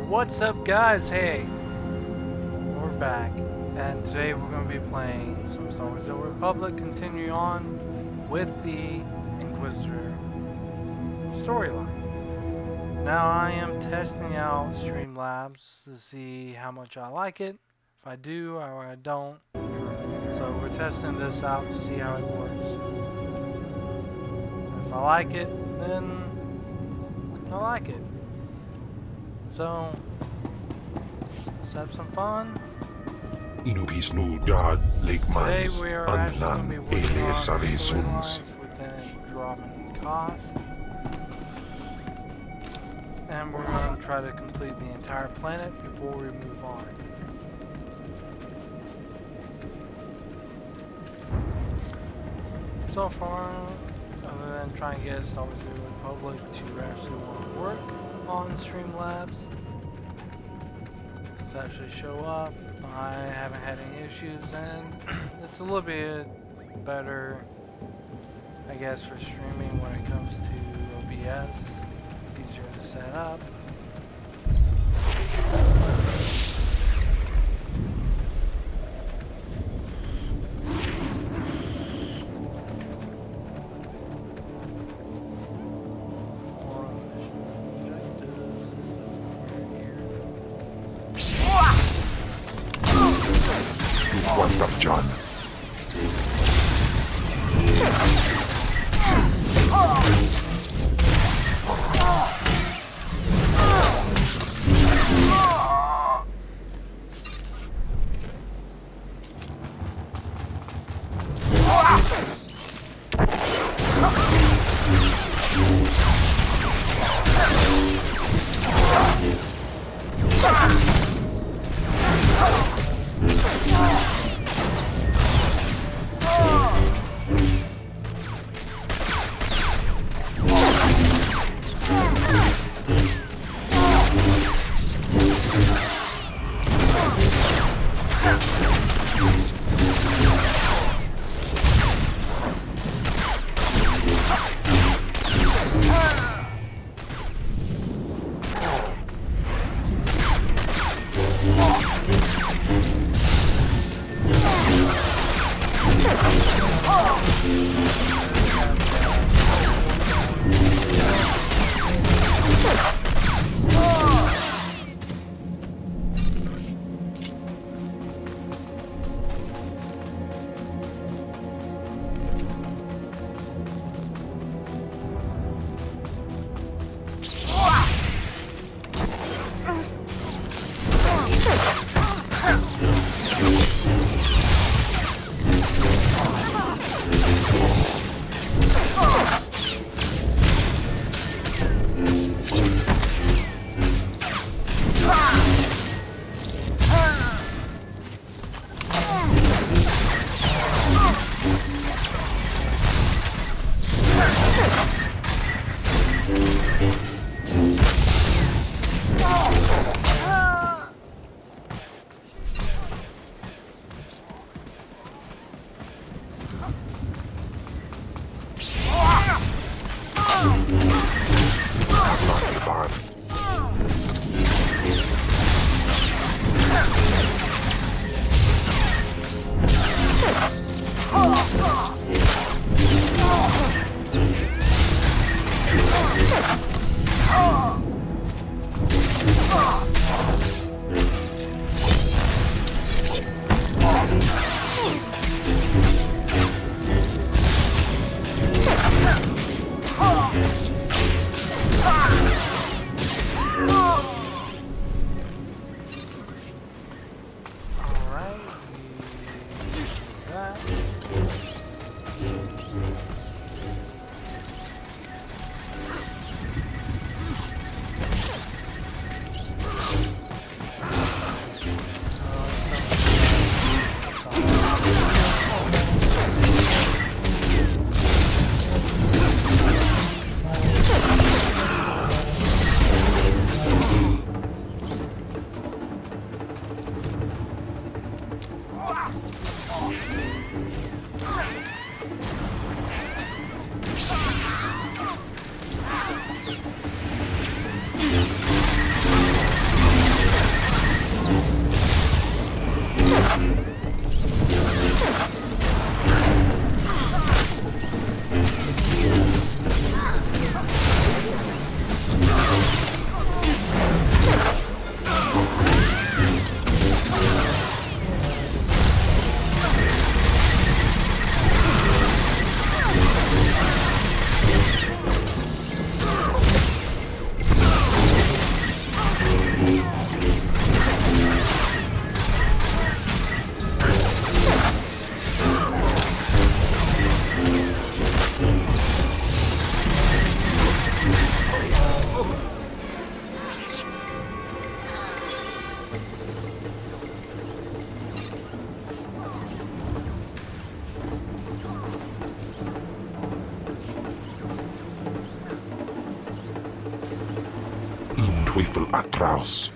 What's up, guys? Hey, we're back, and today we're going to be playing some Star Wars: The Old Republic, continue on with the Inquisitor storyline. Now I am testing out Streamlabs to see how much I like it, if I do or I don't. So we're testing this out to see how it works. If I like it, then I like it. So, let's have some fun. Inubis nu dad Today lekmans we are actually going to be annan working on elesarizuns. storylines within Dromund and Kaas. And we're going to try to complete the entire planet before we move on. So far, other than trying to get Star Wars: The Republic to actually want to work on Streamlabs, to actually show up, I haven't had any issues, and it's a little bit better, I guess, for streaming when it comes to OBS. Easier to set up. What's up, John? Teufel atraus.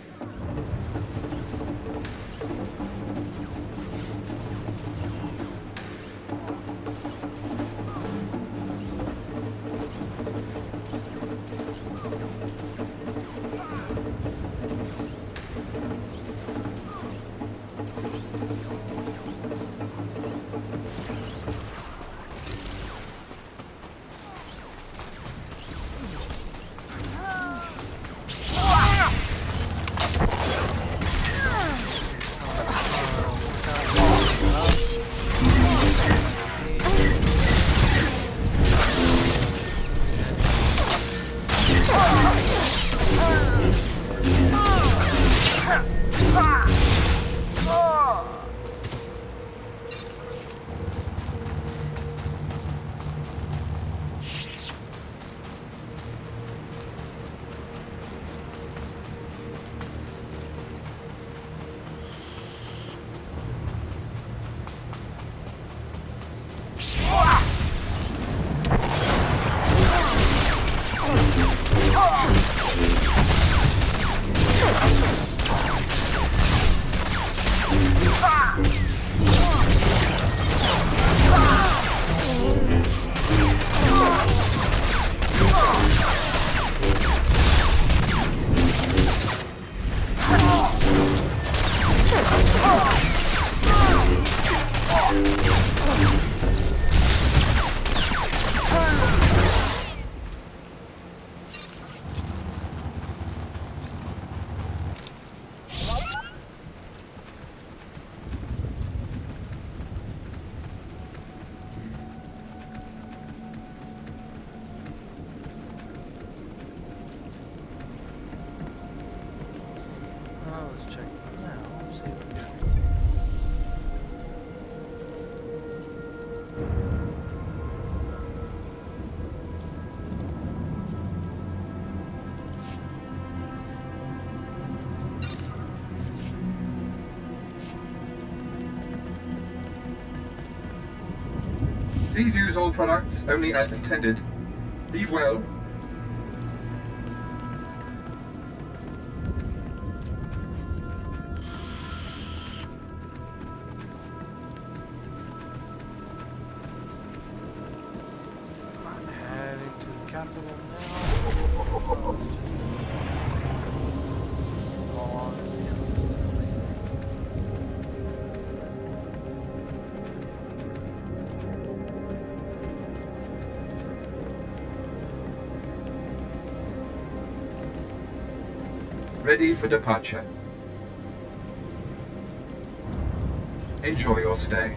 Let's check now. See if we got Please use all products only as intended. Be well. heading to the capital now. Long as the others are leaving. Ready for departure. Enjoy your stay.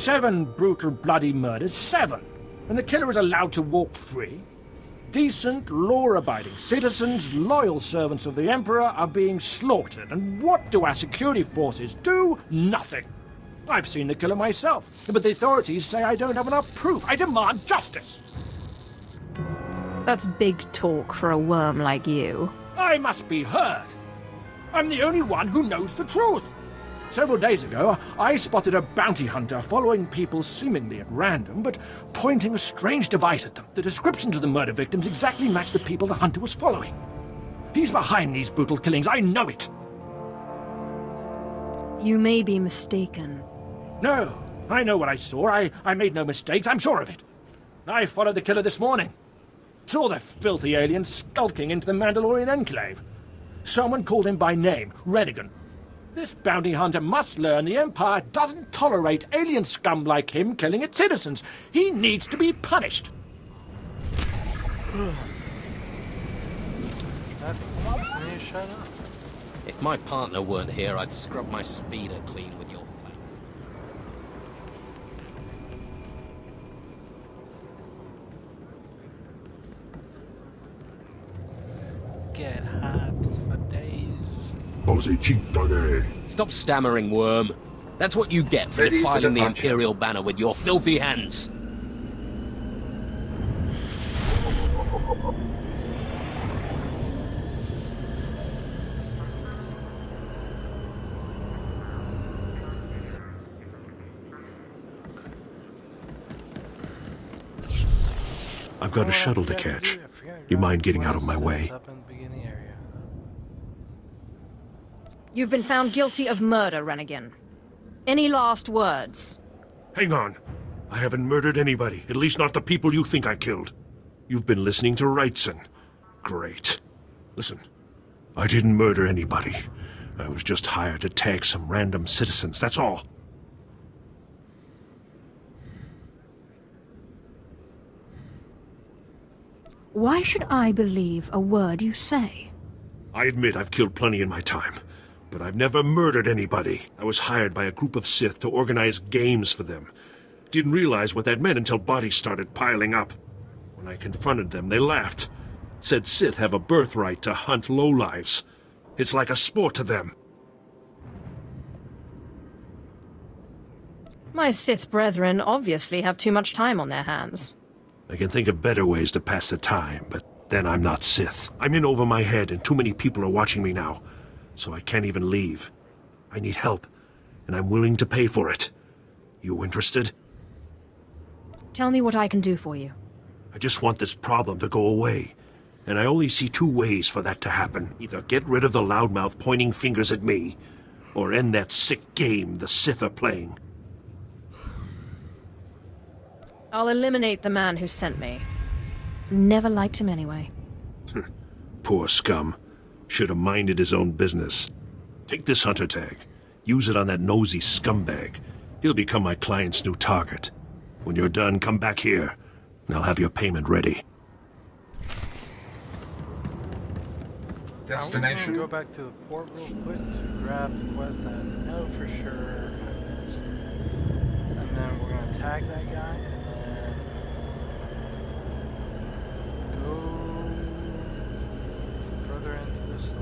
Seven brutal, bloody murders. 7! And the killer is allowed to walk free? Decent, law-abiding citizens, loyal servants of the Emperor, are being slaughtered. And what do our security forces do? Nothing. I've seen the killer myself, but the authorities say I don't have enough proof. I demand justice. That's big talk for a worm like you. I must be heard. I'm the only one who knows the truth. Several days ago, I spotted a bounty hunter following people seemingly at random, but pointing a strange device at them. The descriptions of the murder victims exactly match the people the hunter was following. He's behind these brutal killings, I know it. You may be mistaken. No, I know what I saw. I made no mistakes, I'm sure of it. I followed the killer this morning. Saw the filthy alien skulking into the Mandalorian enclave. Someone called him by name, Redigan. This bounty hunter must learn the Empire doesn't tolerate alien scum like him killing its citizens. He needs to be punished. Will you shut up? If my partner weren't here, I'd scrub my speeder clean with your face. Get hypes for days. Posechitane. Stop stammering, worm. That's what you get for Ready for defiling the departure. Imperial banner with your filthy hands. I've got a shuttle to catch. You mind getting out of my way? Up in the beginning area. You've been found guilty of murder, Rennigan. Any last words? Hang on. I haven't murdered anybody, at least not the people you think I killed. You've been listening to Wrightson. Great. Listen, I didn't murder anybody. I was just hired to tag some random citizens, that's all. Why should I believe a word you say? I admit I've killed plenty in my time, but I've never murdered anybody. I was hired by a group of Sith to organize games for them. Didn't realize what that meant until bodies started piling up. When I confronted them, they laughed. Said Sith have a birthright to hunt lowlives. It's like a sport to them. My Sith brethren obviously have too much time on their hands. I can think of better ways to pass the time, but then I'm not Sith. I'm in over my head and too many people are watching me now, so I can't even leave. I need help, and I'm willing to pay for it. You interested? Tell me what I can do for you. I just want this problem to go away. And I only see two ways for that to happen. Either get rid of the loudmouth pointing fingers at me, or end that sick game the Sith are playing. I'll eliminate the man who sent me. Never liked him anyway. Poor scum. Should have minded his own business. Take this hunter tag. Use it on that nosy scumbag. He'll become my client's new target. When you're done, come back here, and I'll have your payment ready. I'm Destination. gonna go back to the port real quick to grab the quest that I know for sure I missed. And then we're gonna tag that guy and then go further into the story.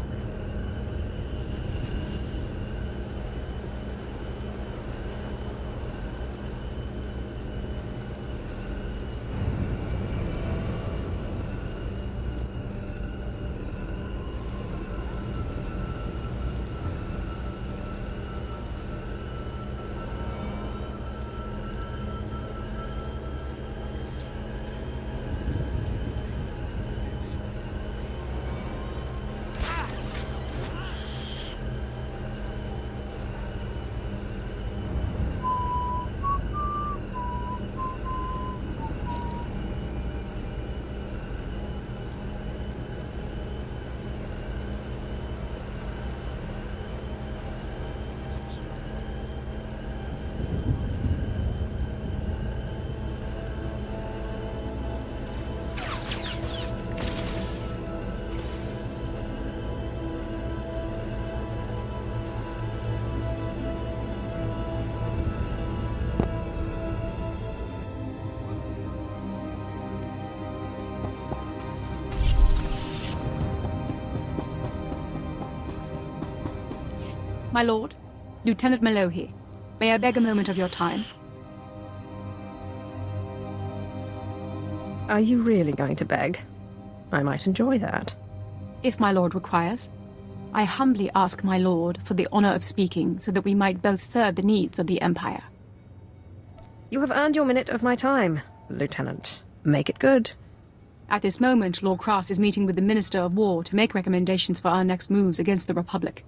My lord, Lieutenant Malohi, may I beg a moment of your time? Are you really going to beg? I might enjoy that. If my lord requires. I humbly ask my lord for the honor of speaking so that we might both serve the needs of the Empire. You have earned your minute of my time, Lieutenant. Make it good. At this moment, Lord Kaas is meeting with the Minister of War to make recommendations for our next moves against the Republic.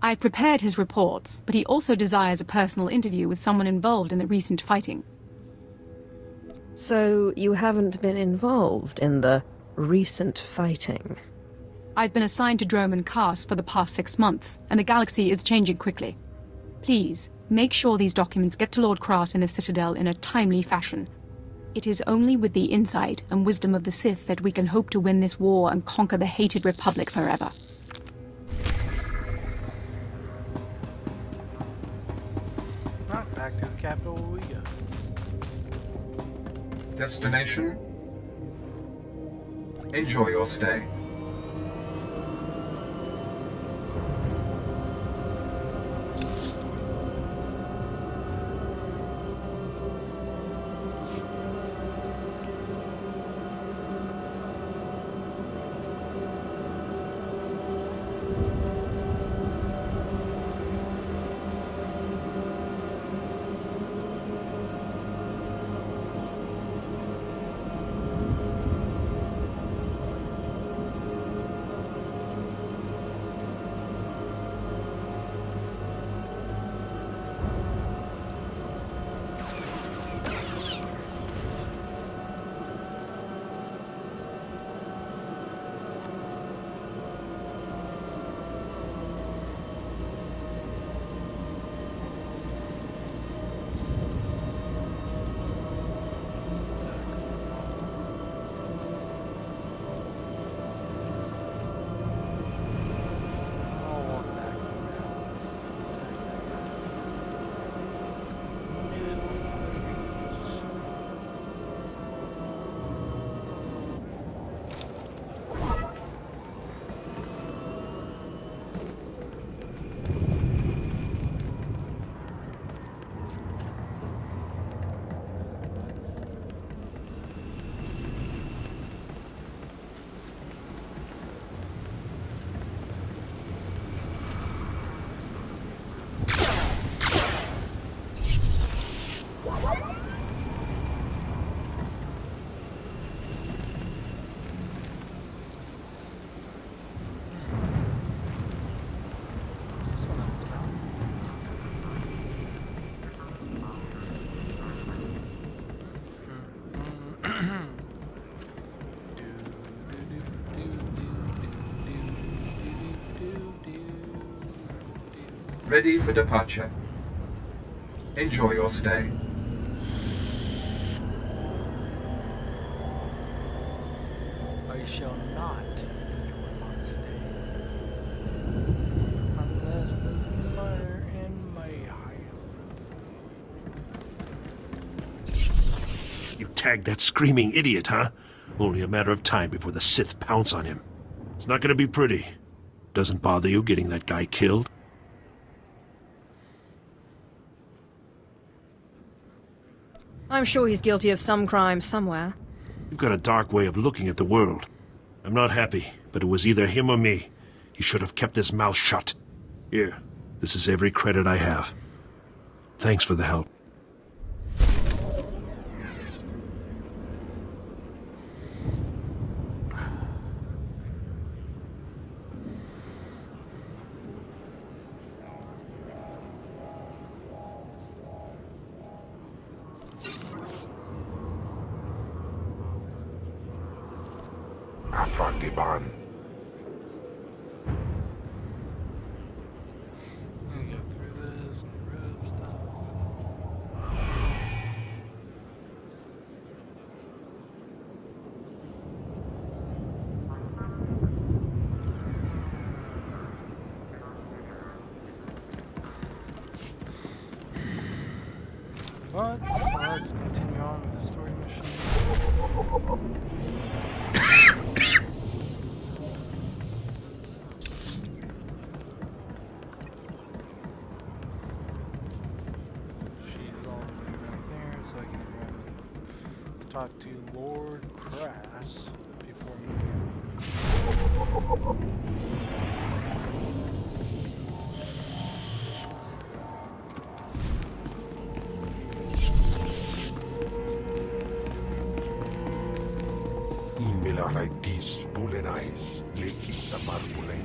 I've prepared his reports, but he also desires a personal interview with someone involved in the recent fighting. So you haven't been involved in the recent fighting? I've been assigned to Dromund Kaas for the past 6 months, and the galaxy is changing quickly. Please, make sure these documents get to Lord Krass in the Citadel in a timely fashion. It is only with the insight and wisdom of the Sith that we can hope to win this war and conquer the hated Republic forever. Not back to the capital we go. Destination. Enjoy your stay. Ready for departure. Enjoy your stay. I shall not enjoy my stay unless there's murder in my house. You tagged that screaming idiot, huh? Only a matter of time before the Sith pounce on him. It's not gonna be pretty. Doesn't bother you getting that guy killed? I'm sure he's guilty of some crime somewhere. You've got a dark way of looking at the world. I'm not happy, but it was either him or me. He should have kept his mouth shut. Here, this is every credit I have. Thanks for the help. I'm Afragiban. gonna go through this and get rid of stuff. But let's continue on with the story mission. She's all the way right there, so I can talk to Lord Krass before moving. Imilaraitis bulenais, lekis tafarmule.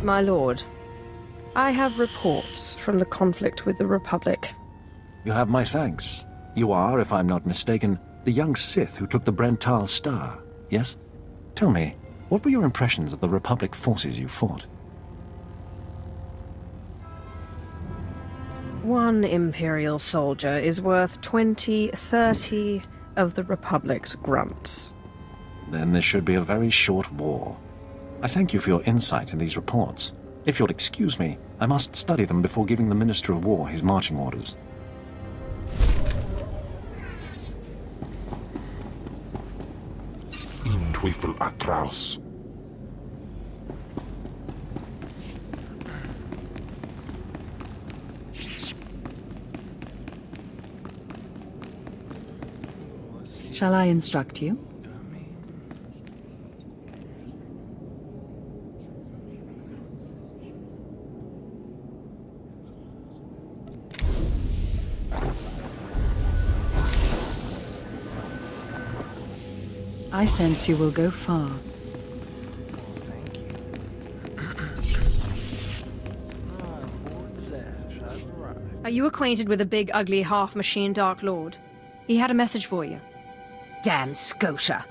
My lord, I have reports from the conflict with the Republic. You have my thanks. You are, if I'm not mistaken, the young Sith who took the Brental Star, yes? Tell me, what were your impressions of the Republic forces you fought? One Imperial soldier is worth 20, 30 of the Republic's grunts. Then this should be a very short war. I thank you for your insight in these reports. If you'll excuse me, I must study them before giving the Minister of War his marching orders. In Teufel atraus. Shall I instruct you? I sense you will go far. Thank you. Lord Zash, I've arrived. Are you acquainted with the big, ugly, half-machine Dark Lord? He had a message for you. Damn Scotia.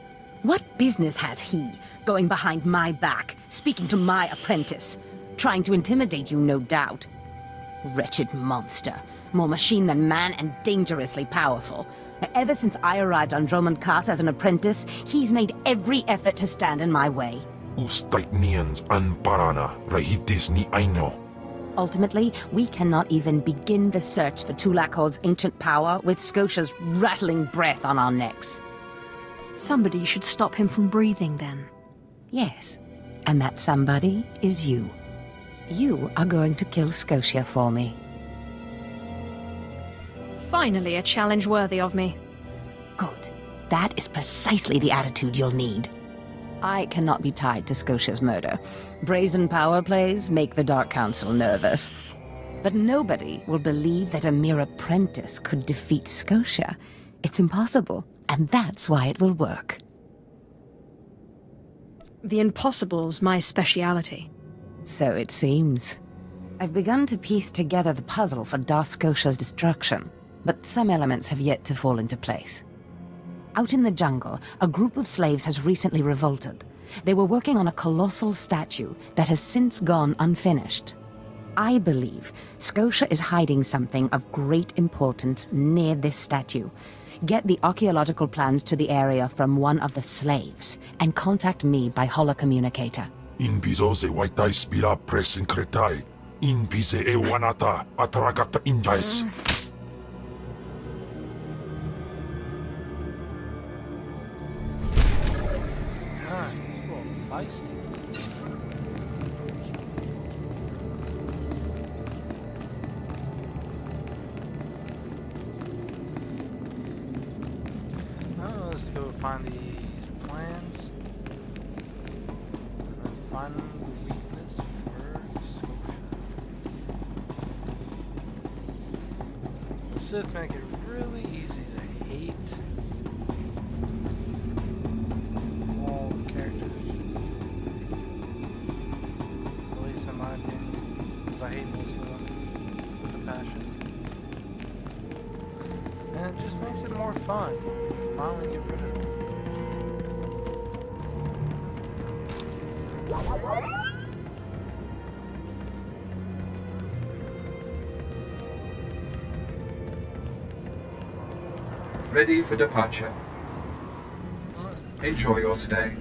What business has he, going behind my back, speaking to my apprentice? Trying to intimidate you, no doubt. Wretched monster. More machine than man and dangerously powerful. Ever since I arrived on Dromund Kaas as an apprentice, he's made every effort to stand in my way. Ustaitnians an parana, rahitis ni aino. Ultimately, we cannot even begin the search for Tulakhod's ancient power with Scotia's rattling breath on our necks. Somebody should stop him from breathing, then. Yes, and that somebody is you. You are going to kill Scotia for me. Finally, a challenge worthy of me. Good. That is precisely the attitude you'll need. I cannot be tied to Scotia's murder. Brazen power plays make the Dark Council nervous. But nobody will believe that a mere apprentice could defeat Scotia. It's impossible, and that's why it will work. The impossible's my speciality. So it seems. I've begun to piece together the puzzle for Darth Scotia's destruction, but some elements have yet to fall into place. Out in the jungle, a group of slaves has recently revolted. They were working on a colossal statue that has since gone unfinished. I believe Scotia is hiding something of great importance near this statue. Get the archaeological plans to the area from one of the slaves, and contact me by holocommunicator. In bizo ze waitai spira presin kretai. In bize e wanata atragata injais. Feisty. Let's go find these plans. And then find the weakness for Scotia. The Sith make it really easy to hate all characters. In my opinion, because I hate most of them with a passion. And it just makes it more fun. Finally get rid of it. Ready for departure. Enjoy your stay.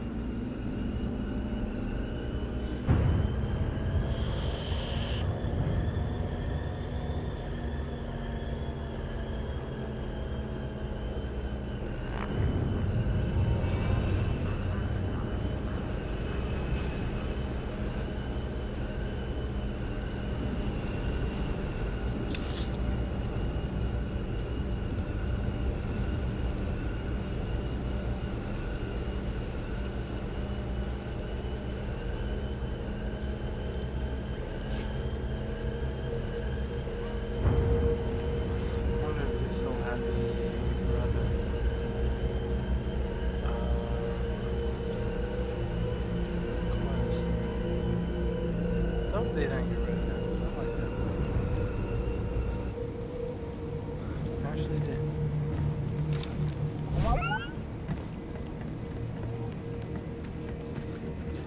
They didn't get rid of that.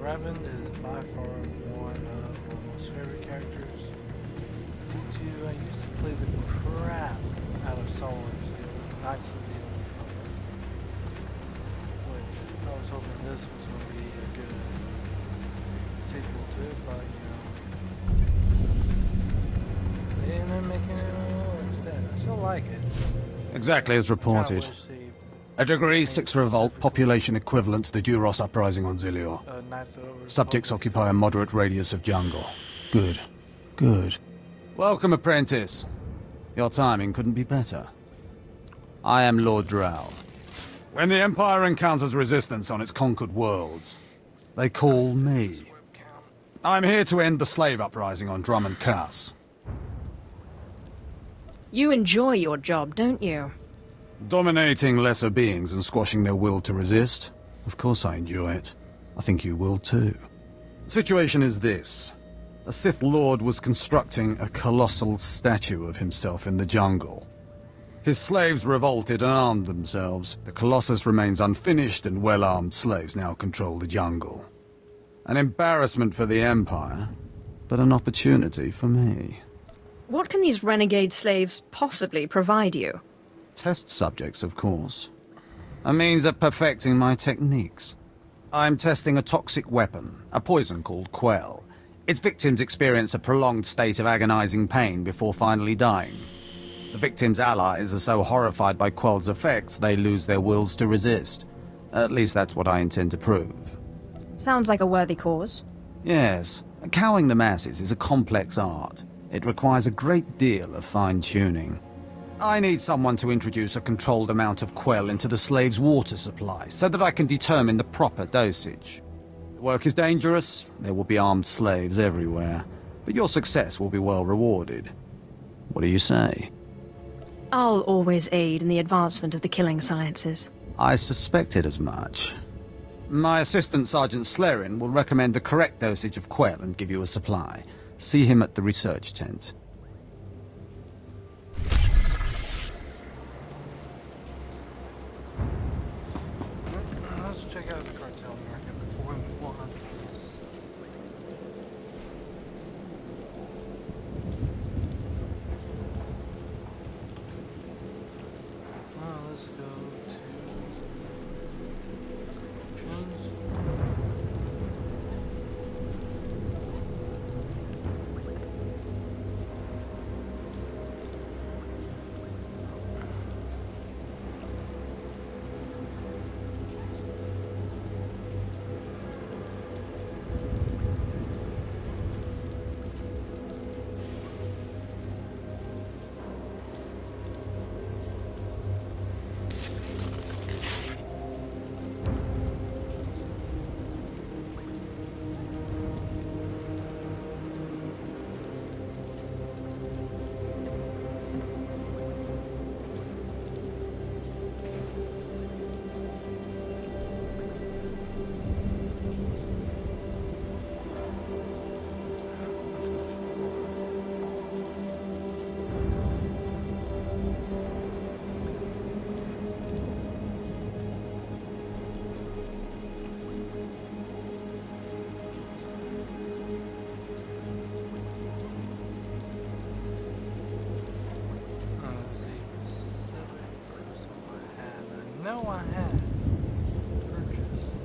Dromund is by far one of my most favorite characters. Due to I used to play the crap out of Star Wars, Knights of the Old Republic, which I was hoping this was going to be a good sequel to it, but they ended up making it instead. I still like it. Exactly as reported. A degree 6 revolt, population equivalent to the Duros uprising on Zilior. Subjects occupy a moderate radius of jungle. Good. Good. Welcome, apprentice. Your timing couldn't be better. I am Lord Drow. When the Empire encounters resistance on its conquered worlds, they call me. I'm here to end the slave uprising on Dromund Kaas. You enjoy your job, don't you? Dominating lesser beings and squashing their will to resist? Of course I enjoy it. I think you will too. The situation is this. A Sith Lord was constructing a colossal statue of himself in the jungle. His slaves revolted and armed themselves. The Colossus remains unfinished, and well-armed slaves now control the jungle. An embarrassment for the Empire, but an opportunity for me. What can these renegade slaves possibly provide you? Test subjects, of course. A means of perfecting my techniques. I'm testing a toxic weapon, a poison called Quell. Its victims experience a prolonged state of agonizing pain before finally dying. The victims' allies are so horrified by Quell's effects, they lose their wills to resist. At least that's what I intend to prove. Sounds like a worthy cause. Yes. Cowing the masses is a complex art. It requires a great deal of fine-tuning. I need someone to introduce a controlled amount of Quell into the slaves' water supply, so that I can determine the proper dosage. The work is dangerous, there will be armed slaves everywhere, but your success will be well rewarded. What do you say? I'll always aid in the advancement of the killing sciences. I suspected as much. My assistant, Sergeant Slerin, will recommend the correct dosage of Quell and give you a supply. See him at the research tent. Let's check out the cartel market before we move on. Let's go to know I had purchased.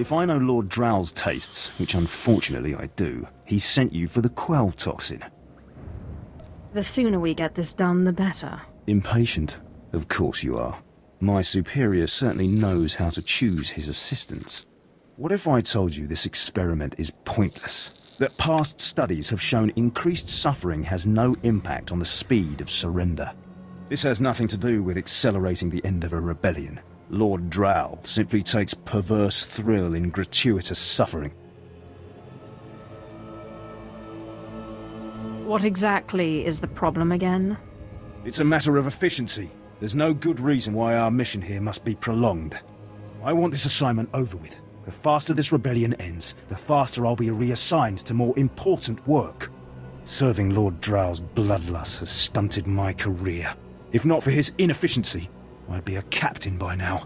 If I know Lord Drow's tastes, which unfortunately I do, he sent you for the quell toxin. The sooner we get this done, the better. Impatient? Of course you are. My superior certainly knows how to choose his assistants. What if I told you this experiment is pointless? That past studies have shown increased suffering has no impact on the speed of surrender? This has nothing to do with accelerating the end of a rebellion. Lord Drow simply takes perverse thrill in gratuitous suffering. What exactly is the problem again? It's a matter of efficiency. There's no good reason why our mission here must be prolonged. I want this assignment over with. The faster this rebellion ends, the faster I'll be reassigned to more important work. Serving Lord Drow's bloodlust has stunted my career. If not for his inefficiency, I'd be a captain by now.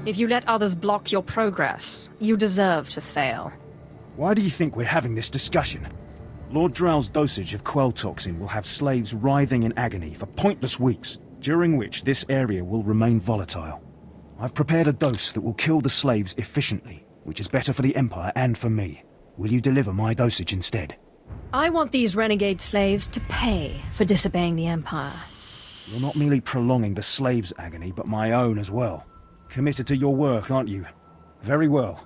If you let others block your progress, you deserve to fail. Why do you think we're having this discussion? Lord Drow's dosage of quell toxin will have slaves writhing in agony for pointless weeks, during which this area will remain volatile. I've prepared a dose that will kill the slaves efficiently, which is better for the Empire and for me. Will you deliver my dosage instead? I want these renegade slaves to pay for disobeying the Empire. You're not merely prolonging the slaves' agony, but my own as well. Committed to your work, aren't you? Very well.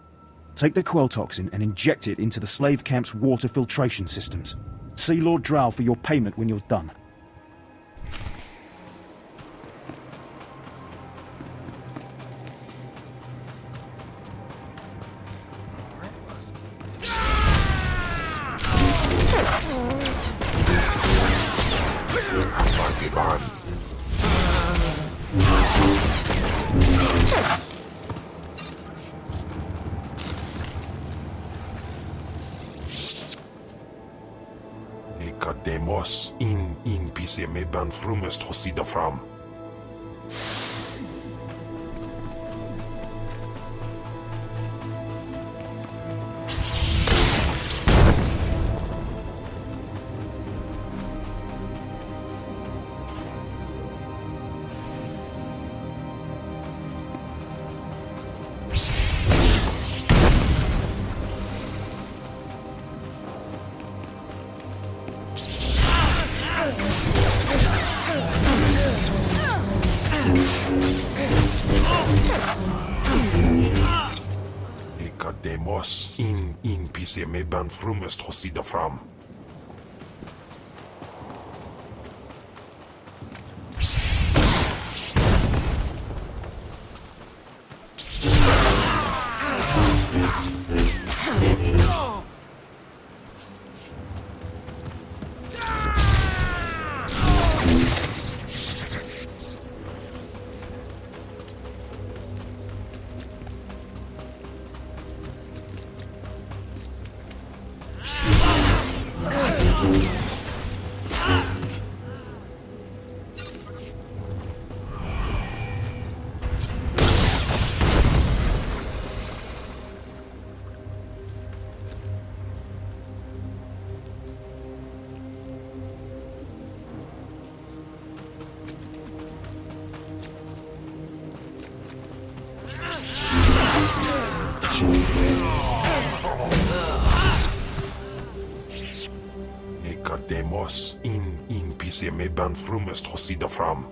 Take the quell toxin and inject it into the slave camp's water filtration systems. See Lord Drow for your payment when you're done. Demos in pise me ban frumest hosida fram. Demos in pise me ban frumest hosida fram. Demos in pise me ban frumest hosida fram.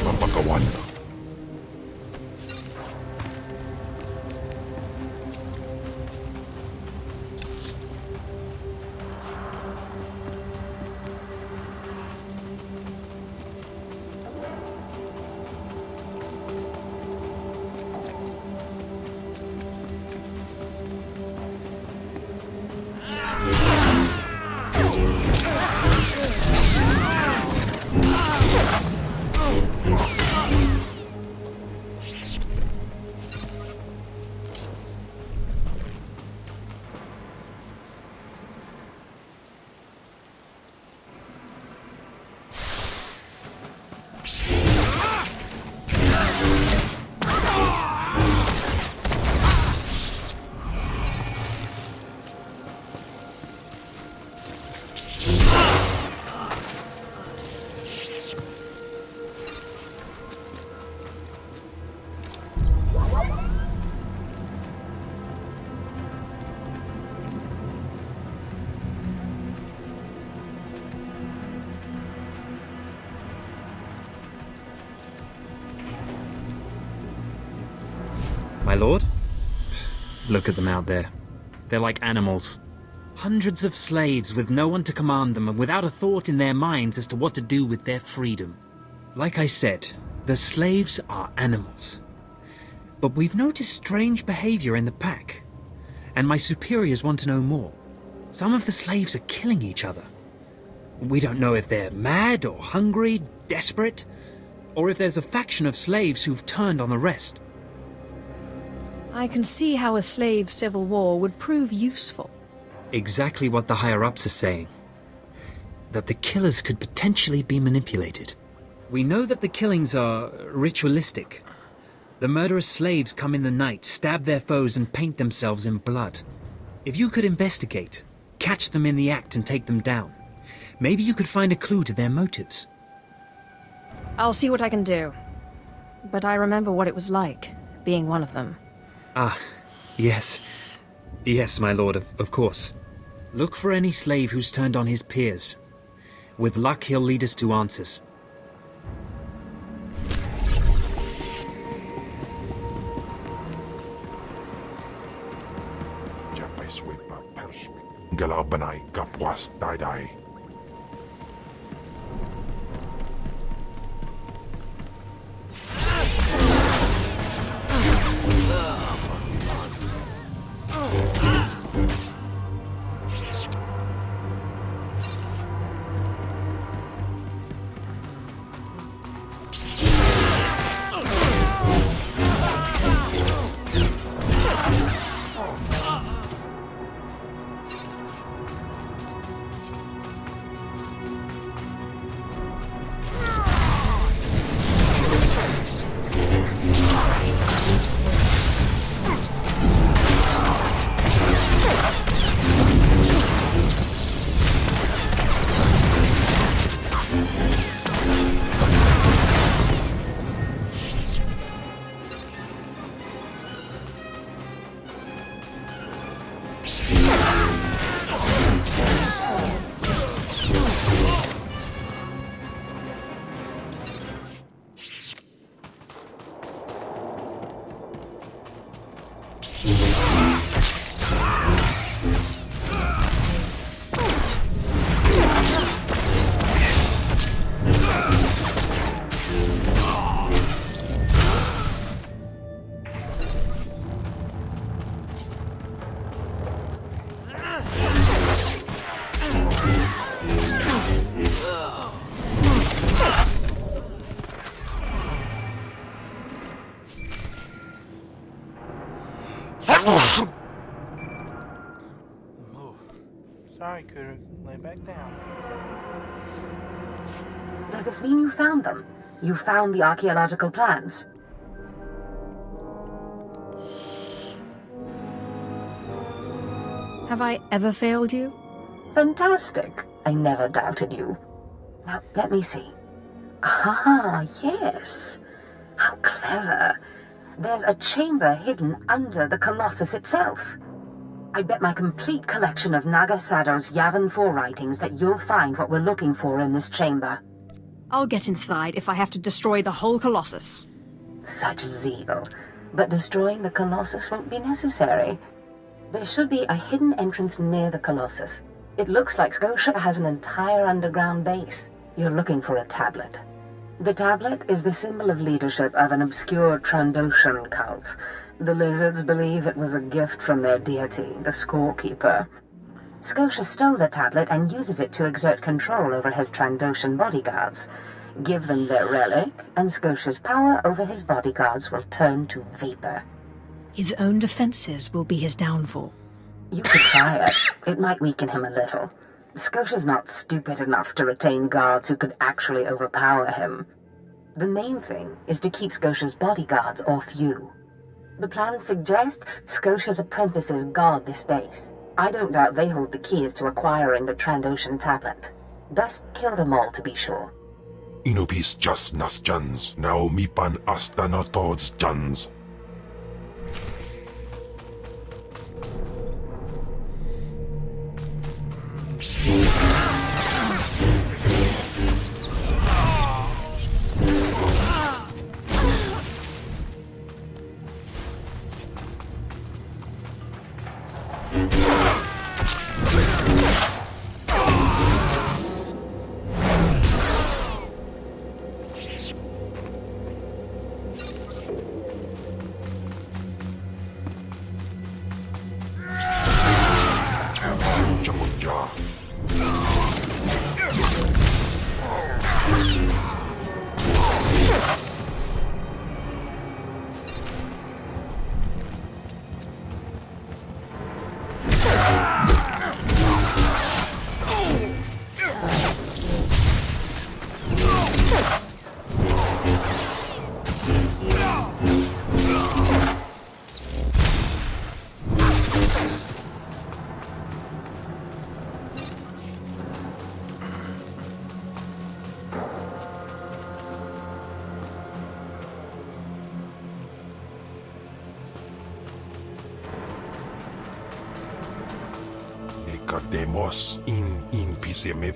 Mapagawan. My lord? Look at them out there. They're like animals. Hundreds of slaves with no one to command them and without a thought in their minds as to what to do with their freedom. Like I said, the slaves are animals. But we've noticed strange behavior in the pack. And my superiors want to know more. Some of the slaves are killing each other. We don't know if they're mad or hungry, desperate, or if there's a faction of slaves who've turned on the rest. I can see how a slave civil war would prove useful. Exactly what the higher-ups are saying. That the killers could potentially be manipulated. We know that the killings are ritualistic. The murderous slaves come in the night, stab their foes and paint themselves in blood. If you could investigate, catch them in the act and take them down, maybe you could find a clue to their motives. I'll see what I can do. But I remember what it was like, being one of them. Ah, yes. Yes, my lord, of course. Look for any slave who's turned on his peers. With luck, he'll lead us to answers. Galabanay kapwas daday. Sorry, Cooter. Lay back down. Does this mean you found them? You found the archaeological plans? Have I ever failed you? Fantastic. I never doubted you. Now, let me see. Ah, yes. How clever. There's a chamber hidden under the Colossus itself. I bet my complete collection of Naga Sado's Yavin 4 writings that you'll find what we're looking for in this chamber. I'll get inside if I have to destroy the whole Colossus. Such zeal. But destroying the Colossus won't be necessary. There should be a hidden entrance near the Colossus. It looks like Scotia has an entire underground base. You're looking for a tablet. The tablet is the symbol of leadership of an obscure Trandoshan cult. The lizards believe it was a gift from their deity, the Scorekeeper. Scotia stole the tablet and uses it to exert control over his Trandoshan bodyguards. Give them their relic, and Scotia's power over his bodyguards will turn to vapor. His own defenses will be his downfall. You could try it. It might weaken him a little. Scotia's not stupid enough to retain guards who could actually overpower him. The main thing is to keep Scotia's bodyguards off you. The plans suggest Scotia's apprentices guard this base. I don't doubt they hold the keys to acquiring the Trandoshan tablet. Best kill them all to be sure. Inupis just nas jans, now mipan asta na tods jans. Demos in Pisemip.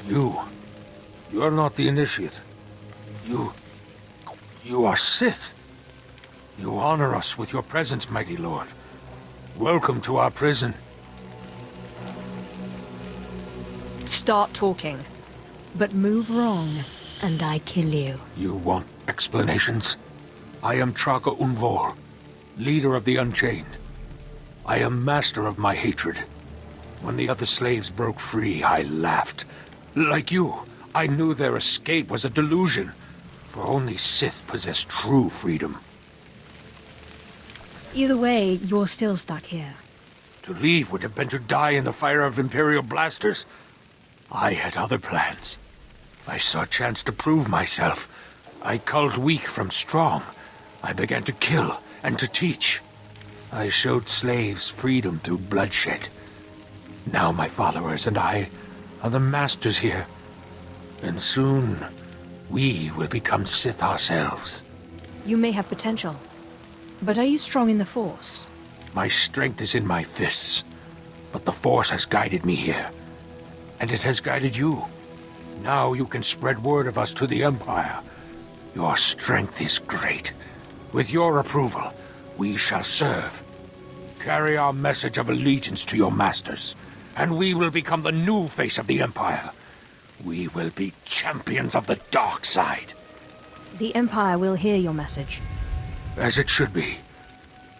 You're not the initiate. You are Sith. You honor us with your presence, mighty lord. Welcome to our prison. Start talking. But move wrong, and I kill you. You want explanations? I am Traga Unvor, leader of the Unchained. I am master of my hatred. When the other slaves broke free, I laughed. Like you, I knew their escape was a delusion, for only Sith possess true freedom. Either way, you're still stuck here. To leave would have been to die in the fire of Imperial blasters. I had other plans. I saw a chance to prove myself. I culled weak from strong. I began to kill and to teach. I showed slaves freedom through bloodshed. Now my followers and I are the masters here. And soon, we will become Sith ourselves. You may have potential. But are you strong in the Force? My strength is in my fists. But the Force has guided me here. And it has guided you. Now you can spread word of us to the Empire. Your strength is great. With your approval, we shall serve. Carry our message of allegiance to your masters, and we will become the new face of the Empire. We will be champions of the dark side. The Empire will hear your message. As it should be.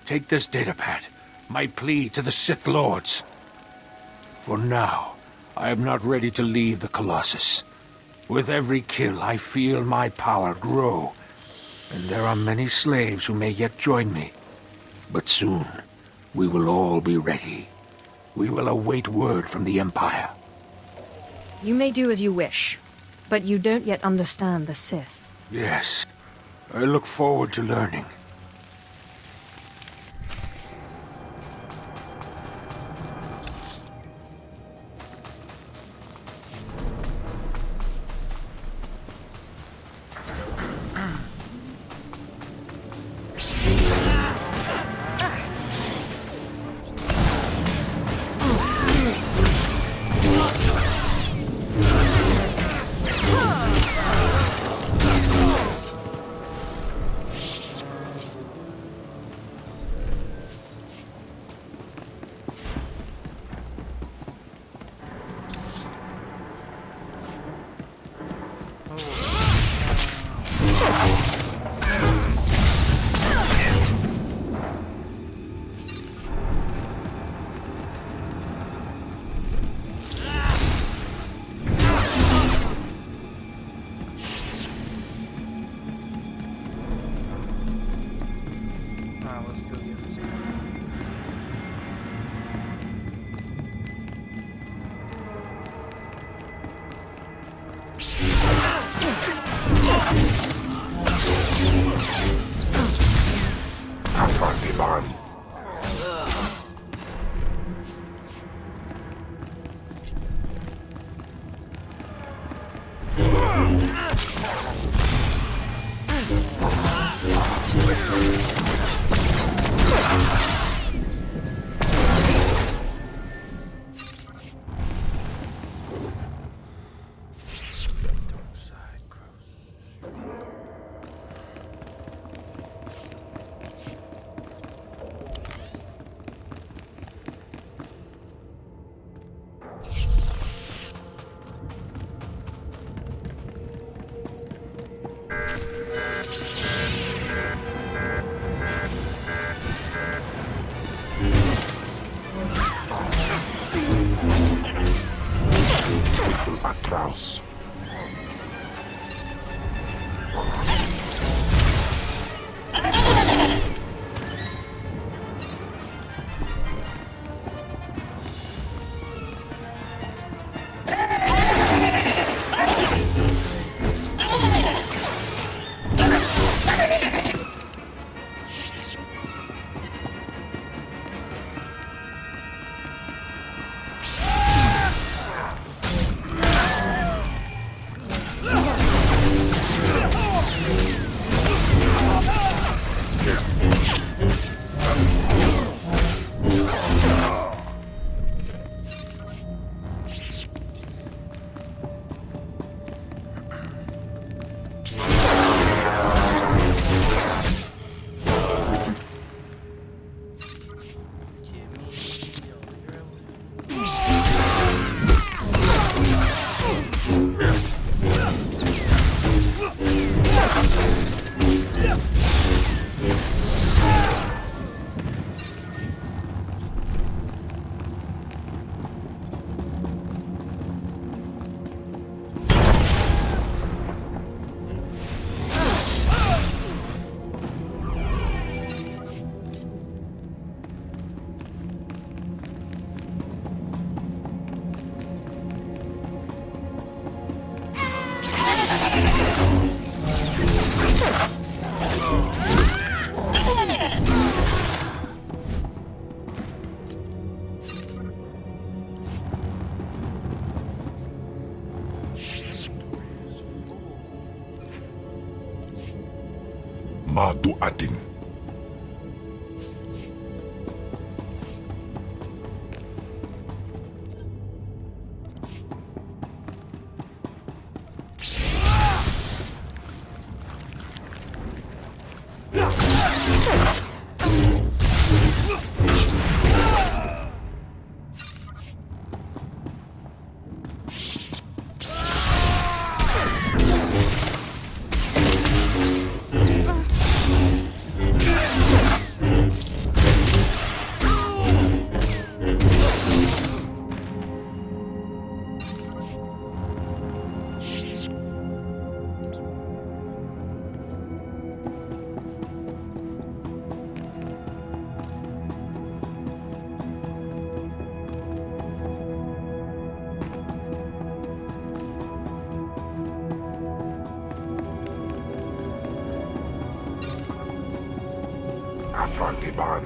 Take this datapad, my plea to the Sith Lords. For now, I am not ready to leave the Colossus. With every kill, I feel my power grow. And there are many slaves who may yet join me. But soon, we will all be ready. We will await word from the Empire. You may do as you wish, but you don't yet understand the Sith. Yes. I look forward to learning. Afrandiban. Atraus. Madu ating. Afrandiban.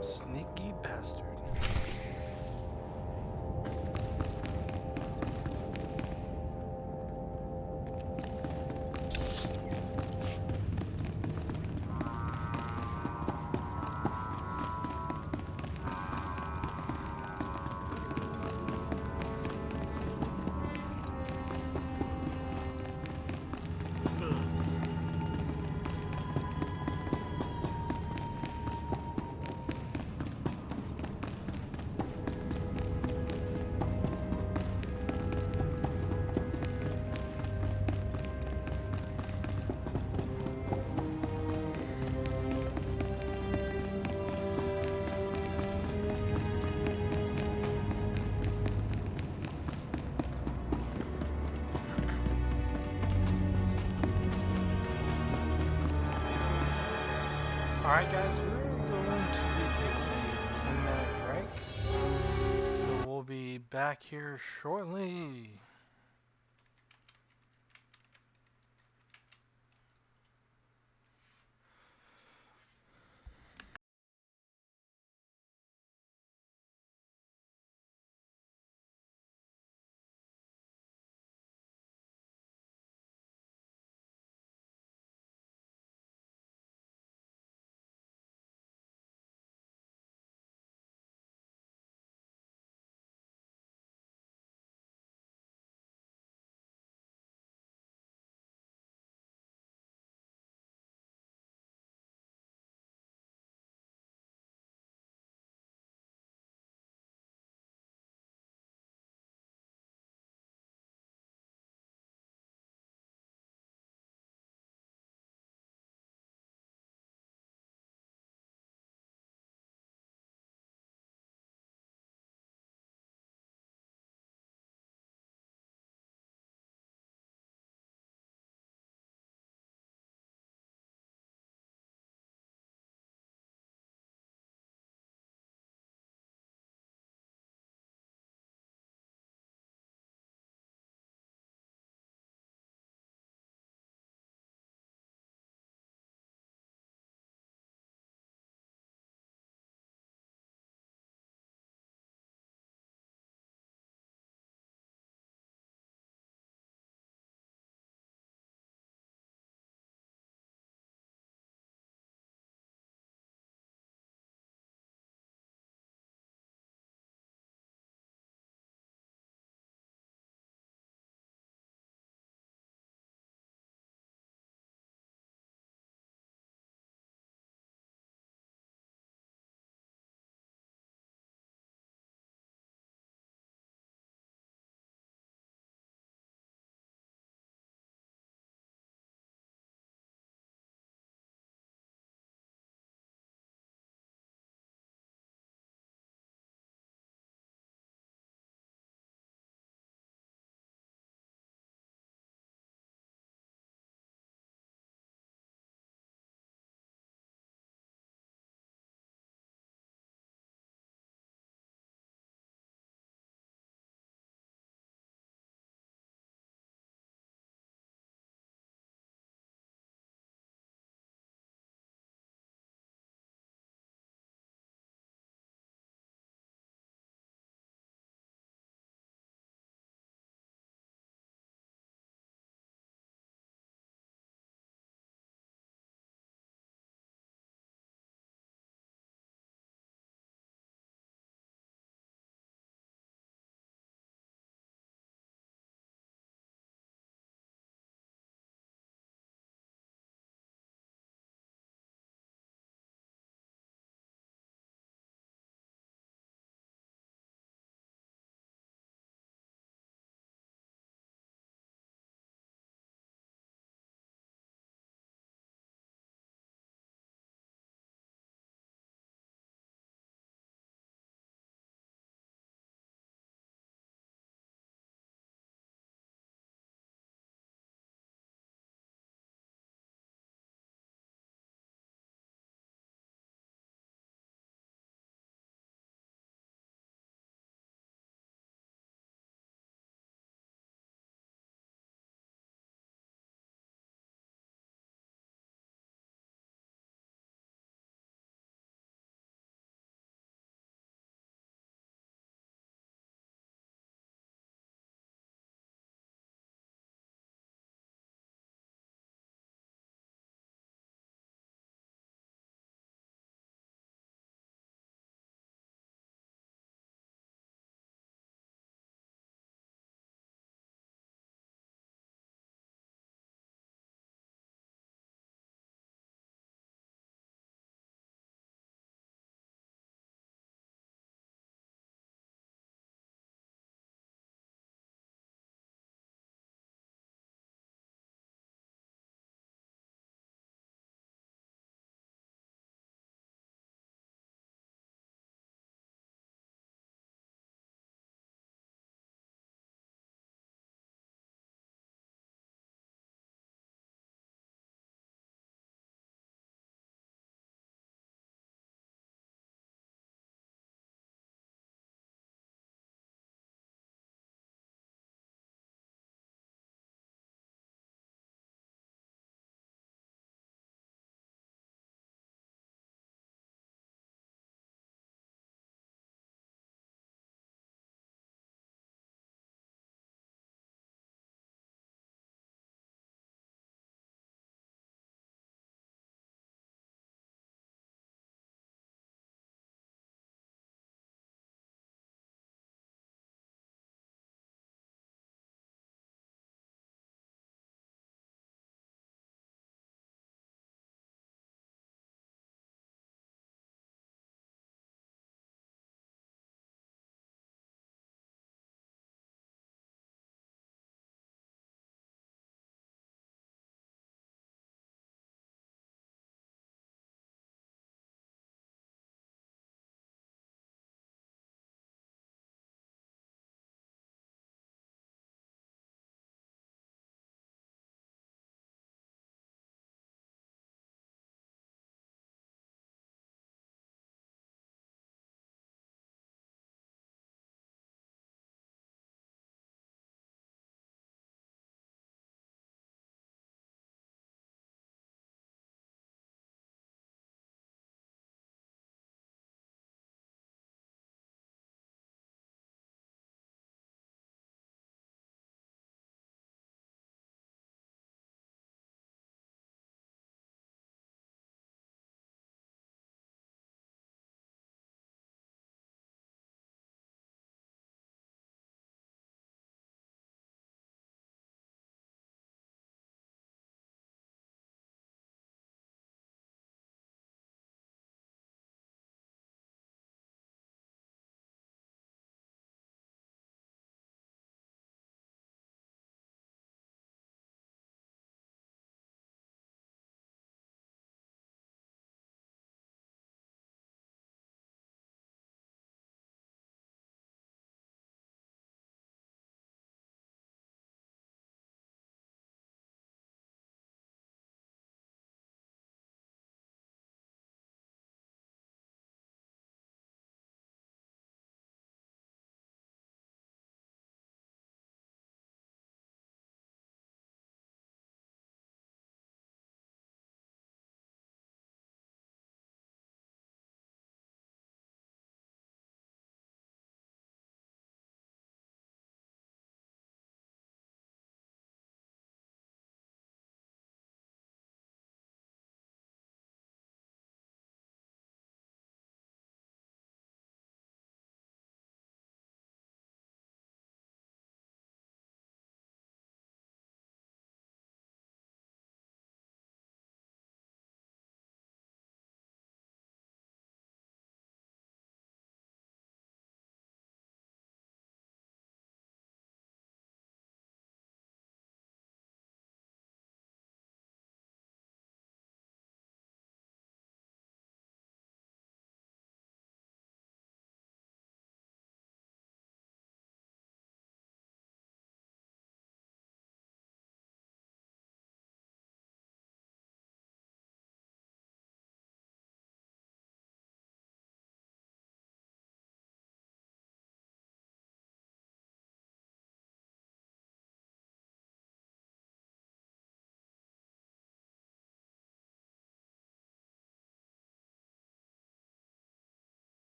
Sneaky bastard. Alright guys, we're going to be taking a 10-minute break, so we'll be back here shortly.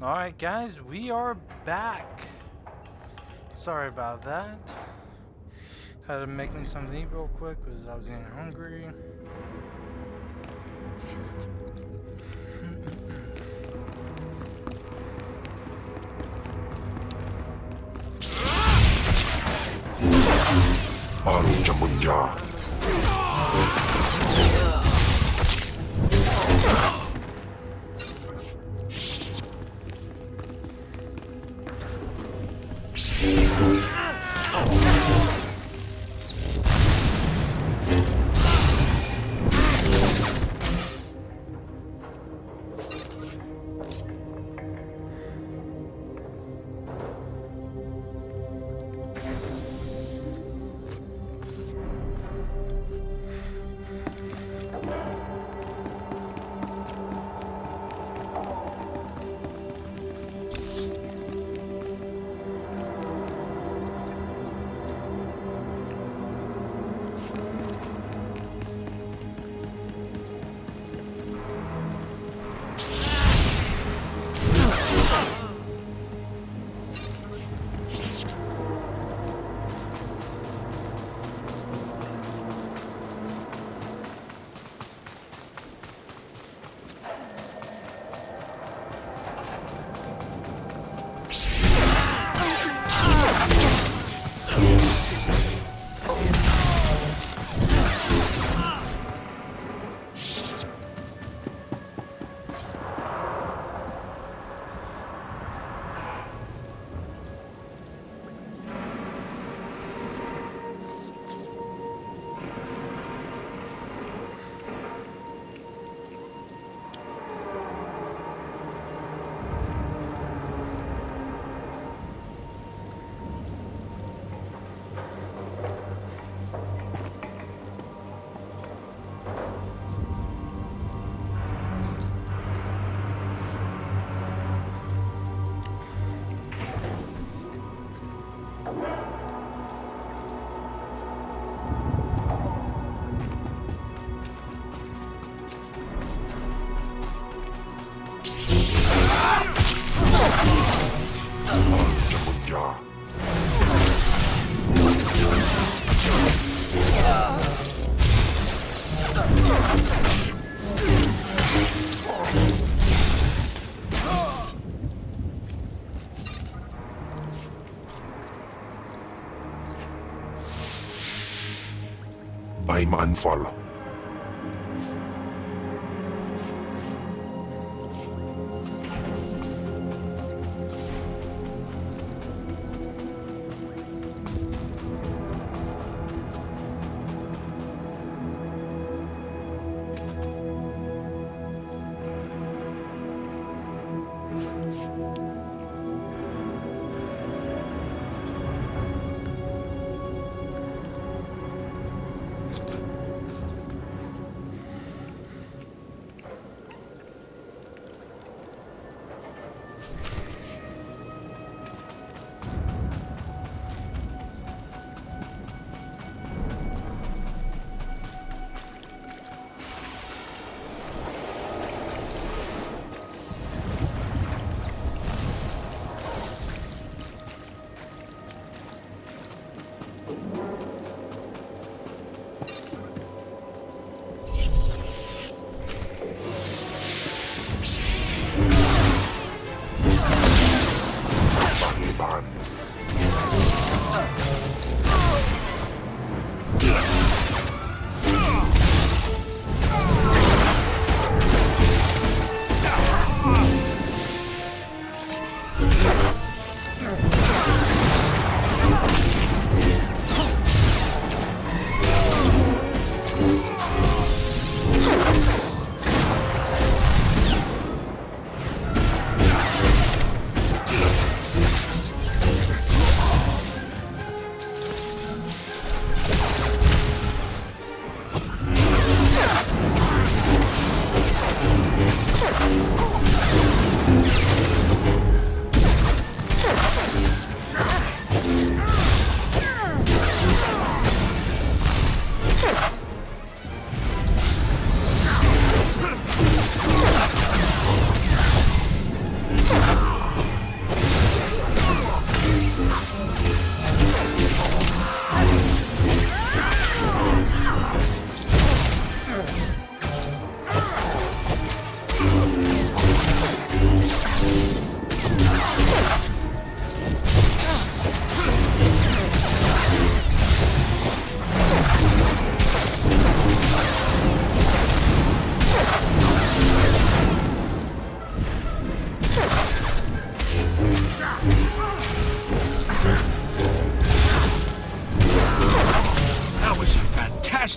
Alright guys, we are back. Sorry about that. Had to make me something to eat real quick because I was getting hungry. 바로 전문자. I'm Anfal.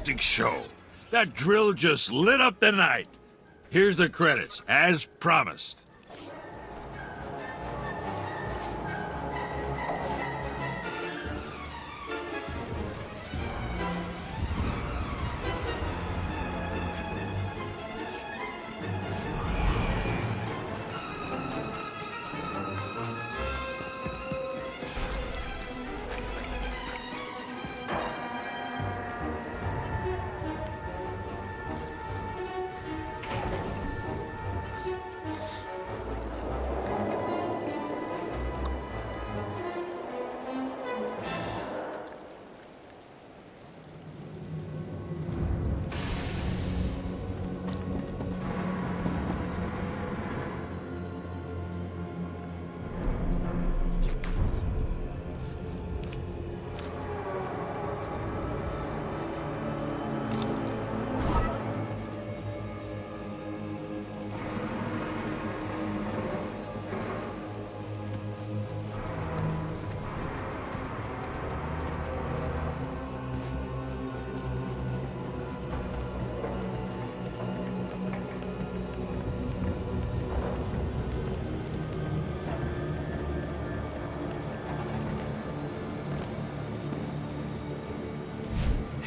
fantastic show. That drill just lit up the night. Here's the credits, as promised.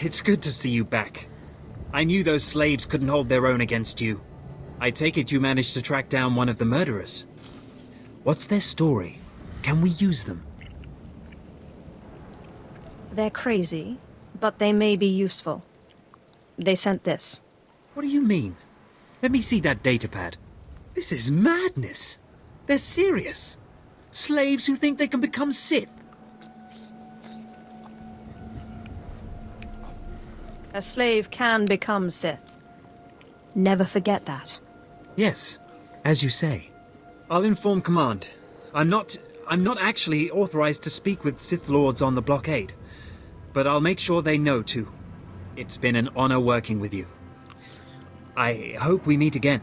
It's good to see you back. I knew those slaves couldn't hold their own against you. I take it you managed to track down one of the murderers. What's their story? Can we use them? They're crazy, but they may be useful. They sent this. What do you mean? Let me see that datapad. This is madness. They're serious. Slaves who think they can become Sith. A slave can become Sith. Never forget that. Yes, as you say. I'll inform Command. I'm not actually authorized to speak with Sith Lords on the blockade, but I'll make sure they know too. It's been an honor working with you. I hope we meet again.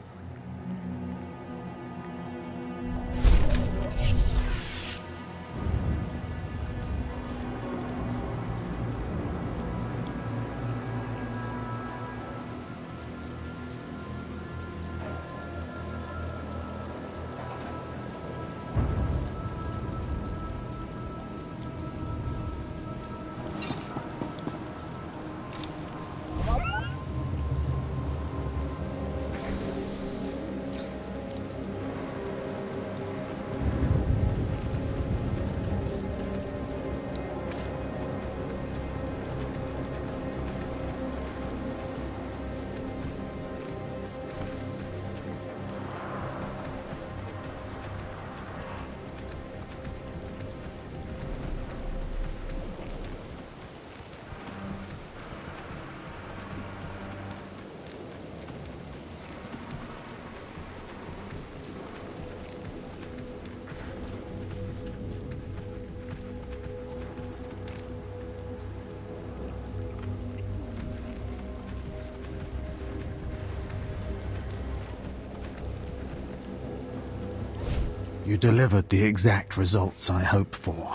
You delivered the exact results I hoped for.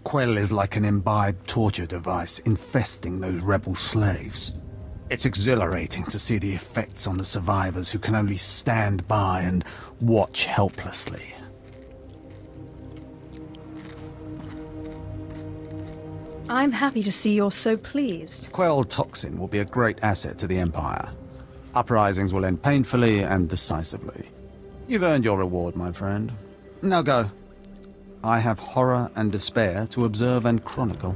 Quell is like an imbibed torture device infesting those rebel slaves. It's exhilarating to see the effects on the survivors who can only stand by and watch helplessly. I'm happy to see you're so pleased. Quell toxin will be a great asset to the Empire. Uprisings will end painfully and decisively. You've earned your reward, my friend. Now go. I have horror and despair to observe and chronicle.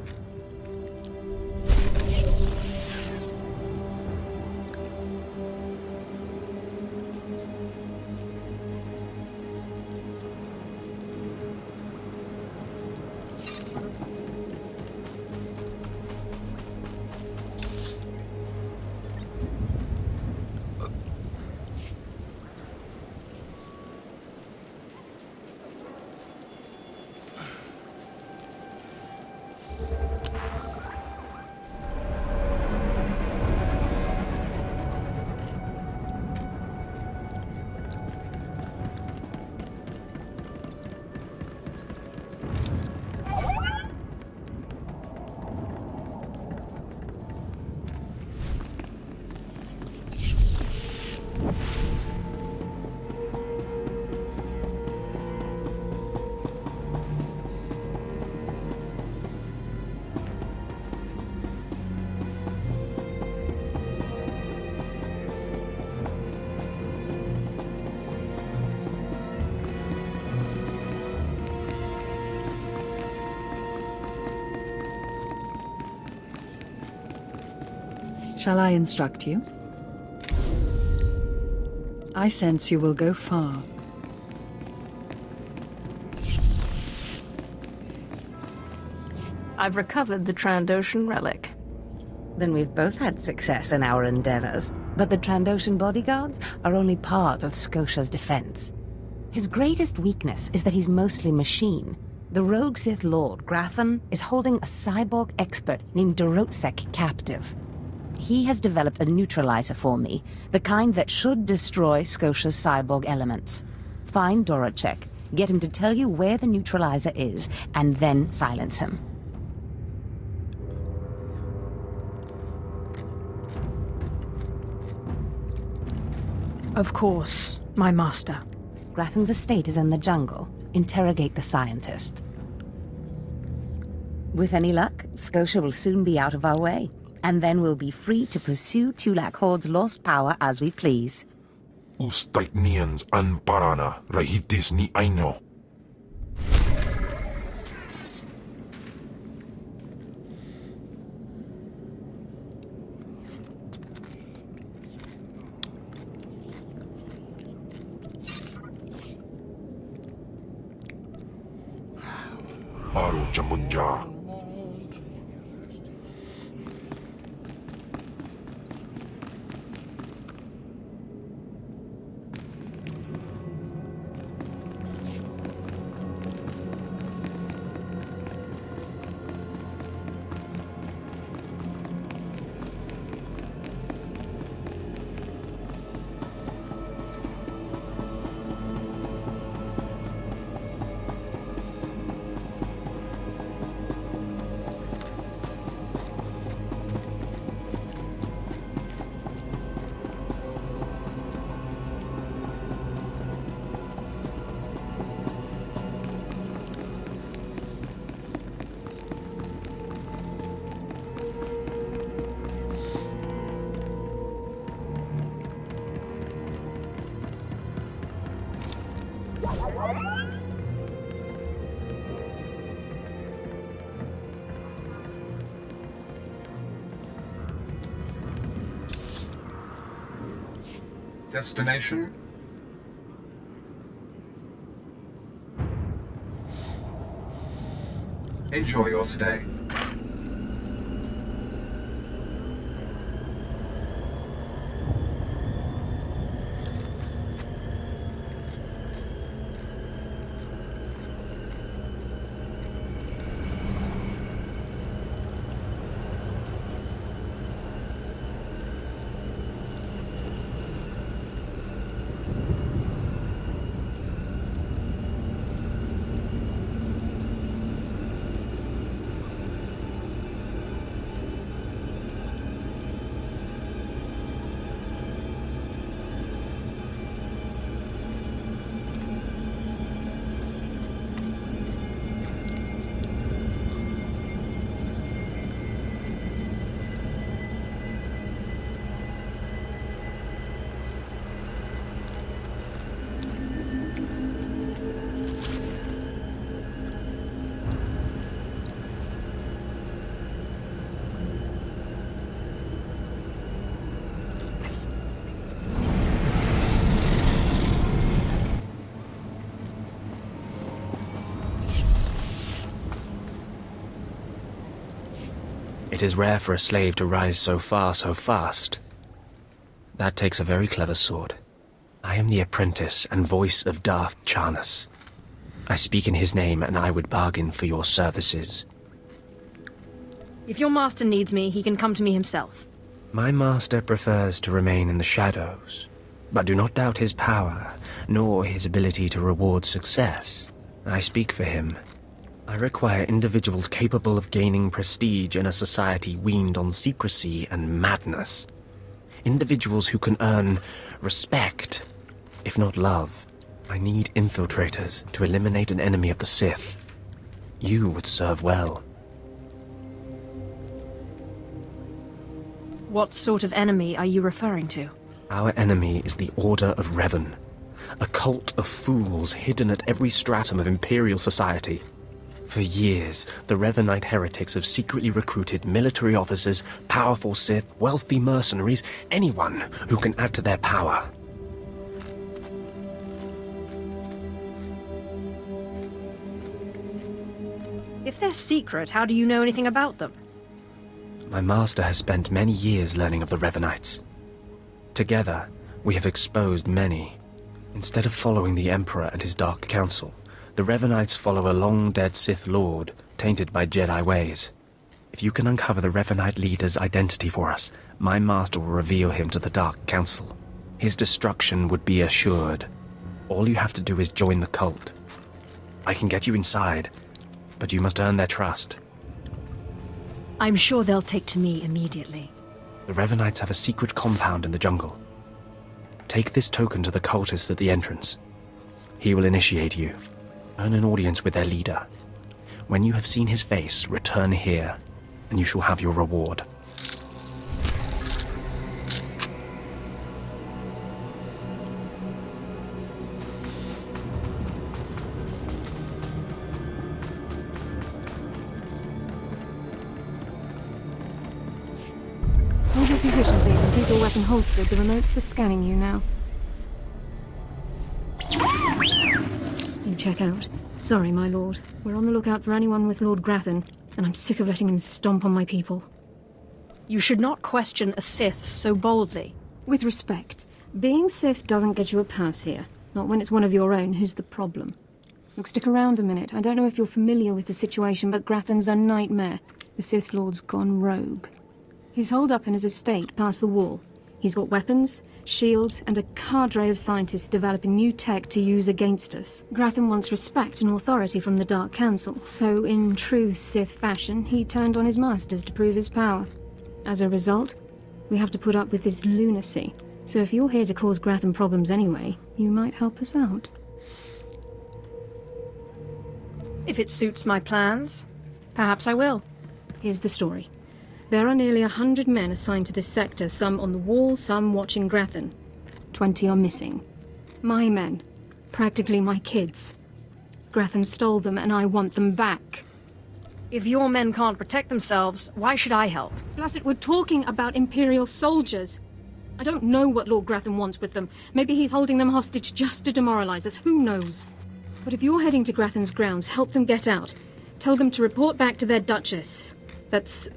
Shall I instruct you? I sense you will go far. I've recovered the Trandoshan relic. Then we've both had success in our endeavors. But the Trandoshan bodyguards are only part of Scotia's defense. His greatest weakness is that he's mostly machine. The rogue Sith Lord, Grathan, is holding a cyborg expert named Dorotsek captive. He has developed a neutralizer for me, the kind that should destroy Scotia's cyborg elements. Find Dorotsek, get him to tell you where the neutralizer is, and then silence him. Of course, my master. Grathan's estate is in the jungle. Interrogate the scientist. With any luck, Scotia will soon be out of our way, and then we'll be free to pursue Tulak Horde's lost power as we please. Ustait nians an parana, rahitis ni aino. Aru Jamunja. Destination? Enjoy your stay. It is rare for a slave to rise so far so fast. That takes a very clever sword. I am the apprentice and voice of Darth Charnas. I speak in his name, and I would bargain for your services. If your master needs me, he can come to me himself. My master prefers to remain in the shadows, but do not doubt his power, nor his ability to reward success. I speak for him. I require individuals capable of gaining prestige in a society weaned on secrecy and madness. Individuals who can earn respect, if not love. I need infiltrators to eliminate an enemy of the Sith. You would serve well. What sort of enemy are you referring to? Our enemy is the Order of Revan, a cult of fools hidden at every stratum of Imperial society. For years, the Revanite heretics have secretly recruited military officers, powerful Sith, wealthy mercenaries, anyone who can add to their power. If they're secret, how do you know anything about them? My master has spent many years learning of the Revanites. Together, we have exposed many. Instead of following the Emperor and his Dark Council, the Revanites follow a long-dead Sith Lord, tainted by Jedi ways. If you can uncover the Revanite leader's identity for us, my master will reveal him to the Dark Council. His destruction would be assured. All you have to do is join the cult. I can get you inside, but you must earn their trust. I'm sure they'll take to me immediately. The Revanites have a secret compound in the jungle. Take this token to the cultist at the entrance. He will initiate you. Earn an audience with their leader. When you have seen his face, return here, and you shall have your reward. Hold your position, please, and keep your weapon holstered. The remotes are scanning you now. You check out. Sorry, my lord. We're on the lookout for anyone with Lord Grathan, and I'm sick of letting him stomp on my people. You should not question a Sith so boldly. With respect, being Sith doesn't get you a pass here. Not when it's one of your own who's the problem. Look, stick around a minute. I don't know if you're familiar with the situation, but Grathan's a nightmare. The Sith Lord's gone rogue. He's holed up in his estate past the wall. He's got weapons, shields, and a cadre of scientists developing new tech to use against us. Grathan wants respect and authority from the Dark Council, so in true Sith fashion, he turned on his masters to prove his power. As a result, we have to put up with this lunacy. So if you're here to cause Grathan problems anyway, you might help us out. If it suits my plans, perhaps I will. Here's the story. There are nearly 100 men assigned to this sector, some on the wall, some watching Grathan. 20 are missing. My men. Practically my kids. Grathan stole them, and I want them back. If your men can't protect themselves, why should I help? Blessed, we're talking about Imperial soldiers. I don't know what Lord Grathan wants with them. Maybe he's holding them hostage just to demoralize us, who knows? But if you're heading to Grathan's grounds, help them get out. Tell them to report back to their Duchess. That's,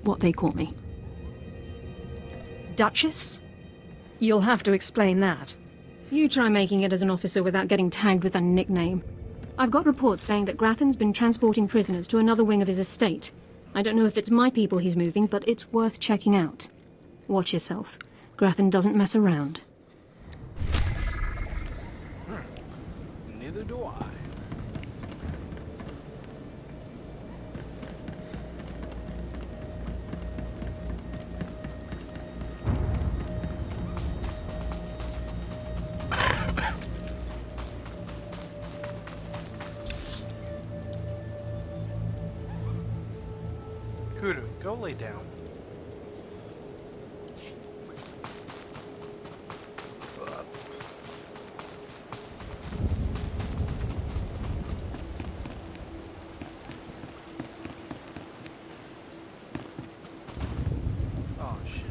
what they call me. Duchess? You'll have to explain that. You try making it as an officer without getting tagged with a nickname. I've got reports saying that Grathan's been transporting prisoners to another wing of his estate. I don't know if it's my people he's moving, but it's worth checking out. Watch yourself. Grathan doesn't mess around. Neither do I. Kudu, go lay down. Oh shit.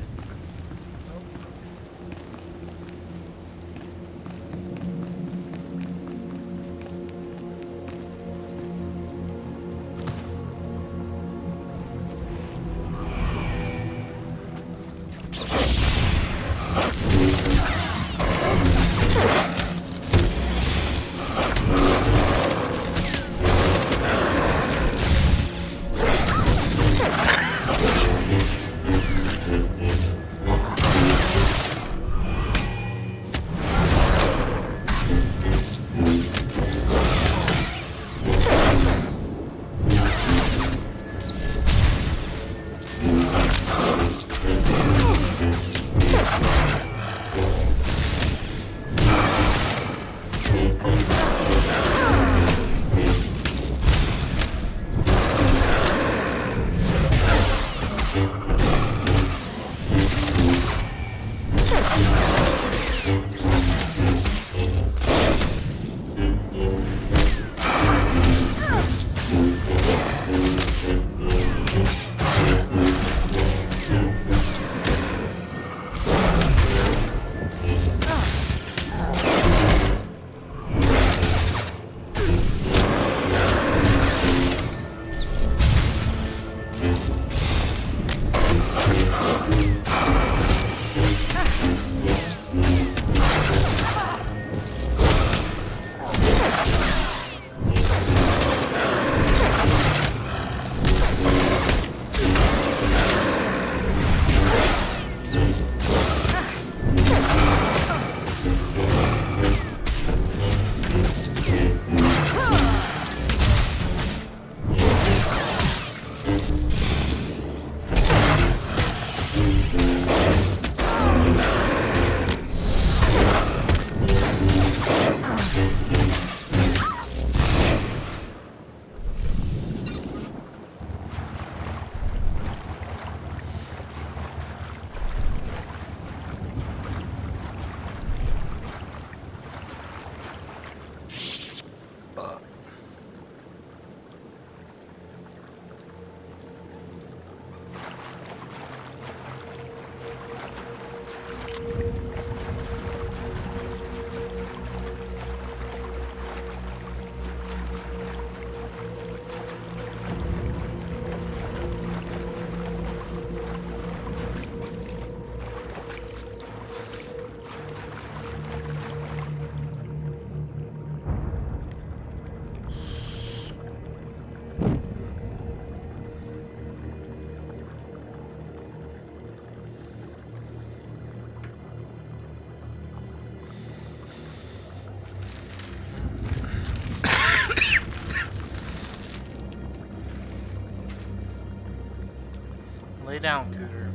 down, Cooter.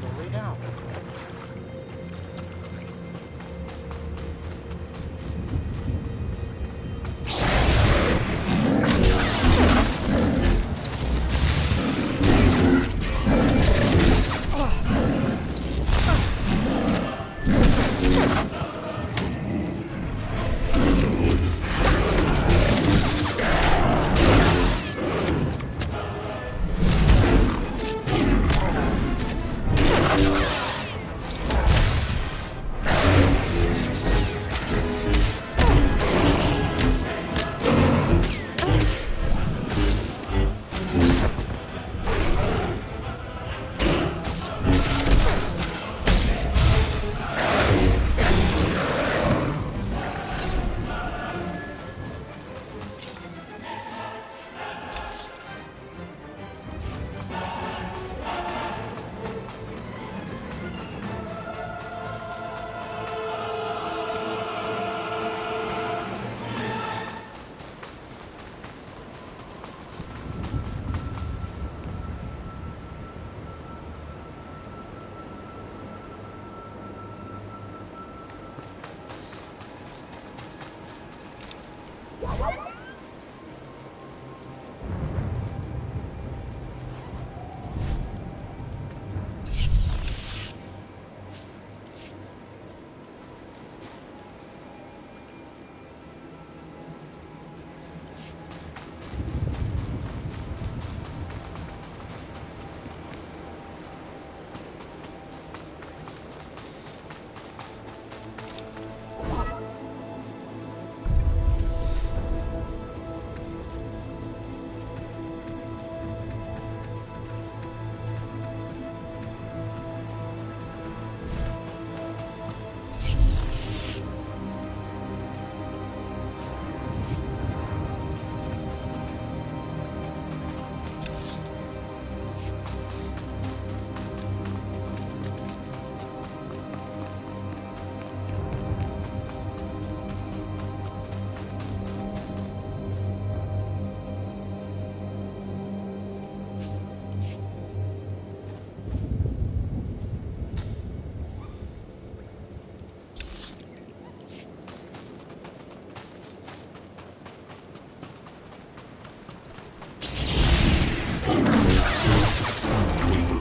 Go lay down.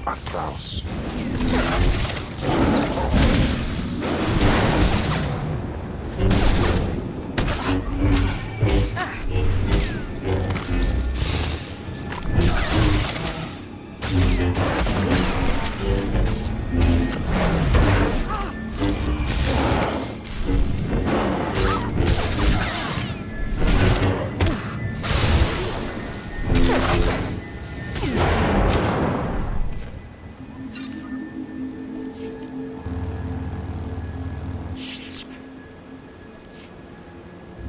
Atlaus.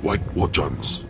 White Wodjans.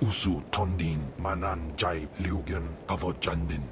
Usu Tondin Manan Jai Liugen Avojandin.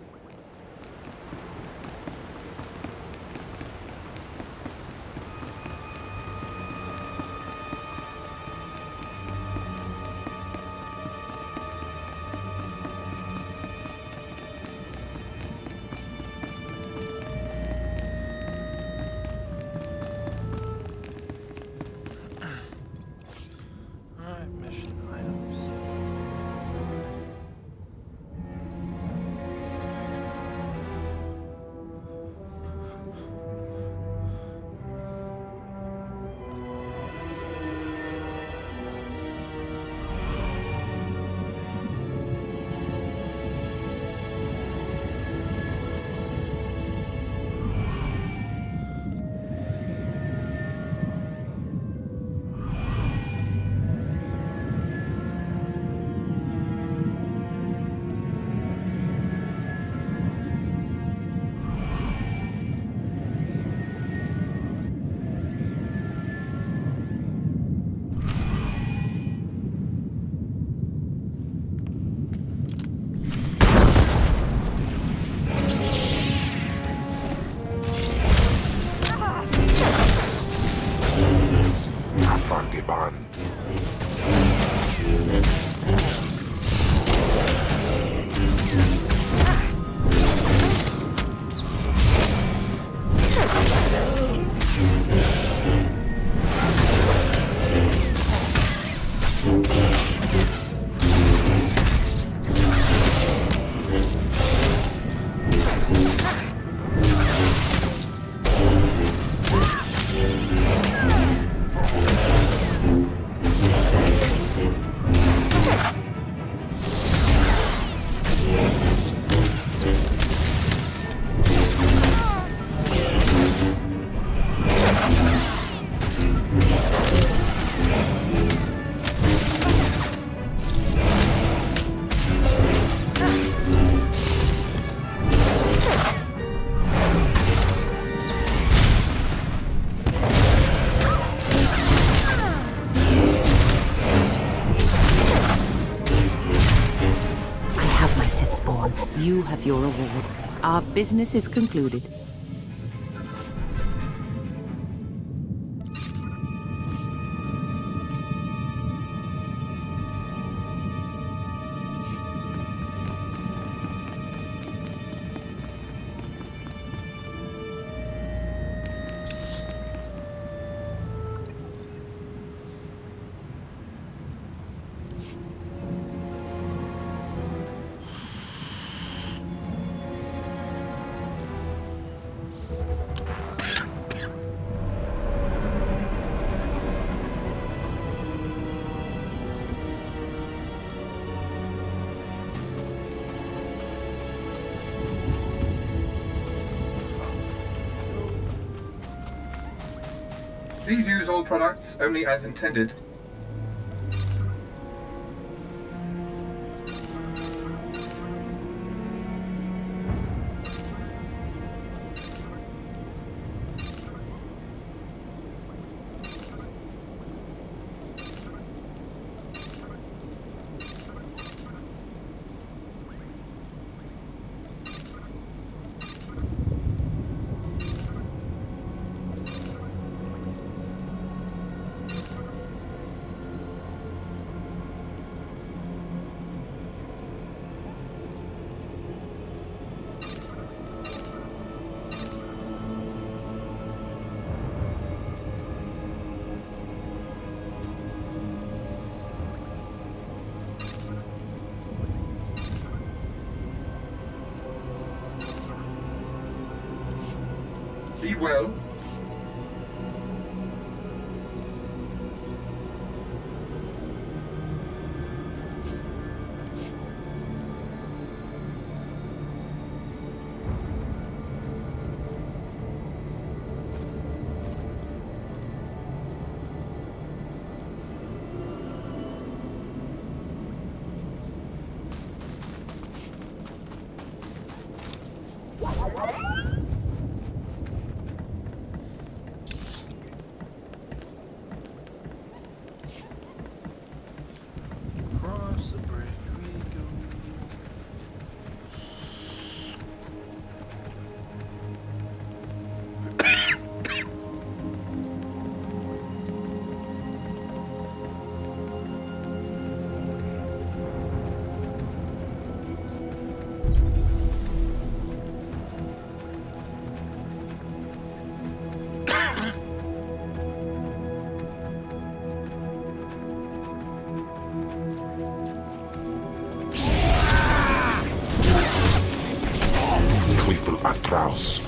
You have your reward. Our business is concluded. Please use all products only as intended. Be well. Kaas.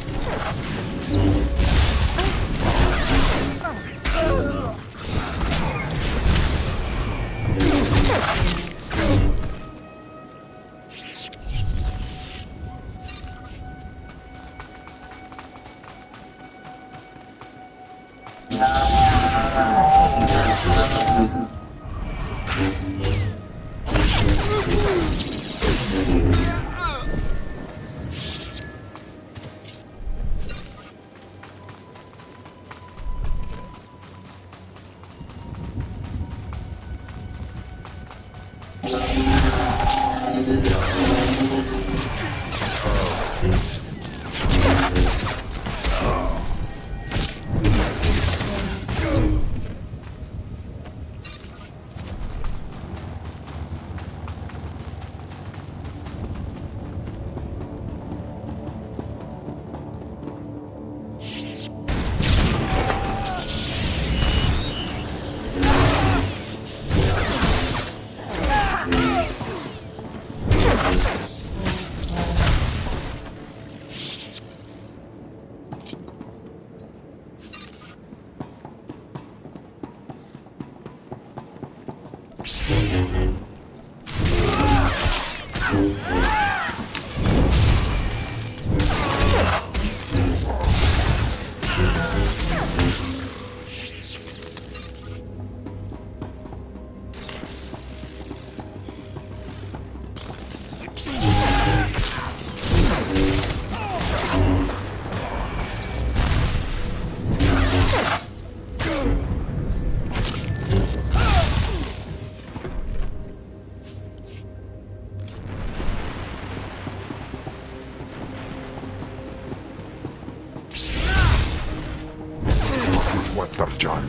Watarjan.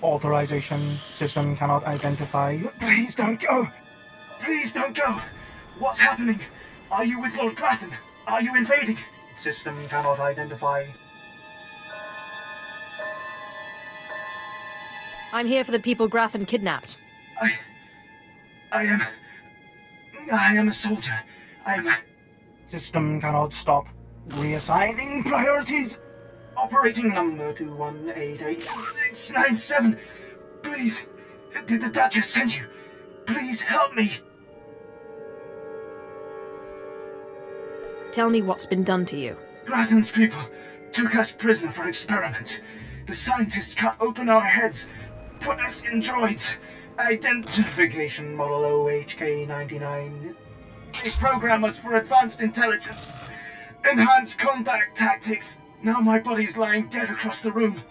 Authorization. System cannot identify. Please don't go! Please don't go! What's happening? Are you with Lord Grathan? Are you invading? System cannot identify. I'm here for the people Grathan kidnapped. I am a soldier. System cannot stop. Reassigning priorities. Operating number 2188697. Please, did the Duchess send you? Please help me. Tell me what's been done to you. Grathan's people took us prisoner for experiments. The scientists cut open our heads, put us in droids. Identification model OHK99. They program us for advanced intelligence. Enhanced combat tactics. Now my body's lying dead across the room.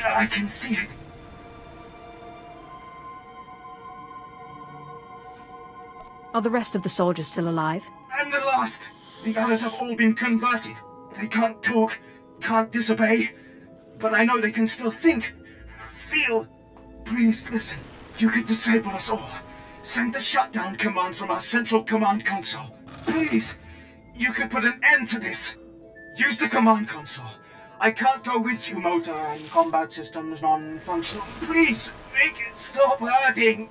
I can see it. Are the rest of the soldiers still alive? I'm the last. The others have all been converted. They can't talk, can't disobey. But I know they can still think, feel. Please listen. You could disable us all. Send the shutdown command from our central command console. Please. You could put an end to this. Use the command console. I can't go with you, motor and combat systems non-functional. Please, make it stop hurting.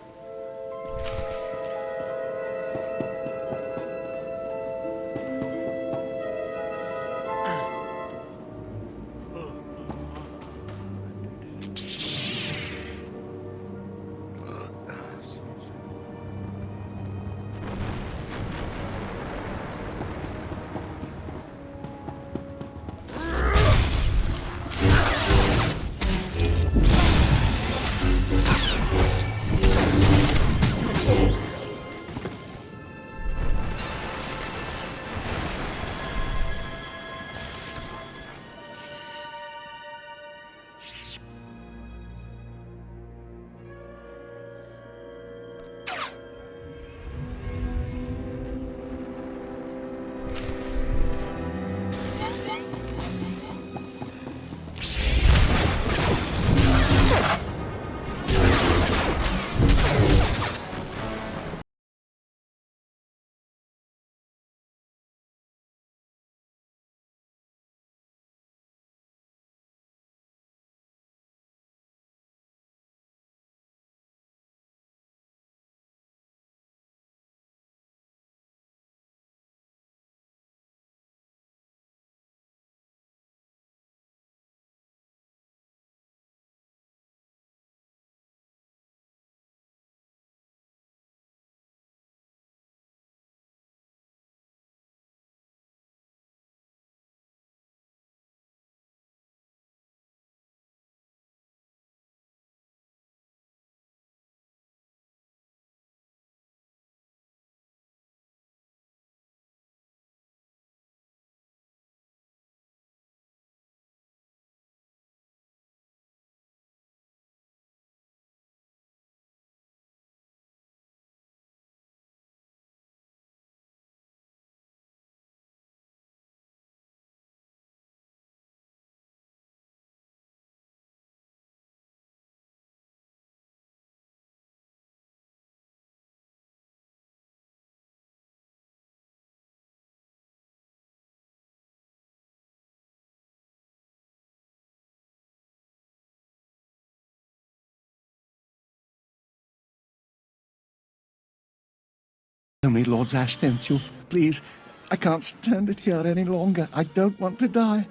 me Lord Zash sent you. Please, I can't stand it here any longer. I don't want to die.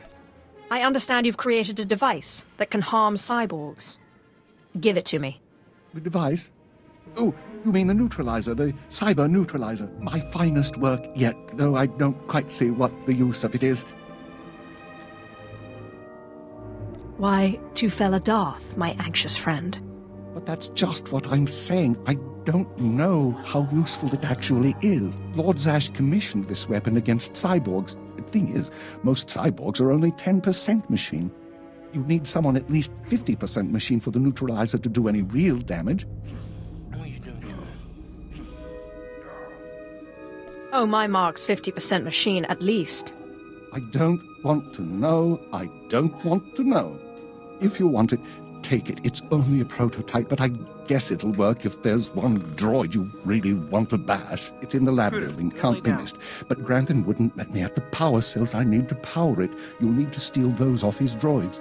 I understand you've created a device that can harm cyborgs. Give it to me. The device? Oh, you mean the neutralizer, the cyber neutralizer. My finest work yet, though I don't quite see what the use of it is. Why, to fell a Darth, my anxious friend. But that's just what I'm saying. I don't know how useful it actually is. Lord Zash commissioned this weapon against cyborgs. The thing is, most cyborgs are only 10% machine. You need someone at least 50% machine for the neutralizer to do any real damage. Oh, my mark's 50% machine, at least. I don't want to know. I don't want to know. If you want it, take it. It's only a prototype, but I guess it'll work if there's one droid you really want to bash. It's in the lab building, can't be missed. But Grantham wouldn't let me have the power cells I need to power it. You'll need to steal those off his droids.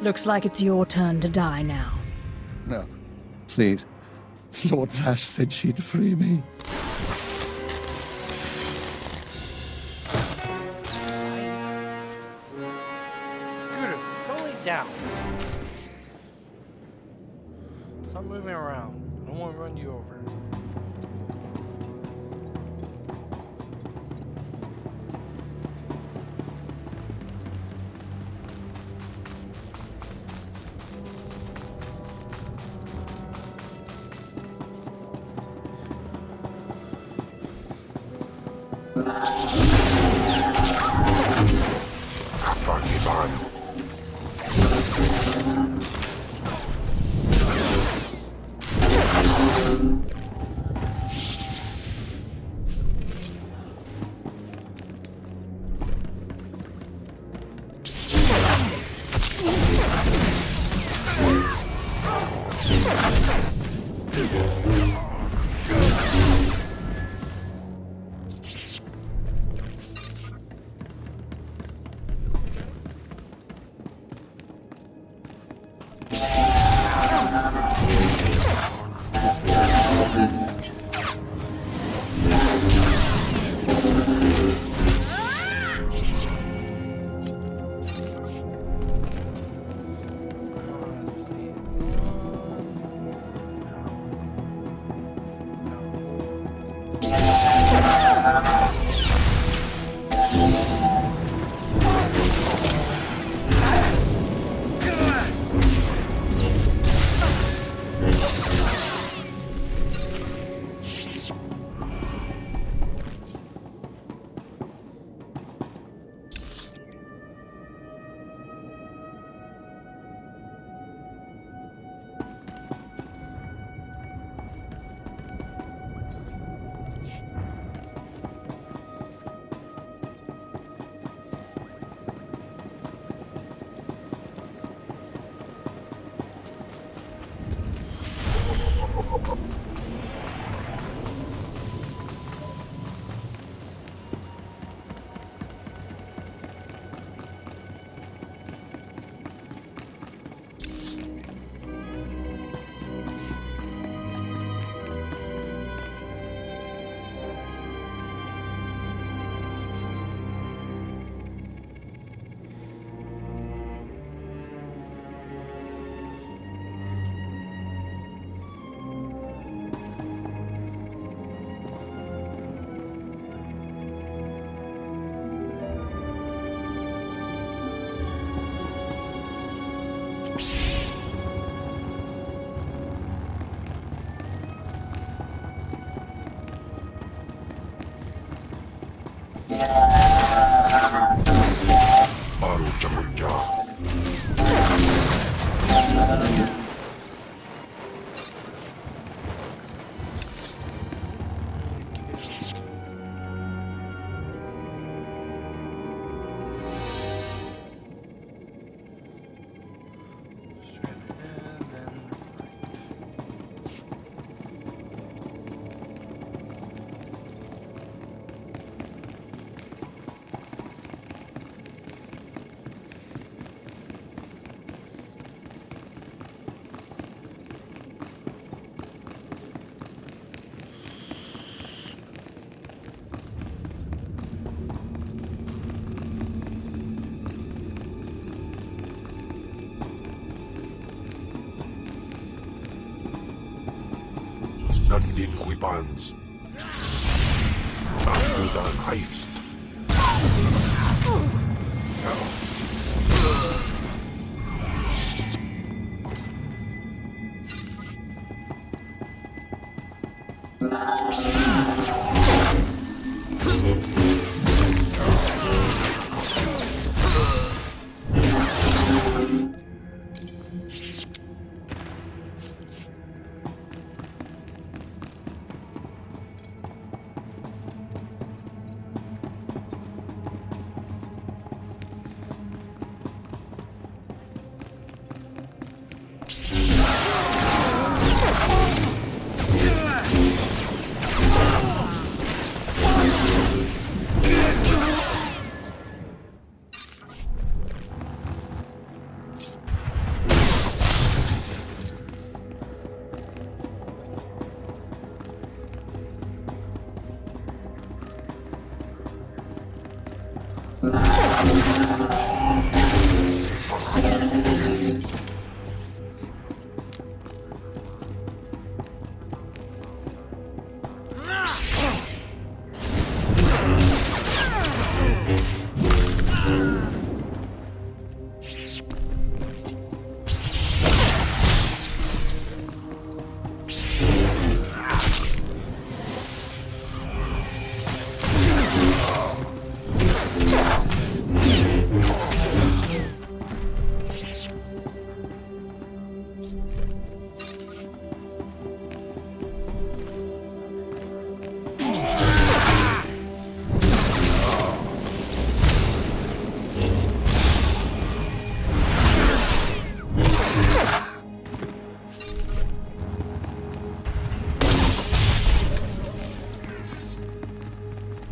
Looks like it's your turn to die now. No, please. Lord Zash said she'd free me. Down. Stop moving around. I don't want to run you over. Nandin weapons. After the heist.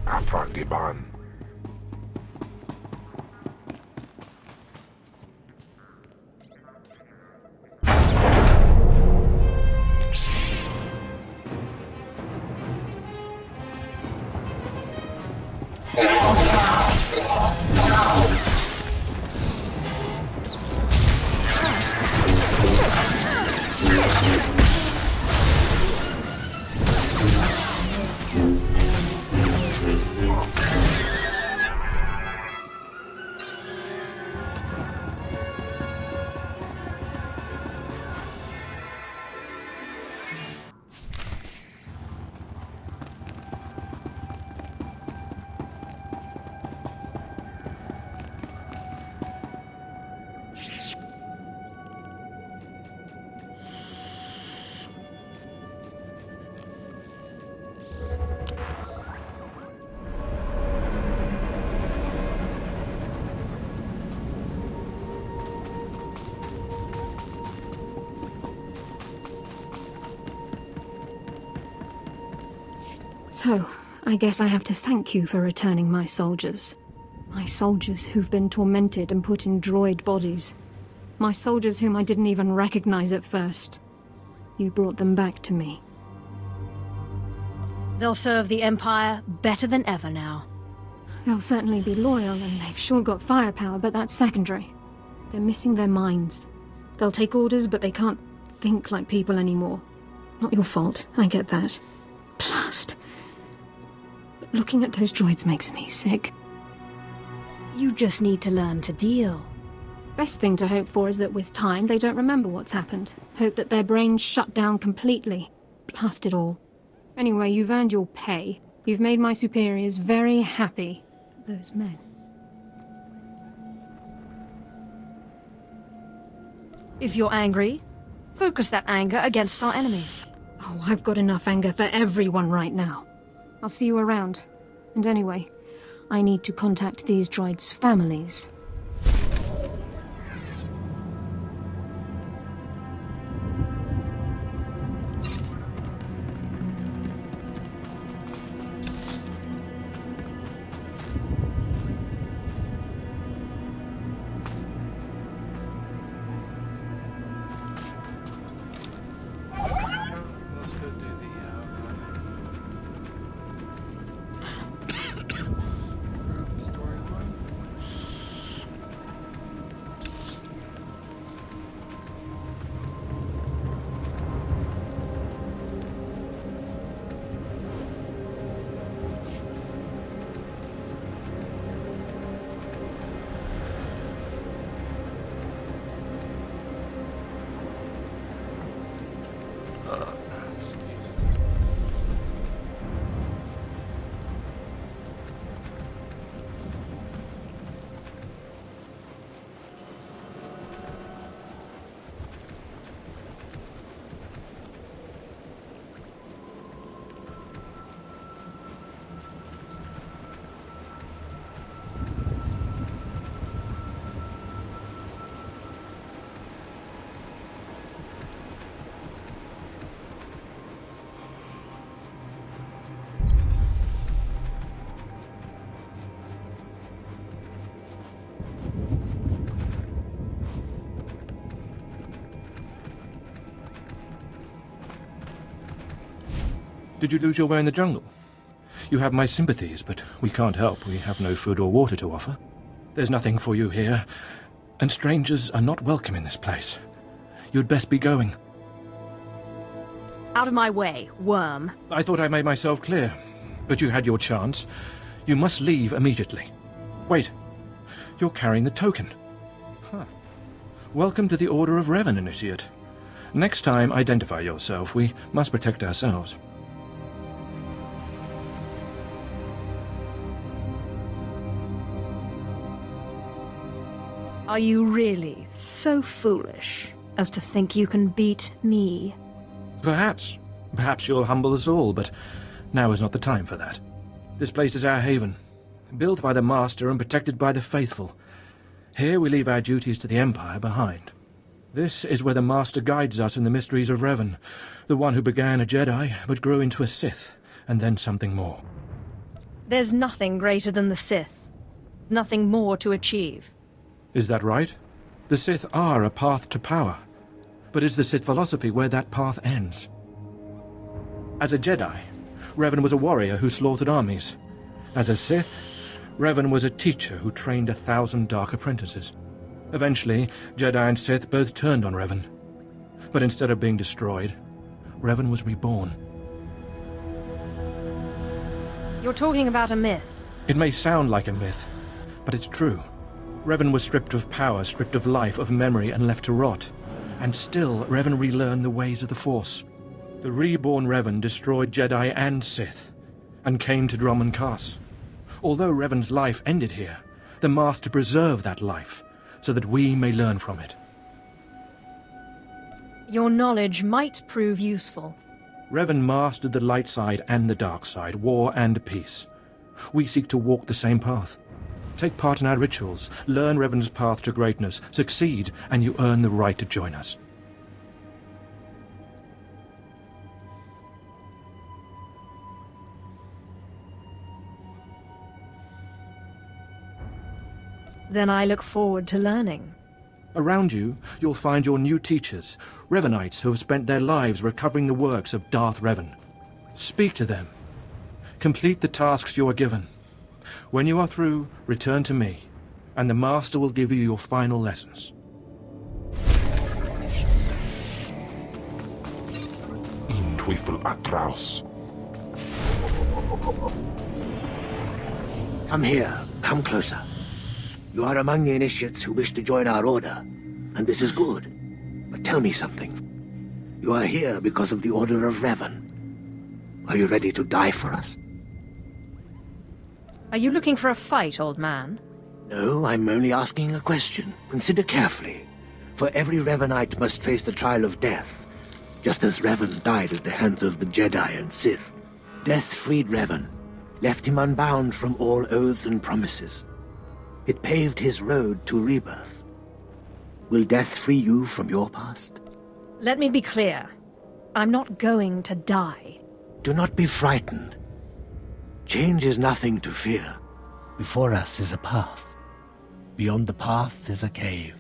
Afragiban. So, I guess I have to thank you for returning my soldiers. My soldiers who've been tormented and put in droid bodies. My soldiers whom I didn't even recognize at first. You brought them back to me. They'll serve the Empire better than ever now. They'll certainly be loyal, and they've sure got firepower, but that's secondary. They're missing their minds. They'll take orders, but they can't think like people anymore. Not your fault, I get that. Blast. But looking at those droids makes me sick. You just need to learn to deal. Best thing to hope for is that with time they don't remember what's happened. Hope that their brains shut down completely. Blast it all. Anyway, you've earned your pay. You've made my superiors very happy. Those men. If you're angry, focus that anger against our enemies. Oh, I've got enough anger for everyone right now. I'll see you around. And anyway, I need to contact these droids' families. Did you lose your way in the jungle? You have my sympathies, but we can't help. We have no food or water to offer. There's nothing for you here, and strangers are not welcome in this place. You'd best be going. Out of my way, worm. I thought I made myself clear, but you had your chance. You must leave immediately. Wait, you're carrying the token. Huh. Welcome to the Order of Revan, Initiate. Next time, identify yourself. We must protect ourselves. Are you really so foolish as to think you can beat me? Perhaps. Perhaps you'll humble us all, but now is not the time for that. This place is our haven, built by the Master and protected by the faithful. Here we leave our duties to the Empire behind. This is where the Master guides us in the mysteries of Revan, the one who began a Jedi but grew into a Sith, and then something more. There's nothing greater than the Sith. Nothing more to achieve. Is that right? The Sith are a path to power. But is the Sith philosophy where that path ends? As a Jedi, Revan was a warrior who slaughtered armies. As a Sith, Revan was a teacher who trained 1,000 dark apprentices. Eventually, Jedi and Sith both turned on Revan. But instead of being destroyed, Revan was reborn. You're talking about a myth. It may sound like a myth, but it's true. Revan was stripped of power, stripped of life, of memory, and left to rot. And still, Revan relearned the ways of the Force. The reborn Revan destroyed Jedi and Sith, and came to Dromund Kaas. Although Revan's life ended here, the Master preserved that life, so that we may learn from it. Your knowledge might prove useful. Revan mastered the light side and the dark side, war and peace. We seek to walk the same path. Take part in our rituals, learn Revan's path to greatness, succeed, and you earn the right to join us. Then I look forward to learning. Around you, you'll find your new teachers, Revanites who have spent their lives recovering the works of Darth Revan. Speak to them. Complete the tasks you are given. When you are through, return to me, and the Master will give you your final lessons. In Teufel Atraus. Come here. Come closer. You are among the initiates who wish to join our order, and this is good. But tell me something. You are here because of the Order of Revan. Are you ready to die for us? Are you looking for a fight, old man? No, I'm only asking a question. Consider carefully. For every Revanite must face the trial of death, just as Revan died at the hands of the Jedi and Sith. Death freed Revan, left him unbound from all oaths and promises. It paved his road to rebirth. Will death free you from your past? Let me be clear. I'm not going to die. Do not be frightened. Change is nothing to fear. Before us is a path. Beyond the path is a cave.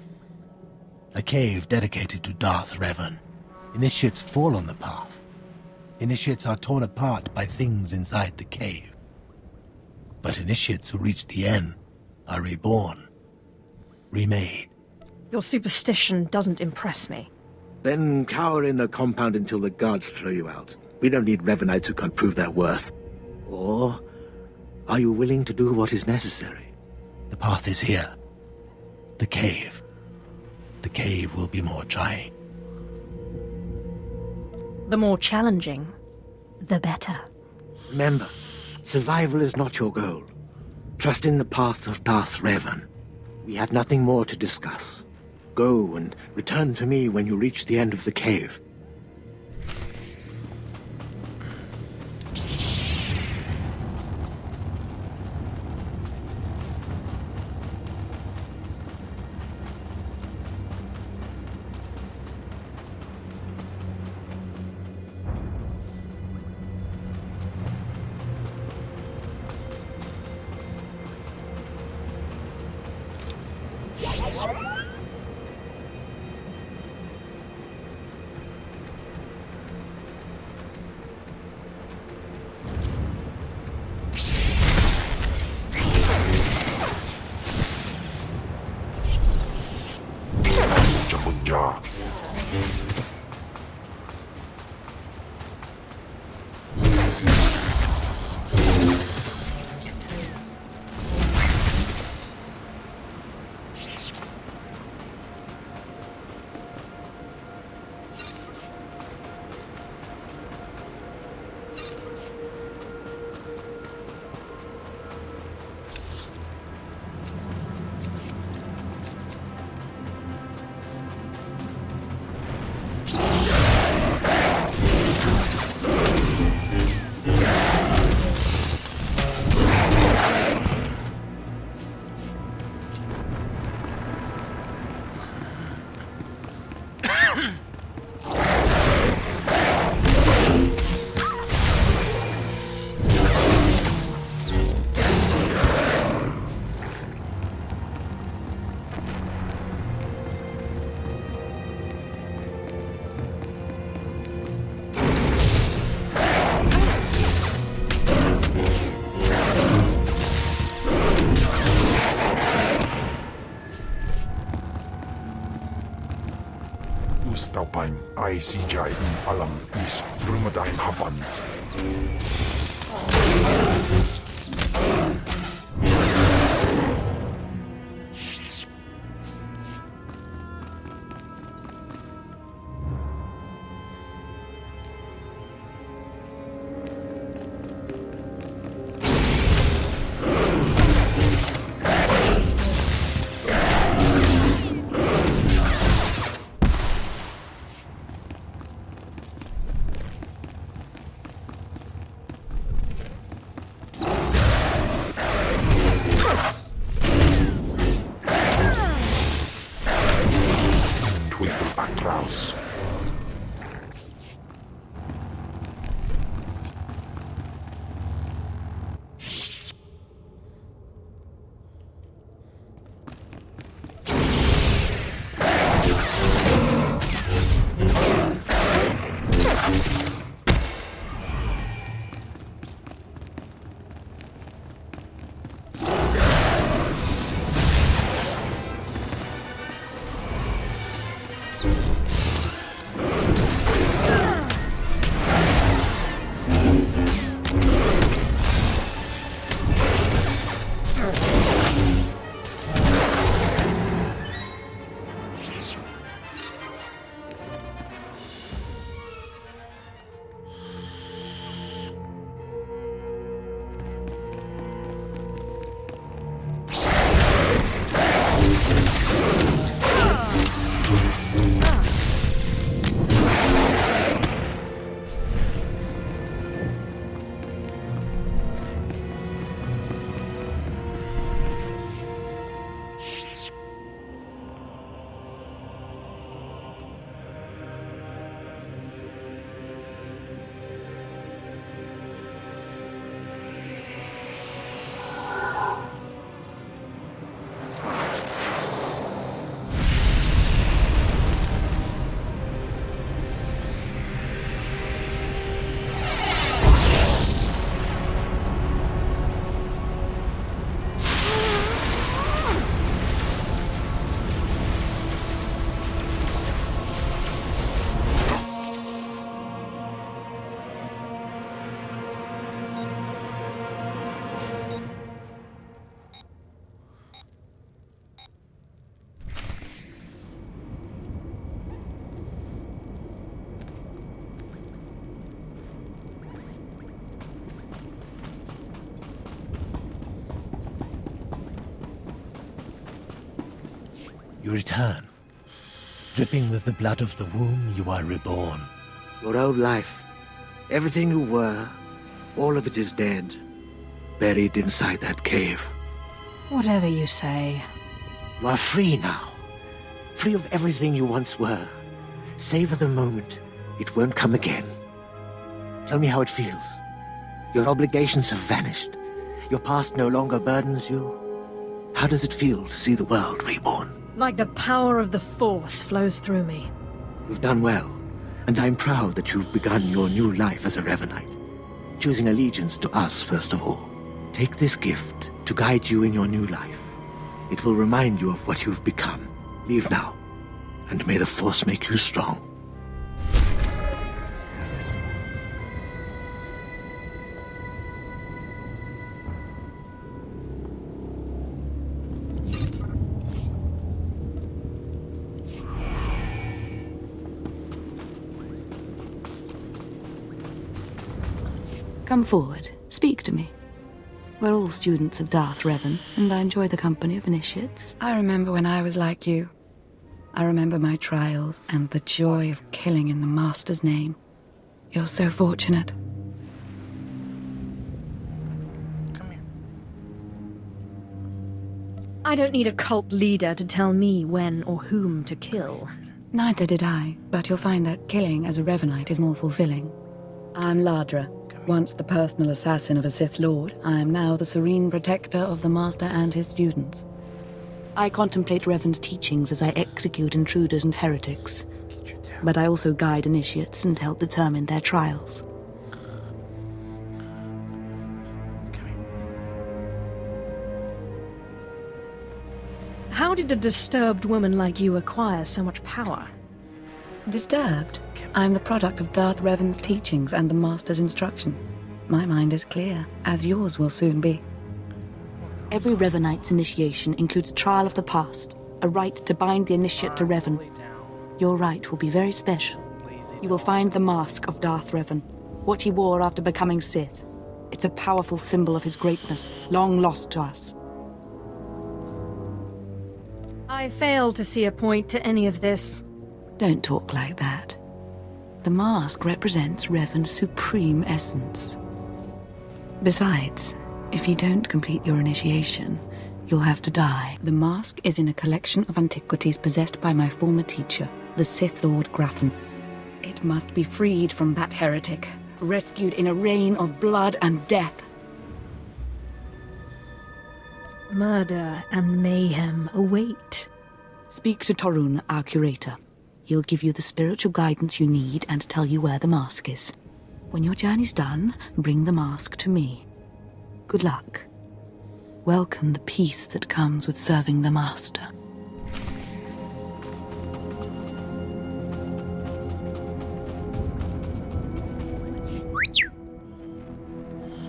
A cave dedicated to Darth Revan. Initiates fall on the path. Initiates are torn apart by things inside the cave. But initiates who reach the end are reborn. Remade. Your superstition doesn't impress me. Then cower in the compound until the guards throw you out. We don't need Revanites who can't prove their worth. Or are you willing to do what is necessary? The path is here. The cave. The cave will be more trying. The more challenging, the better. Remember, survival is not your goal. Trust in the path of Darth Revan. We have nothing more to discuss. Go and return to me when you reach the end of the cave. Staupaim ai CJ in alam is Vrumadaim Habans. You return. Dripping with the blood of the womb, you are reborn. Your old life, everything you were, all of it is dead. Buried inside that cave. Whatever you say. You are free now. Free of everything you once were. Savor the moment. It won't come again. Tell me how it feels. Your obligations have vanished. Your past no longer burdens you. How does it feel to see the world reborn? Like the power of the Force flows through me. You've done well, and I'm proud that you've begun your new life as a Revanite, choosing allegiance to us first of all. Take this gift to guide you in your new life. It will remind you of what you've become. Leave now, and may the Force make you strong. Come forward. Speak to me. We're all students of Darth Revan, and I enjoy the company of initiates. I remember when I was like you. I remember my trials and the joy of killing in the Master's name. You're so fortunate. I don't need a cult leader to tell me when or whom to kill. Neither did I, but you'll find that killing as a Revanite is more fulfilling. I'm Ladra. Once the personal assassin of a Sith Lord, I am now the serene protector of the Master and his students. I contemplate Revan's teachings as I execute intruders and heretics, but I also guide initiates and help determine their trials. How did a disturbed woman like you acquire so much power? Disturbed? I'm the product of Darth Revan's teachings and the Master's instruction. My mind is clear, as yours will soon be. Every Revanite's initiation includes a trial of the past, a rite to bind the initiate to Revan. Your rite will be very special. You will find the mask of Darth Revan, what he wore after becoming Sith. It's a powerful symbol of his greatness, long lost to us. I fail to see a point to any of this. Don't talk like that. The mask represents Revan's supreme essence. Besides, if you don't complete your initiation, you'll have to die. The mask is in a collection of antiquities possessed by my former teacher, the Sith Lord Grafton. It must be freed from that heretic, rescued in a rain of blood and death. Murder and mayhem await. Speak to Torun, our curator. He'll give you the spiritual guidance you need and tell you where the mask is. When your journey's done, bring the mask to me. Good luck. Welcome the peace that comes with serving the Master.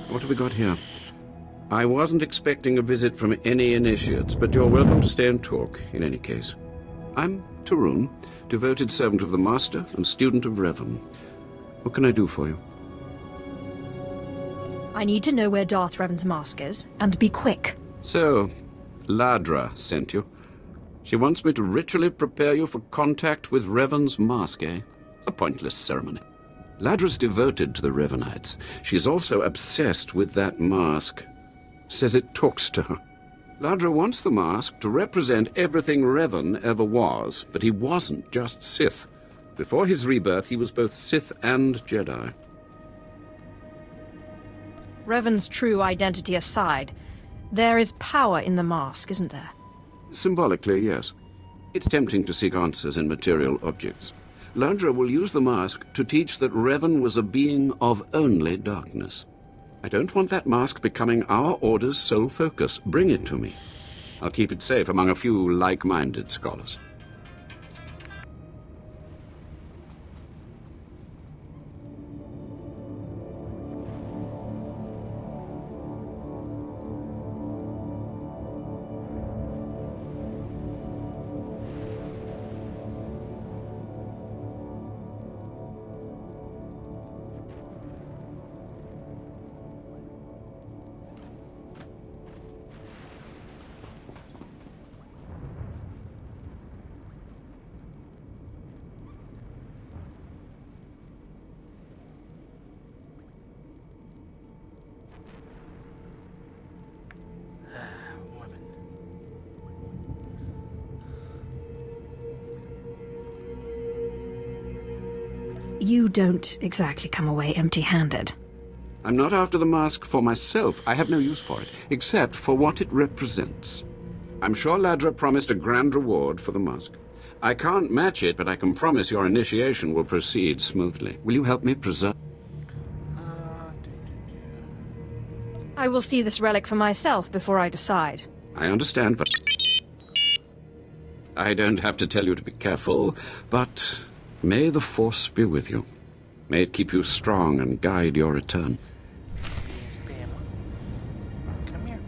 What have we got here? I wasn't expecting a visit from any initiates, but you're welcome to stay and talk, in any case. I'm Torun, devoted servant of the Master and student of Revan. What can I do for you? I need to know where Darth Revan's mask is, and be quick. So, Ladra sent you. She wants me to ritually prepare you for contact with Revan's mask, eh? A pointless ceremony. Ladra's devoted to the Revanites. She's also obsessed with that mask. Says it talks to her. Ladra wants the mask to represent everything Revan ever was, but he wasn't just Sith. Before his rebirth, he was both Sith and Jedi. Revan's true identity aside, there is power in the mask, isn't there? Symbolically, yes. It's tempting to seek answers in material objects. Ladra will use the mask to teach that Revan was a being of only darkness. I don't want that mask becoming our Order's sole focus. Bring it to me. I'll keep it safe among a few like-minded scholars. You don't exactly come away empty-handed. I'm not after the mask for myself. I have no use for it, except for what it represents. I'm sure Ladra promised a grand reward for the mask. I can't match it, but I can promise your initiation will proceed smoothly. Will you help me preserve? I will see this relic for myself before I decide. I understand, but I don't have to tell you to be careful, but may the Force be with you. May it keep you strong and guide your return. Come here.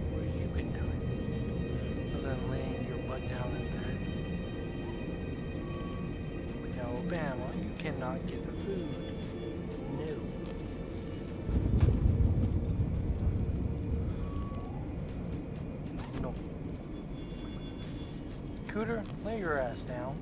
What have you been doing? Other than laying your butt down in bed. Alabama, you cannot get the food. No. No. Cooter, lay your ass down.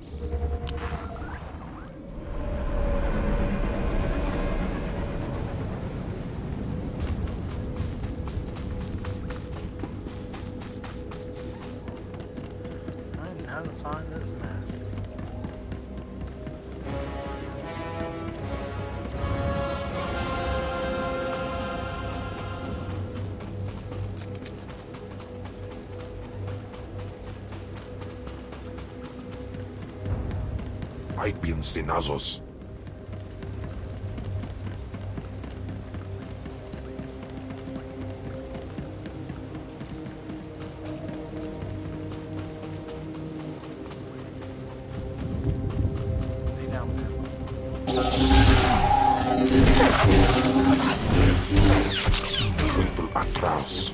I don't know how to find this mess. I'd be in Sinazos. Rifle atrás.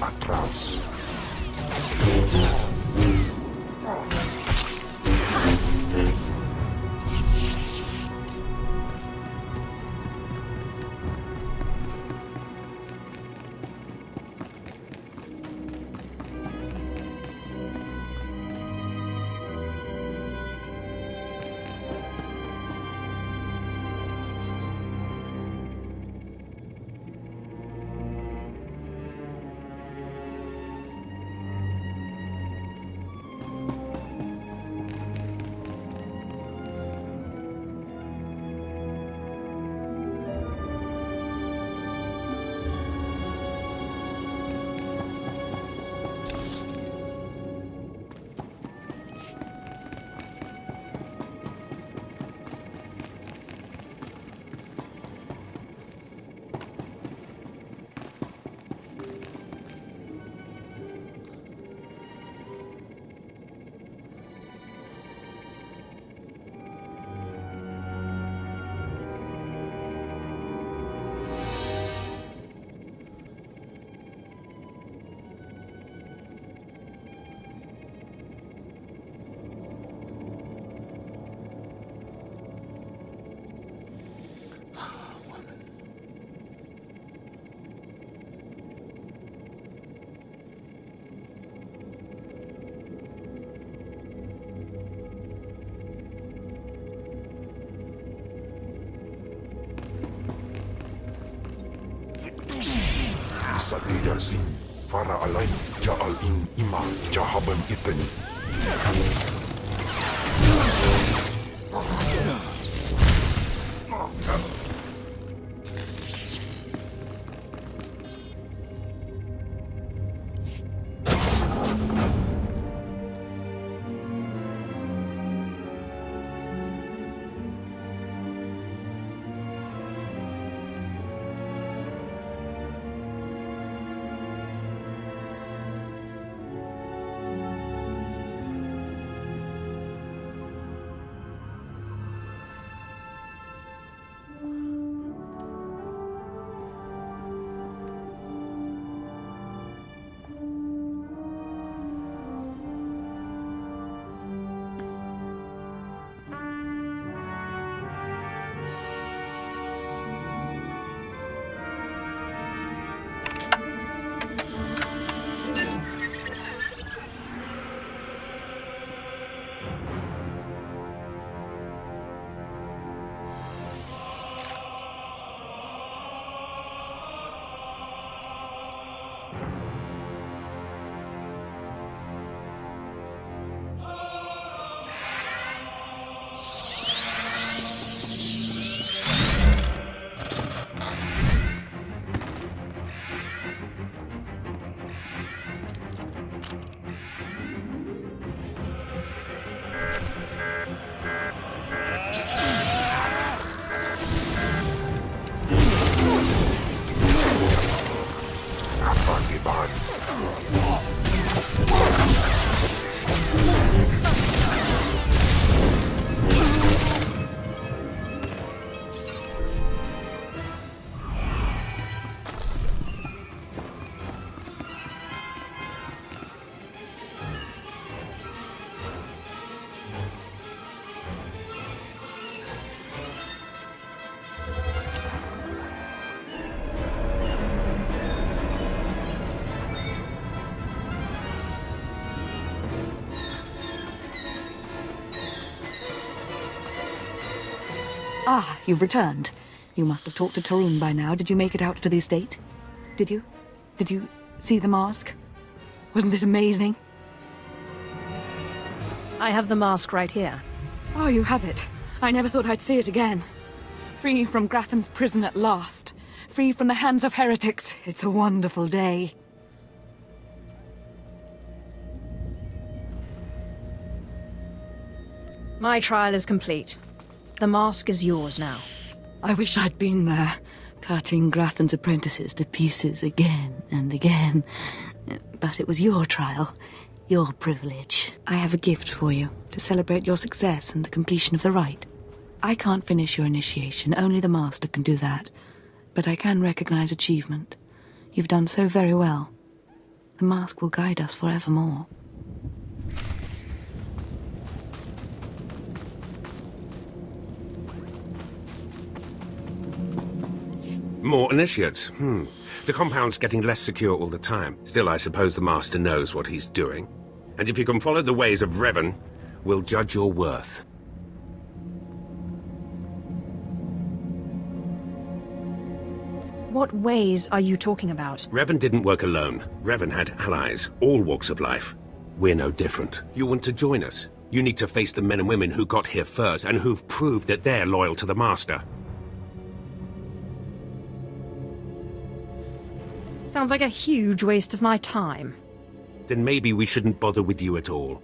Atrás. Sa tidak sin, fara alain, jaal in ima, jahaban iten. Ah, you've returned. You must have talked to Tarun by now. Did you make it out to the estate? Did you? Did you see the mask? Wasn't it amazing? I have the mask right here. Oh, you have it. I never thought I'd see it again. Free from Grathan's prison at last. Free from the hands of heretics. It's a wonderful day. My trial is complete. The mask is yours now. I wish I'd been there, cutting Grathan's apprentices to pieces again and again. But it was your trial, your privilege. I have a gift for you, to celebrate your success and the completion of the rite. I can't finish your initiation, only the Master can do that. But I can recognize achievement. You've done so very well. The mask will guide us forevermore. More initiates. The compound's getting less secure all the time. Still, I suppose the Master knows what he's doing. And if you can follow the ways of Revan, we'll judge your worth. What ways are you talking about? Revan didn't work alone. Revan had allies, all walks of life. We're no different. You want to join us? You need to face the men and women who got here first and who've proved that they're loyal to the Master. Sounds like a huge waste of my time. Then maybe we shouldn't bother with you at all.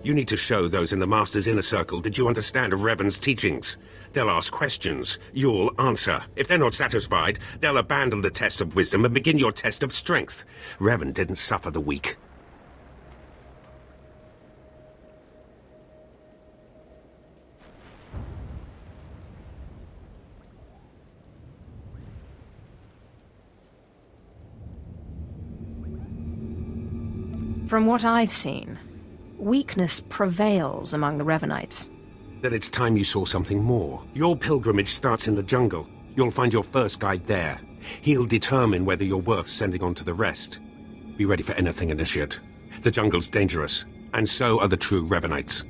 You need to show those in the Master's inner circle that you understand Revan's teachings. They'll ask questions. You'll answer. If they're not satisfied, they'll abandon the test of wisdom and begin your test of strength. Revan didn't suffer the weak. From what I've seen, weakness prevails among the Revanites. Then it's time you saw something more. Your pilgrimage starts in the jungle. You'll find your first guide there. He'll determine whether you're worth sending on to the rest. Be ready for anything, Initiate. The jungle's dangerous, and so are the true Revanites.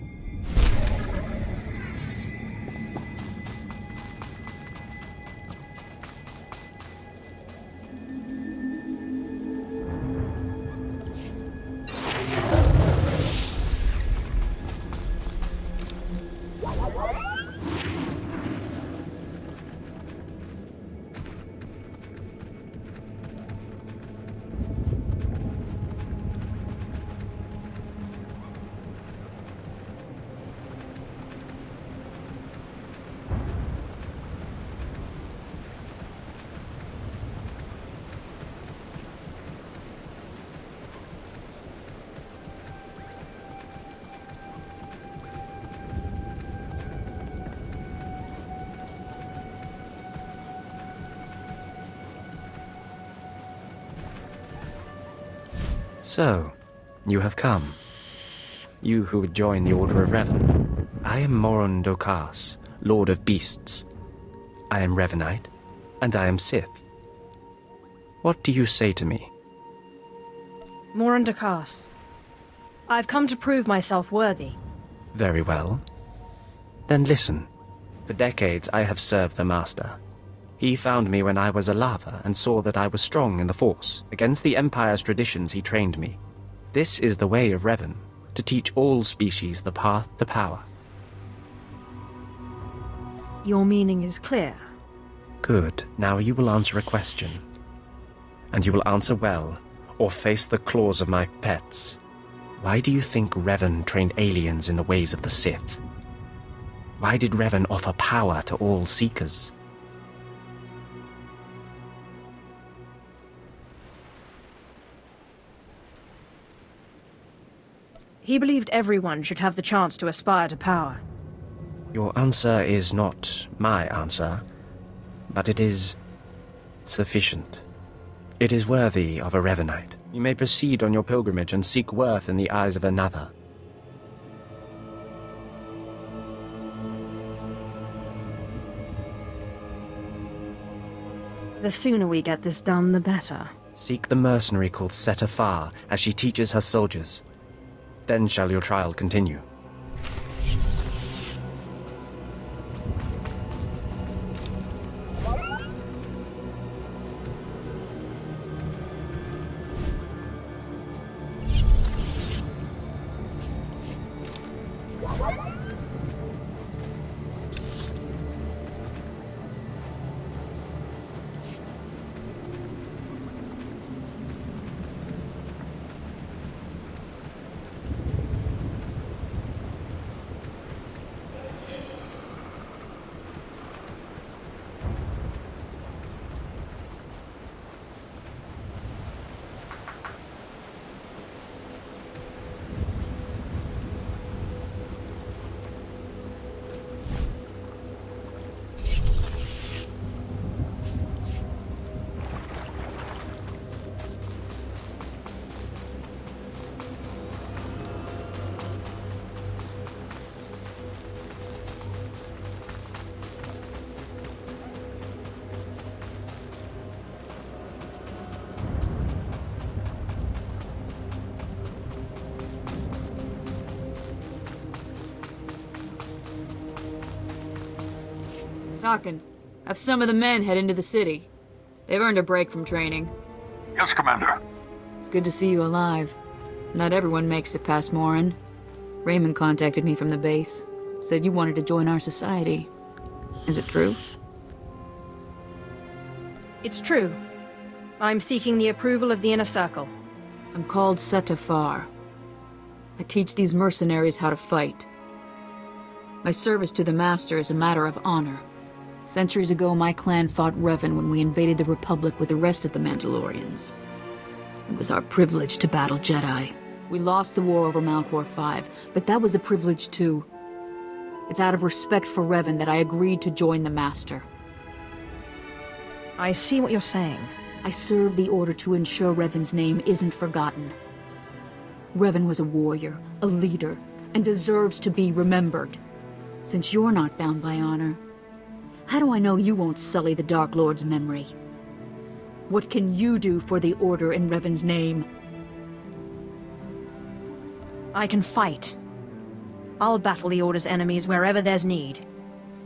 So, you have come. You who would join the Order of Revan. I am Morund Kaas, Lord of Beasts. I am Revanite, and I am Sith. What do you say to me? Morund Kaas. I've come to prove myself worthy. Very well. Then listen. For decades I have served the Master. He found me when I was a lava and saw that I was strong in the Force. Against the Empire's traditions he trained me. This is the way of Revan, to teach all species the path to power. Your meaning is clear. Good. Now you will answer a question. And you will answer well, or face the claws of my pets. Why do you think Revan trained aliens in the ways of the Sith? Why did Revan offer power to all Seekers? He believed everyone should have the chance to aspire to power. Your answer is not my answer, but it is sufficient. It is worthy of a Revanite. You may proceed on your pilgrimage and seek worth in the eyes of another. The sooner we get this done, the better. Seek the mercenary called SWTOR as she teaches her soldiers. Then shall your trial continue. Talking. Have some of the men head into the city. They've earned a break from training. Yes, Commander. It's good to see you alive. Not everyone makes it past Morin. Raymond contacted me from the base. Said you wanted to join our society. Is it true? It's true. I'm seeking the approval of the Inner Circle. I'm called SWTOR. I teach these mercenaries how to fight. My service to the Master is a matter of honor. Centuries ago, my clan fought Revan when we invaded the Republic with the rest of the Mandalorians. It was our privilege to battle Jedi. We lost the war over Malchor 5, but that was a privilege too. It's out of respect for Revan that I agreed to join the Master. I see what you're saying. I serve the Order to ensure Revan's name isn't forgotten. Revan was a warrior, a leader, and deserves to be remembered. Since you're not bound by honor, how do I know you won't sully the Dark Lord's memory? What can you do for the Order in Revan's name? I can fight. I'll battle the Order's enemies wherever there's need.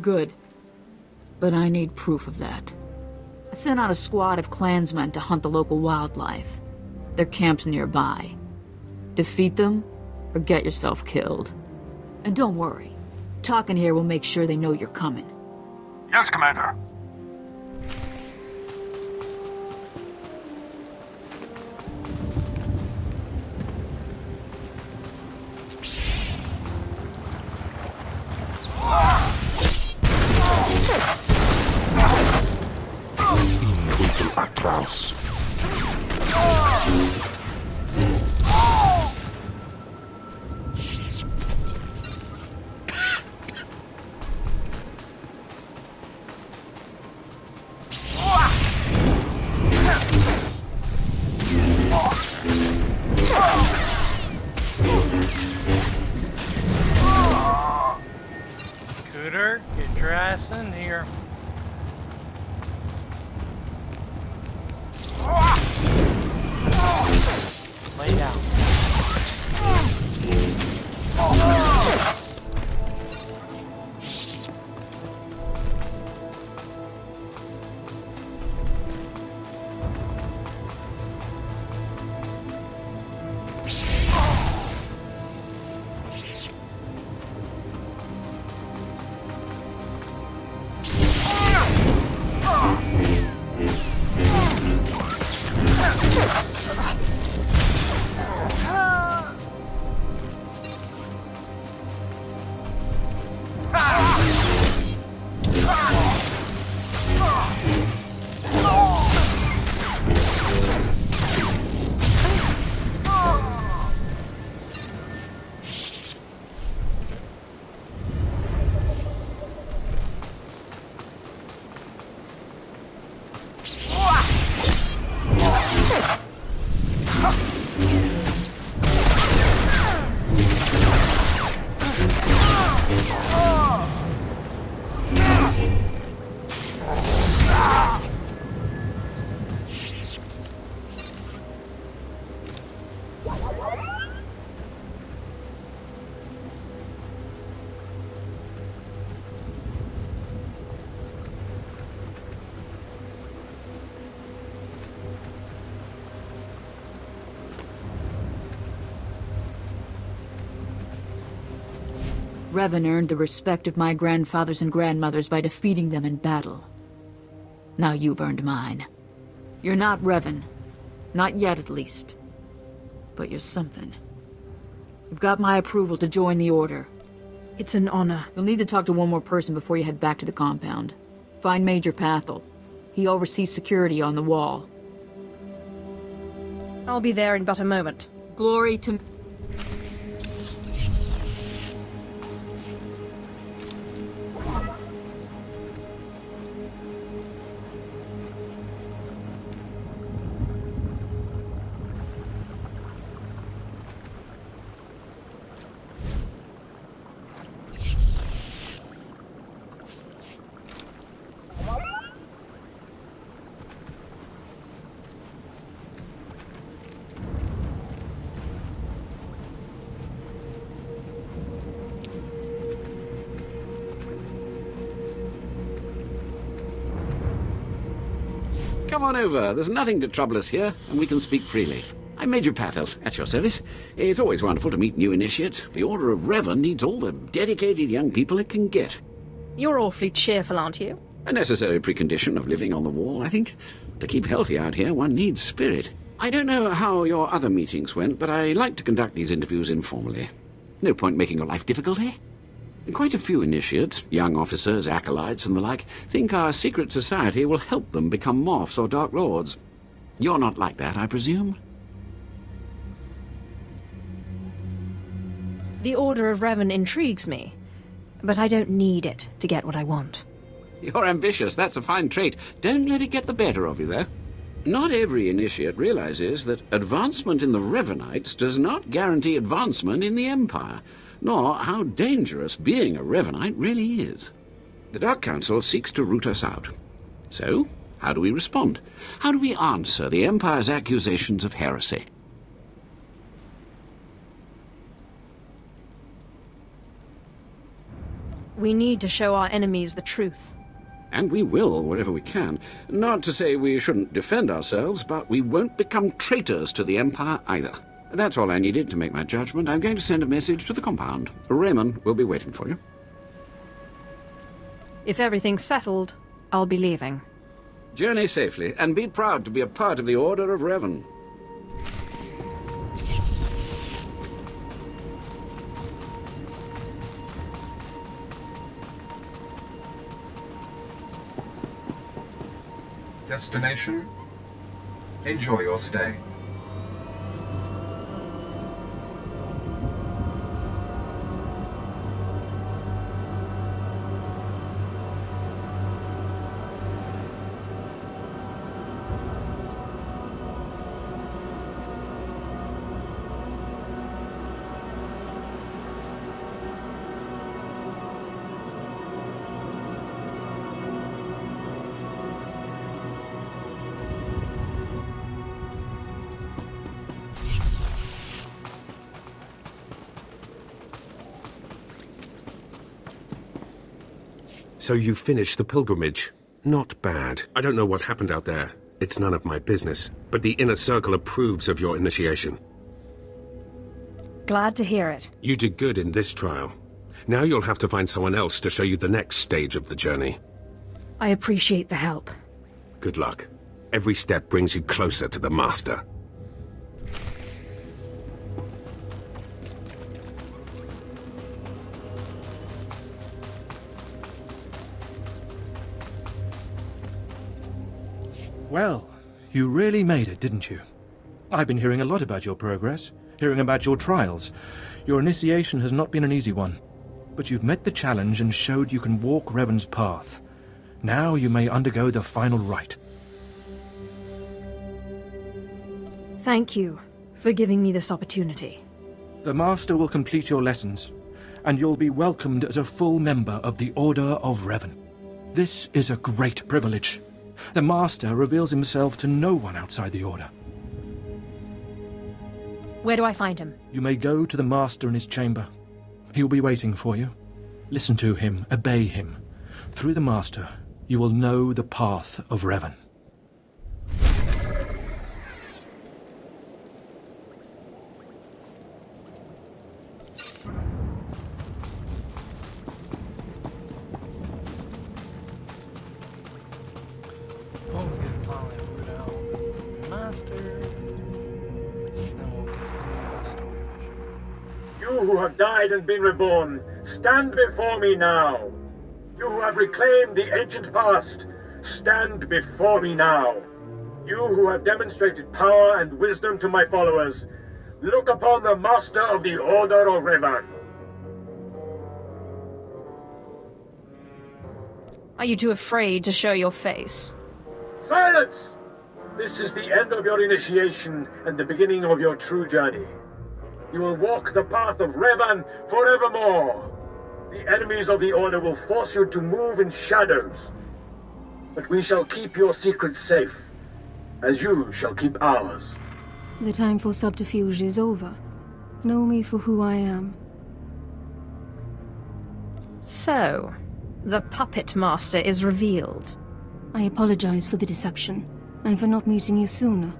Good. But I need proof of that. I sent out a squad of clansmen to hunt the local wildlife. Their camp's nearby. Defeat them, or get yourself killed. And don't worry. Talking here will make sure they know you're coming. Yes, Commander. Atlas. Cooter, get your ass in here. Lay down. Revan earned the respect of my grandfathers and grandmothers by defeating them in battle. Now you've earned mine. You're not Revan. Not yet, at least. But you're something. You've got my approval to join the Order. It's an honor. You'll need to talk to one more person before you head back to the compound. Find Major Pathel. He oversees security on the wall. I'll be there in but a moment. Glory to... Come on over. There's nothing to trouble us here, and we can speak freely. I'm Major Pathel, at your service. It's always wonderful to meet new initiates. The Order of Revan needs all the dedicated young people it can get. You're awfully cheerful, aren't you? A necessary precondition of living on the wall, I think. To keep healthy out here, one needs spirit. I don't know how your other meetings went, but I like to conduct these interviews informally. No point making your life difficult, eh? Quite a few initiates, young officers, acolytes, and the like, think our secret society will help them become morphs or Dark Lords. You're not like that, I presume? The Order of Revan intrigues me, but I don't need it to get what I want. You're ambitious. That's a fine trait. Don't let it get the better of you, though. Not every initiate realizes that advancement in the Revanites does not guarantee advancement in the Empire, nor how dangerous being a Revanite really is. The Dark Council seeks to root us out. So, how do we respond? How do we answer the Empire's accusations of heresy? We need to show our enemies the truth. And we will, wherever we can. Not to say we shouldn't defend ourselves, but we won't become traitors to the Empire either. That's all I needed to make my judgment. I'm going to send a message to the compound. Raymond will be waiting for you. If everything's settled, I'll be leaving. Journey safely, and be proud to be a part of the Order of Revan. Destination? Enjoy your stay. So you finished the pilgrimage. Not bad. I don't know what happened out there. It's none of my business. But the Inner Circle approves of your initiation. Glad to hear it. You did good in this trial. Now you'll have to find someone else to show you the next stage of the journey. I appreciate the help. Good luck. Every step brings you closer to the Master. Well, you really made it, didn't you? I've been hearing a lot about your progress, hearing about your trials. Your initiation has not been an easy one, but you've met the challenge and showed you can walk Revan's path. Now you may undergo the final rite. Thank you for giving me this opportunity. The Master will complete your lessons, and you'll be welcomed as a full member of the Order of Revan. This is a great privilege. The Master reveals himself to no one outside the Order. Where do I find him? You may go to the Master in his chamber. He will be waiting for you. Listen to him, obey him. Through the Master, you will know the path of Revan. You who have died and been reborn, stand before me now. You who have reclaimed the ancient past, stand before me now. You who have demonstrated power and wisdom to my followers, look upon the Master of the Order of Revan. Are you too afraid to show your face? Silence! This is the end of your initiation and the beginning of your true journey. You will walk the path of Revan forevermore. The enemies of the Order will force you to move in shadows. But we shall keep your secrets safe, as you shall keep ours. The time for subterfuge is over. Know me for who I am. So, the Puppet Master is revealed. I apologize for the deception. and for not meeting you sooner.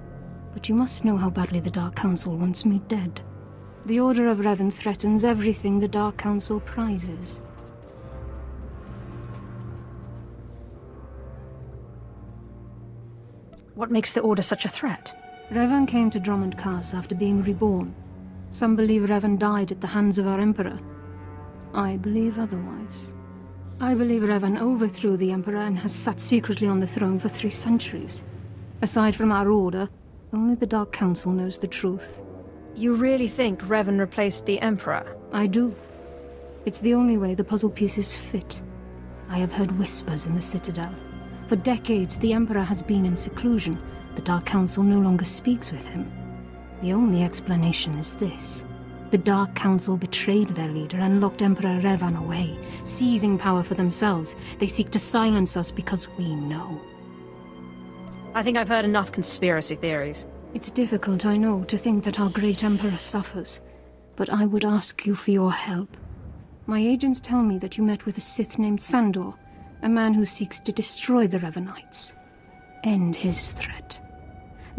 But you must know how badly the Dark Council wants me dead. The Order of Revan threatens everything the Dark Council prizes. What makes the Order such a threat? Revan came to Dromund Kaas after being reborn. Some believe Revan died at the hands of our Emperor. I believe otherwise. I believe Revan overthrew the Emperor and has sat secretly on the throne for 3 centuries. Aside from our Order, only the Dark Council knows the truth. You really think Revan replaced the Emperor? I do. It's the only way the puzzle pieces fit. I have heard whispers in the Citadel. For decades, the Emperor has been in seclusion. The Dark Council no longer speaks with him. The only explanation is this. The Dark Council betrayed their leader and locked Emperor Revan away, seizing power for themselves. They seek to silence us because we know. I think I've heard enough conspiracy theories. It's difficult, I know, to think that our great Emperor suffers, but I would ask you for your help. My agents tell me that you met with a Sith named Sandor, a man who seeks to destroy the Revanites. End his threat.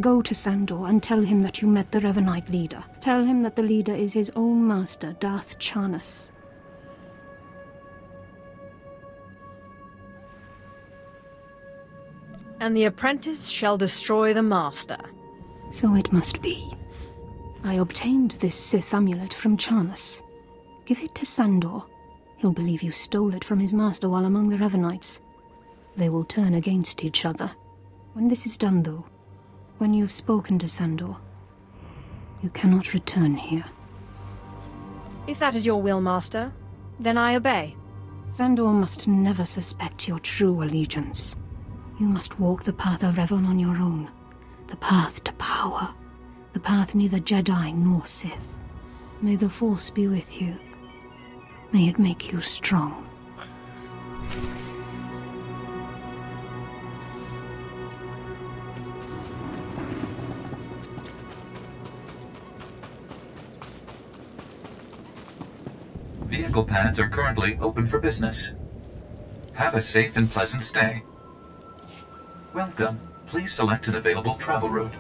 Go to Sandor and tell him that you met the Revanite leader. Tell him that the leader is his own master, Darth Charnas. And the apprentice shall destroy the master. So it must be. I obtained this Sith amulet from Charnas. Give it to Sandor. He'll believe you stole it from his master while among the Revanites. They will turn against each other. When this is done, though, when you've spoken to Sandor, you cannot return here. If that is your will, Master, then I obey. Sandor must never suspect your true allegiance. You must walk the path of Revan on your own. The path to power. The path neither Jedi nor Sith. May the Force be with you. May it make you strong. Vehicle pads are currently open for business. Have a safe and pleasant stay. Welcome. Please select an available travel route.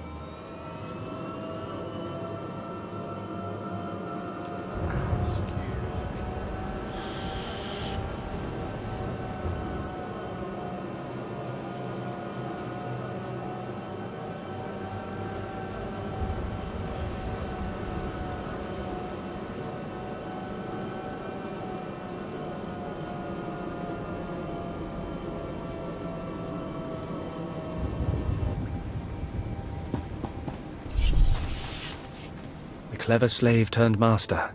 Clever slave turned master.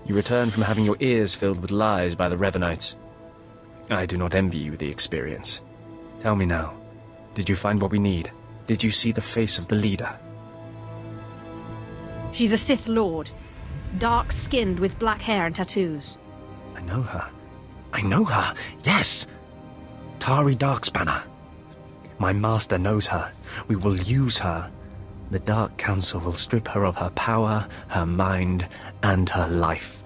You return from having your ears filled with lies by the Revanites. I do not envy you the experience. Tell me now, did you find what we need? Did you see the face of the leader? She's a Sith Lord. Dark-skinned with black hair and tattoos. I know her. I know her, yes! Tari Darkspanner. My master knows her. We will use her. The Dark Council will strip her of her power, her mind, and her life.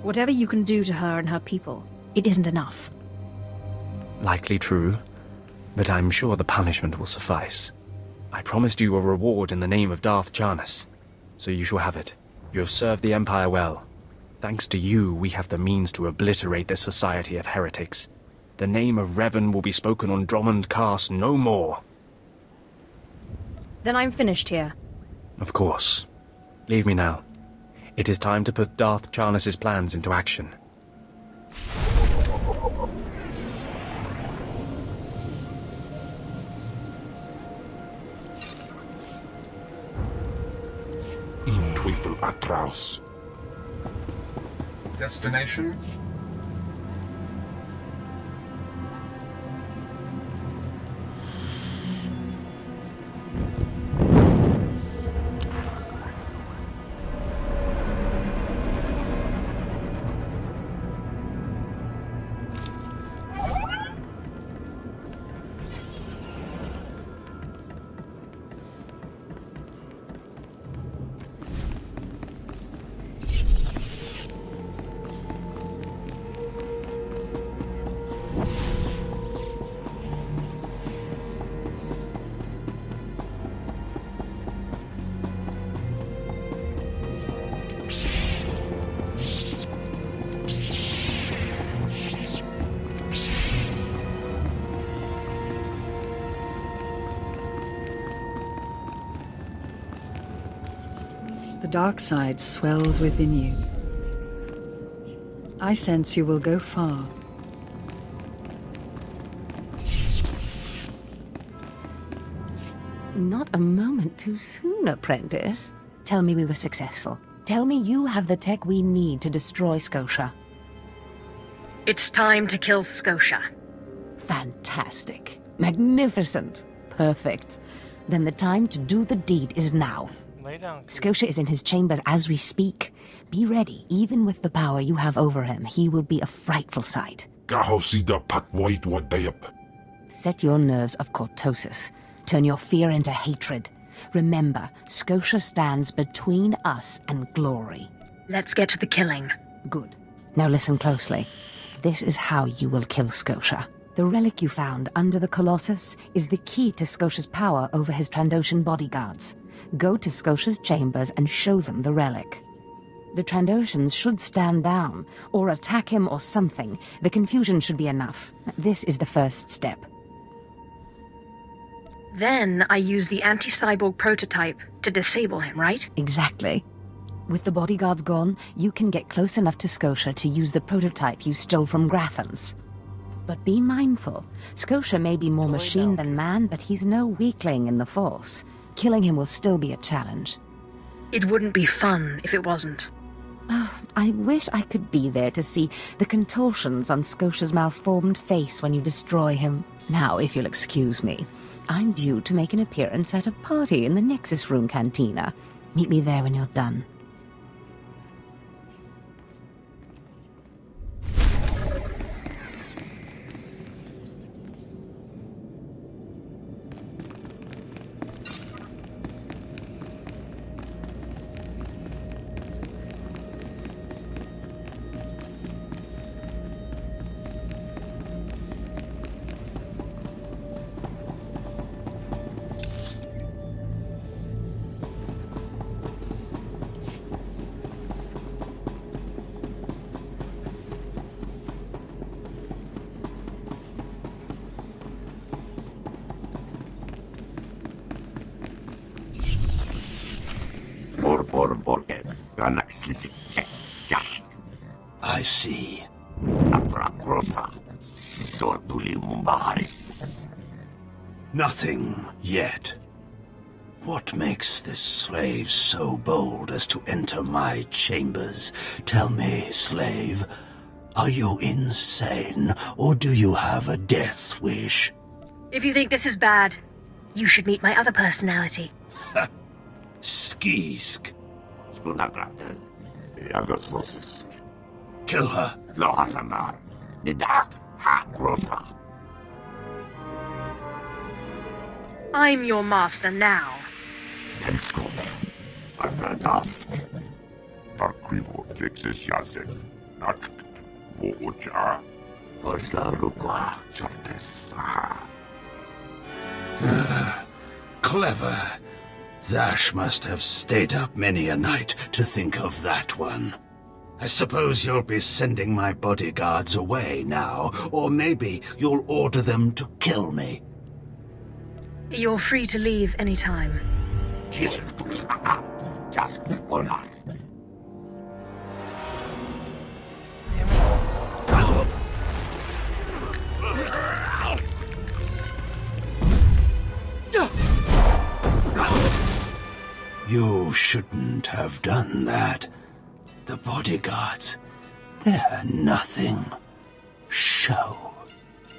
Whatever you can do to her and her people, it isn't enough. Likely true, but I'm sure the punishment will suffice. I promised you a reward in the name of Darth Charnas, so you shall have it. You have served the Empire well. Thanks to you, we have the means to obliterate this society of heretics. The name of Revan will be spoken on Dromund Kaas no more. Then I'm finished here. Of course. Leave me now. It is time to put Darth Charnas' plans into action. In Teufel Atraus. Destination? The dark side swells within you. I sense you will go far. Not a moment too soon, apprentice. Tell me we were successful. Tell me you have the tech we need to destroy Scotia. It's time to kill Scotia. Fantastic. Magnificent. Perfect. Then the time to do the deed is now. Lay down. Scotia is in his chambers as we speak. Be ready. Even with the power you have over him, he will be a frightful sight. Set your nerves of cortosis. Turn your fear into hatred. Remember, Scotia stands between us and glory. Let's get to the killing. Good. Now listen closely. This is how you will kill Scotia. The relic you found under the Colossus is the key to Scotia's power over his Trandoshan bodyguards. Go to Scotia's chambers and show them the relic. The Trandoshans should stand down, or attack him or something. The confusion should be enough. This is the first step. Then I use the anti-cyborg prototype to disable him, right? Exactly. With the bodyguards gone, you can get close enough to Scotia to use the prototype you stole from Grathans. But be mindful. Scotia may be more machine than man, but he's no weakling in the Force. Killing him will still be a challenge. It wouldn't be fun if it wasn't. Oh, I wish I could be there to see the contortions on Scotia's malformed face when you destroy him. Now, if you'll excuse me, I'm due to make an appearance at a party in the Nexus Room Cantina. Meet me there when you're done. I see. Nothing yet. What makes this slave so bold as to enter my chambers? Tell me, slave, are you insane, or do you have a death wish? If you think this is bad, you should meet my other personality. Skisk. Kill her. I'm your master now. Clever. Zash must have stayed up many a night to think of that one. I suppose you'll be sending my bodyguards away now, or maybe you'll order them to kill me. You're free to leave anytime. You shouldn't have done that. The bodyguards, they're nothing. Show.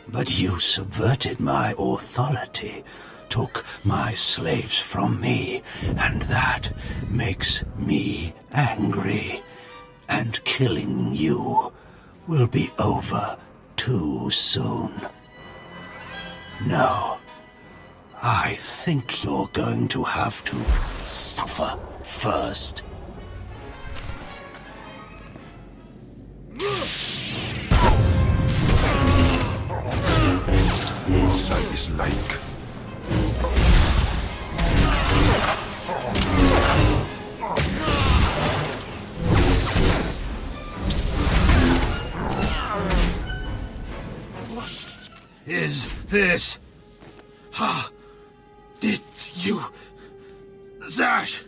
But you subverted my authority, took my slaves from me, and that makes me angry. And killing you will be over too soon. No. I think you're going to have to suffer first. Inside this lake. What is this? Ha! Did you... Zash!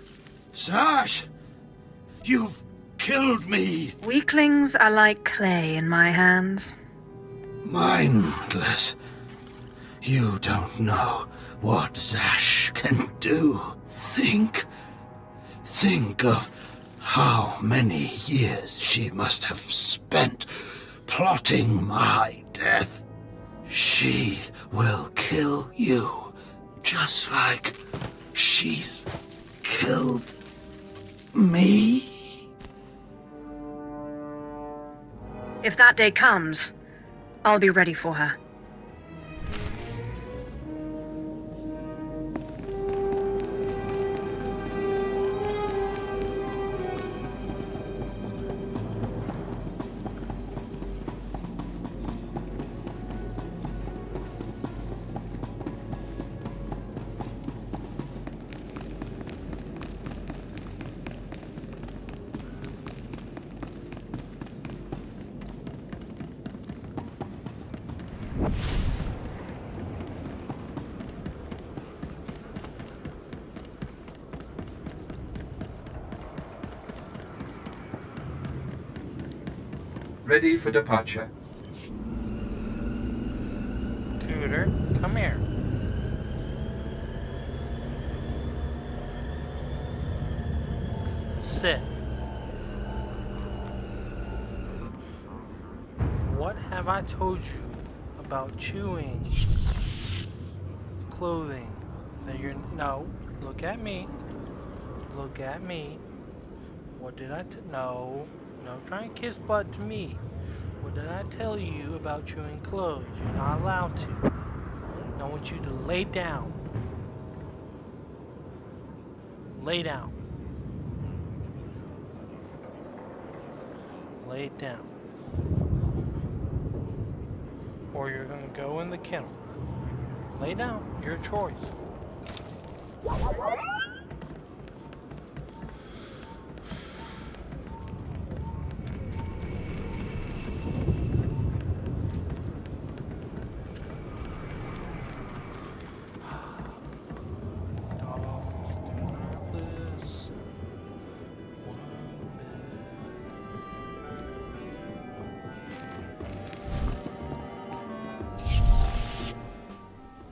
You've killed me! Weaklings are like clay in my hands. Mindless. You don't know what Zash can do. Think of how many years she must have spent plotting my death. She will kill you, just like she's killed me. If that day comes, I'll be ready for her. Ready for departure. Cooter, come here. Sit. What have I told you about chewing clothing that you're... No, look at me. Look at me. What did I no, try and kiss butt to me. What did I tell you about chewing clothes? You're not allowed to. I want you to lay down. Lay down. Lay down. Or you're gonna go in the kennel. Lay down. Your choice.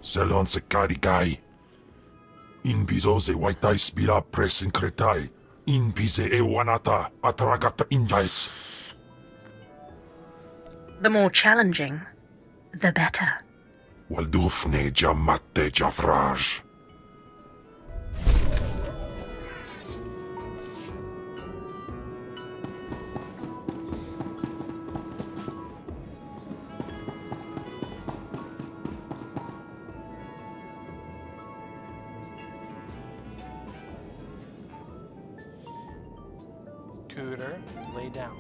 Selon se carigai. In bizo ze waitai spila presin kretai. In bize e wanata atragata injais. The more challenging, the better. Waldufne jamatte jafraj. Cooter, lay down.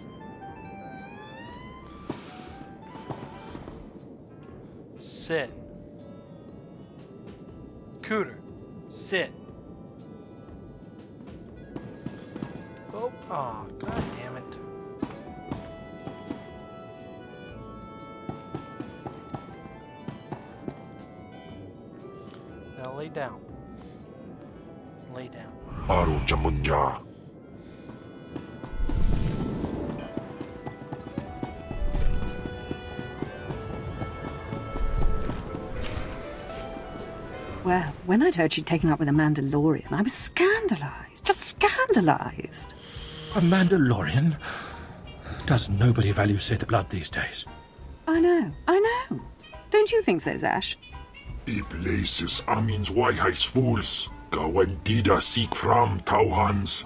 Sit. Cooter, sit. Oh, aw, god damn it. Now lay down. Lay down. Aru jamunja. Well, when I'd heard she'd taken up with a Mandalorian, I was scandalized. Just scandalized. A Mandalorian? Does nobody value Sith blood these days? I know. Don't you think so, Zash? E places amins waihais fools. Gawandida seek from Tauhans.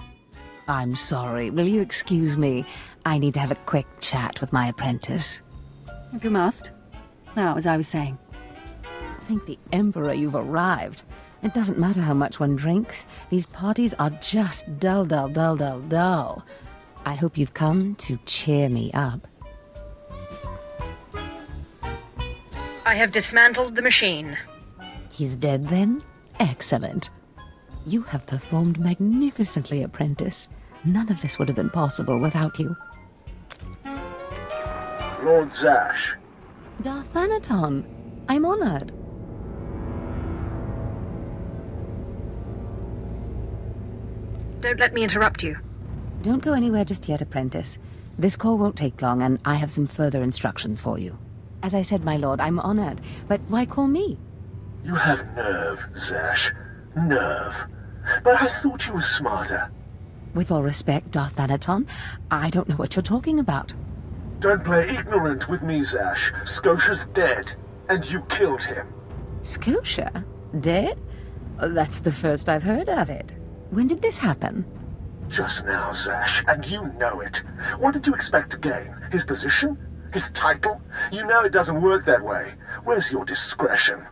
I'm sorry. Will you excuse me? I need to have a quick chat with my apprentice. If you must. Now, as I was saying. Thank the Emperor you've arrived. It doesn't matter how much one drinks. These parties are just dull. I hope you've come to cheer me up. I have dismantled the machine. He's dead then? Excellent. You have performed magnificently, apprentice. None of this would have been possible without you. Lord Zash. Darthanaton, I'm honored. Don't let me interrupt you. Don't go anywhere just yet, apprentice. This call won't take long, and I have some further instructions for you. As I said, my lord, I'm honored, but why call me? You have nerve, Zash. Nerve. But I thought you were smarter. With all respect, Darth Thanaton, I don't know what you're talking about. Don't play ignorant with me, Zash. Scotia's dead, and you killed him. Scotia? Dead? That's the first I've heard of it. When did this happen? Just now, Zash, and you know it. What did you expect to gain? His position? His title? You know it doesn't work that way. Where's your discretion?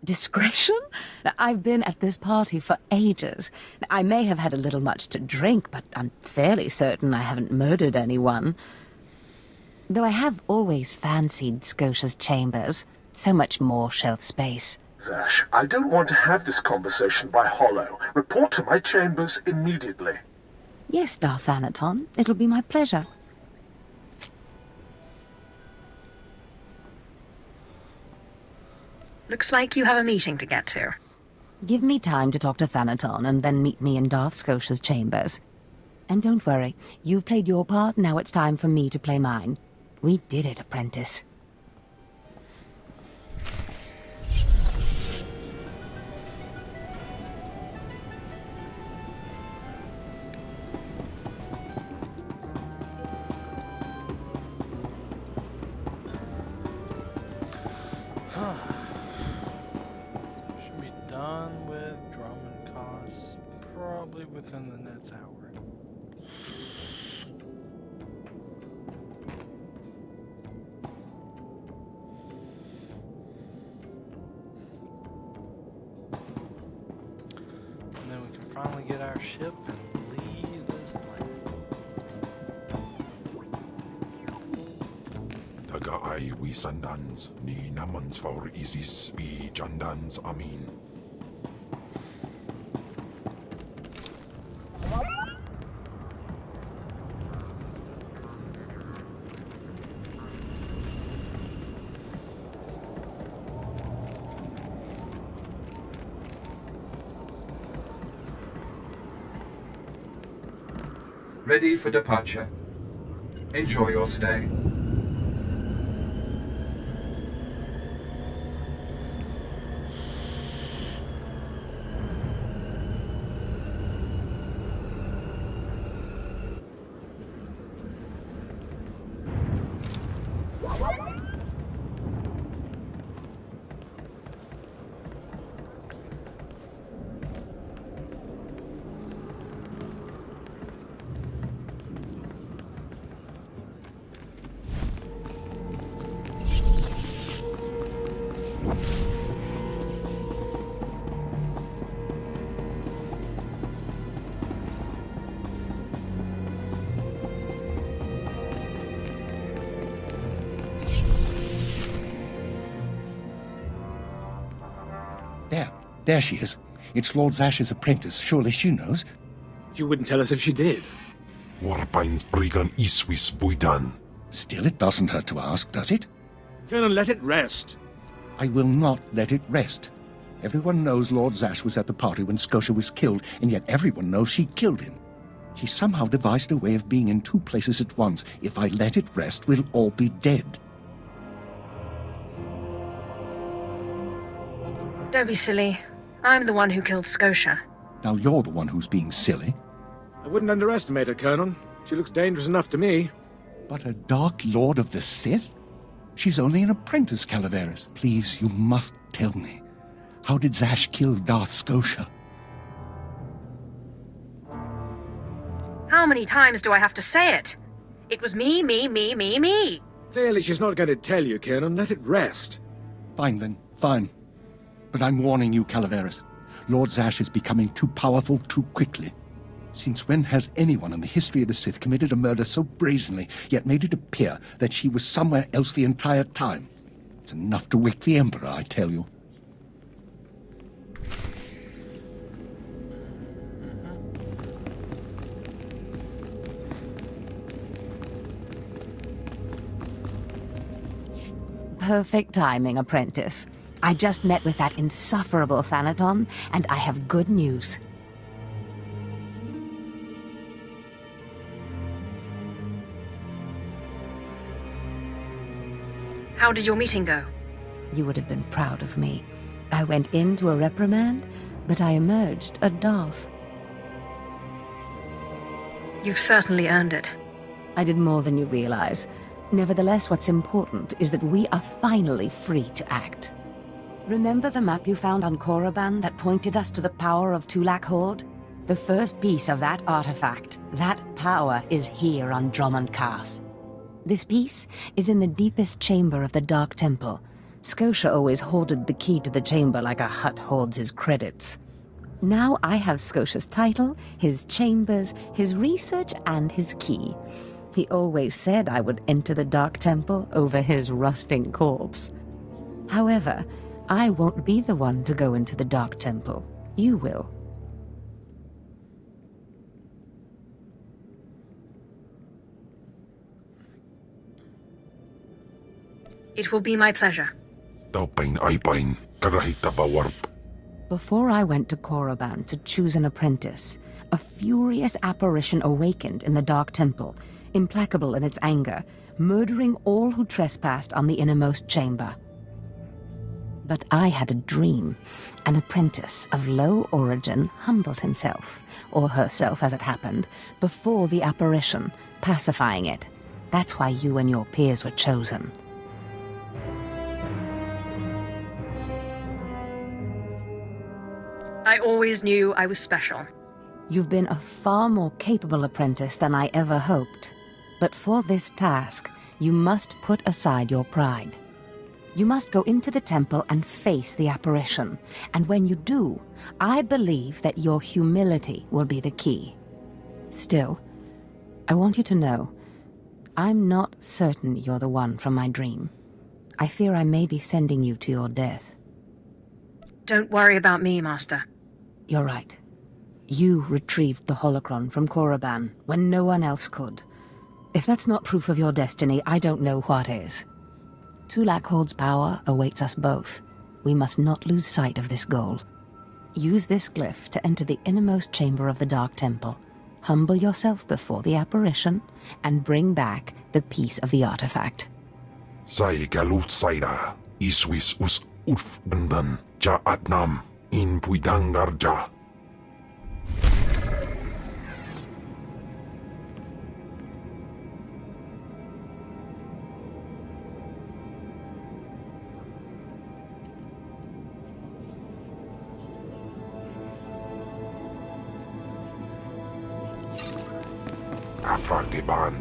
Discretion? I've been at this party for ages. I may have had a little much to drink, but I'm fairly certain I haven't murdered anyone. Though I have always fancied Scotia's chambers. So much more shelf space. Zash, I don't want to have this conversation by hollow. Report to my chambers immediately. Yes, Darth Thanaton. It'll be my pleasure. Looks like you have a meeting to get to. Give me time to talk to Thanaton, and then meet me in Darth Scotia's chambers. And don't worry, you've played your part, now it's time for me to play mine. We did it, apprentice. Should be done with Dromund Kaas probably within the next hour. And then we can finally get our ship and leave this planet. Daga ay wisandans, ni namans for isis bi jandans amin. Ready for departure. Enjoy your stay. There she is. It's Lord Zash's apprentice. Surely she knows. You wouldn't tell us if she did. Warpain's brigan iswis buidan. Still, it doesn't hurt to ask, does it? Colonel, let it rest. I will not let it rest. Everyone knows Lord Zash was at the party when Scotia was killed, and yet everyone knows she killed him. She somehow devised a way of being in two places at once. If I let it rest, we'll all be dead. Don't be silly. I'm the one who killed Scotia. Now you're the one who's being silly. I wouldn't underestimate her, Colonel. She looks dangerous enough to me. But a Dark Lord of the Sith? She's only an apprentice, Calaveras. Please, you must tell me. How did Zash kill Darth Scotia? How many times do I have to say it? It was me, me, me, me, me. Clearly she's not going to tell you, Colonel. Let it rest. Fine then, fine. But I'm warning you, Calaveras. Lord Zash is becoming too powerful too quickly. Since when has anyone in the history of the Sith committed a murder so brazenly, yet made it appear that she was somewhere else the entire time? It's enough to wake the Emperor, I tell you. Perfect timing, apprentice. I just met with that insufferable Thanaton, and I have good news. How did your meeting go? You would have been proud of me. I went into a reprimand, but I emerged a Darth. You've certainly earned it. I did more than you realize. Nevertheless, what's important is that we are finally free to act. Remember the map you found on Korriban that pointed us to the power of Tulak Horde? The first piece of that artifact, that power, is here on Dromund Kaas. This piece is in the deepest chamber of the Dark Temple. Scotia always hoarded the key to the chamber like a Hutt hoards his credits. Now I have Scotia's title, his chambers, his research, and his key. He always said I would enter the Dark Temple over his rusting corpse. However, I won't be the one to go into the Dark Temple. You will. It will be my pleasure. Before I went to Korriban to choose an apprentice, a furious apparition awakened in the Dark Temple, implacable in its anger, murdering all who trespassed on the innermost chamber. But I had a dream. An apprentice of low origin humbled himself, or herself as it happened, before the apparition, pacifying it. That's why you and your peers were chosen. I always knew I was special. You've been a far more capable apprentice than I ever hoped. But for this task, you must put aside your pride. You must go into the temple and face the apparition. And when you do, I believe that your humility will be the key. Still, I want you to know, I'm not certain you're the one from my dream. I fear I may be sending you to your death. Don't worry about me, Master. You're right. You retrieved the holocron from Korriban when no one else could. If that's not proof of your destiny, I don't know what is. Tulak Horde's power awaits us both. We must not lose sight of this goal. Use this glyph to enter the innermost chamber of the Dark Temple. Humble yourself before the apparition, and bring back the piece of the artifact. Sai galut saira, iswis us urf bendan, ja atnam, in puidangarja. Afrageban.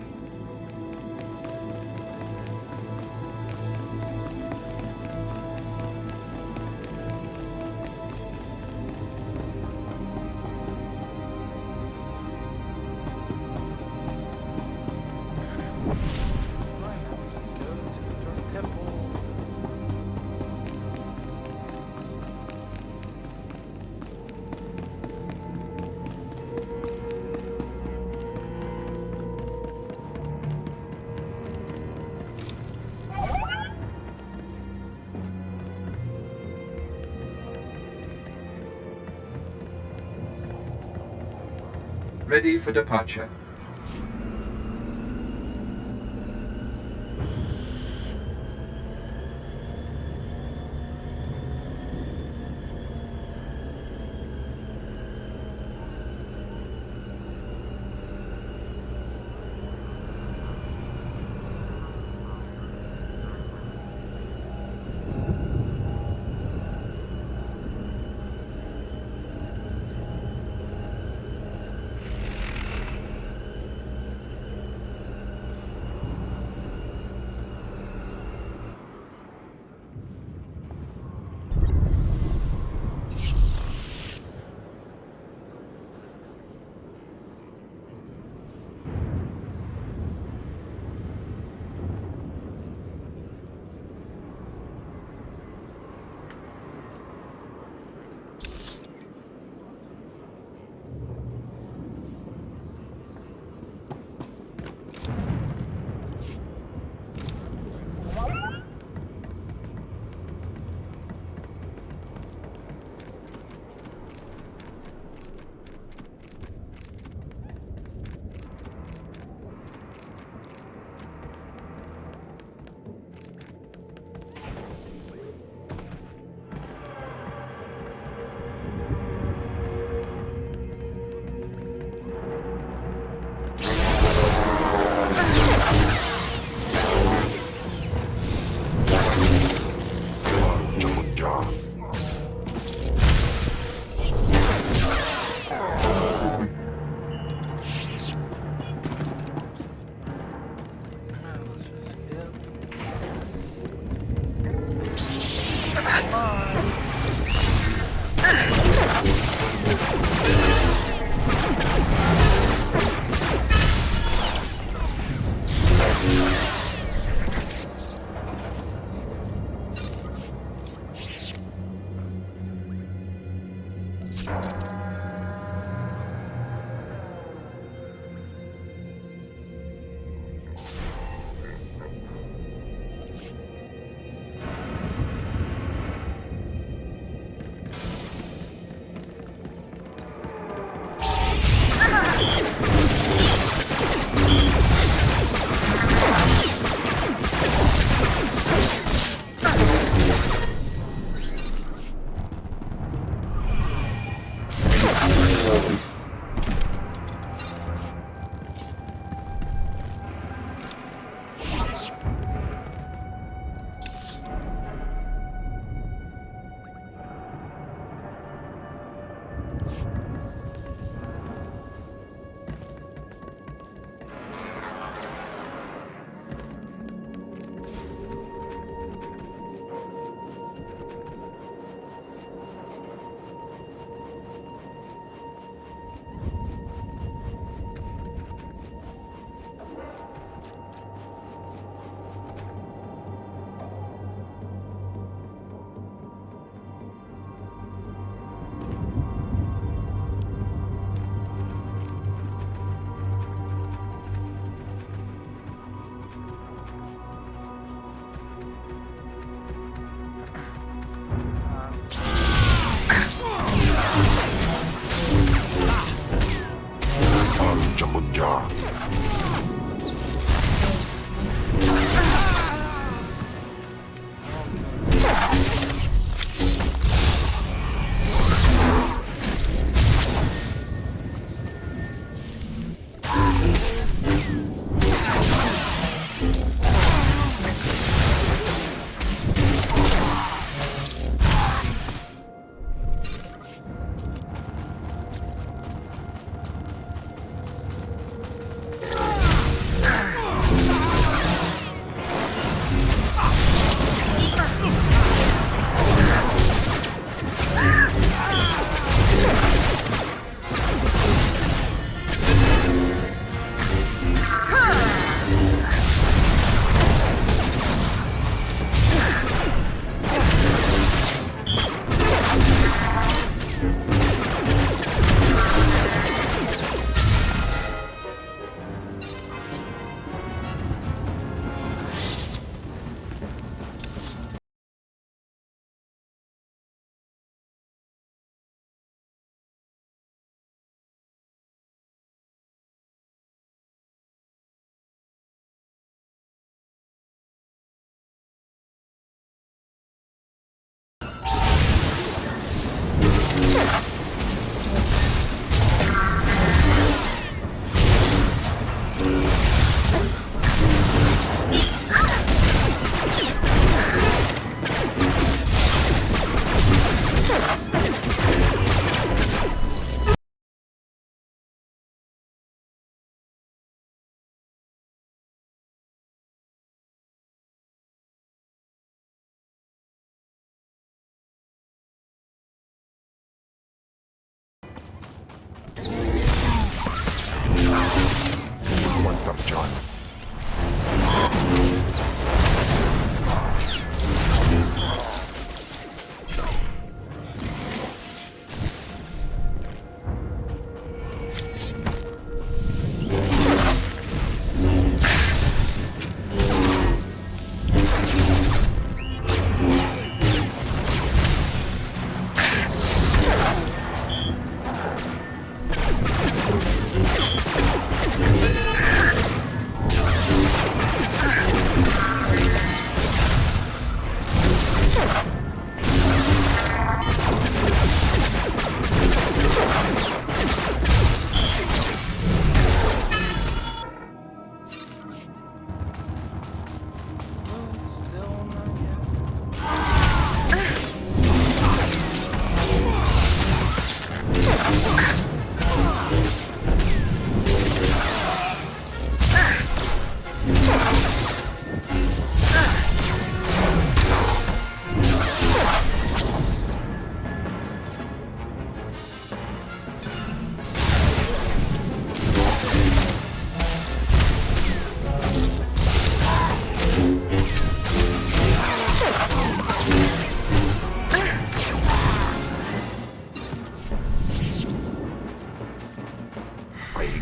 Ready for departure.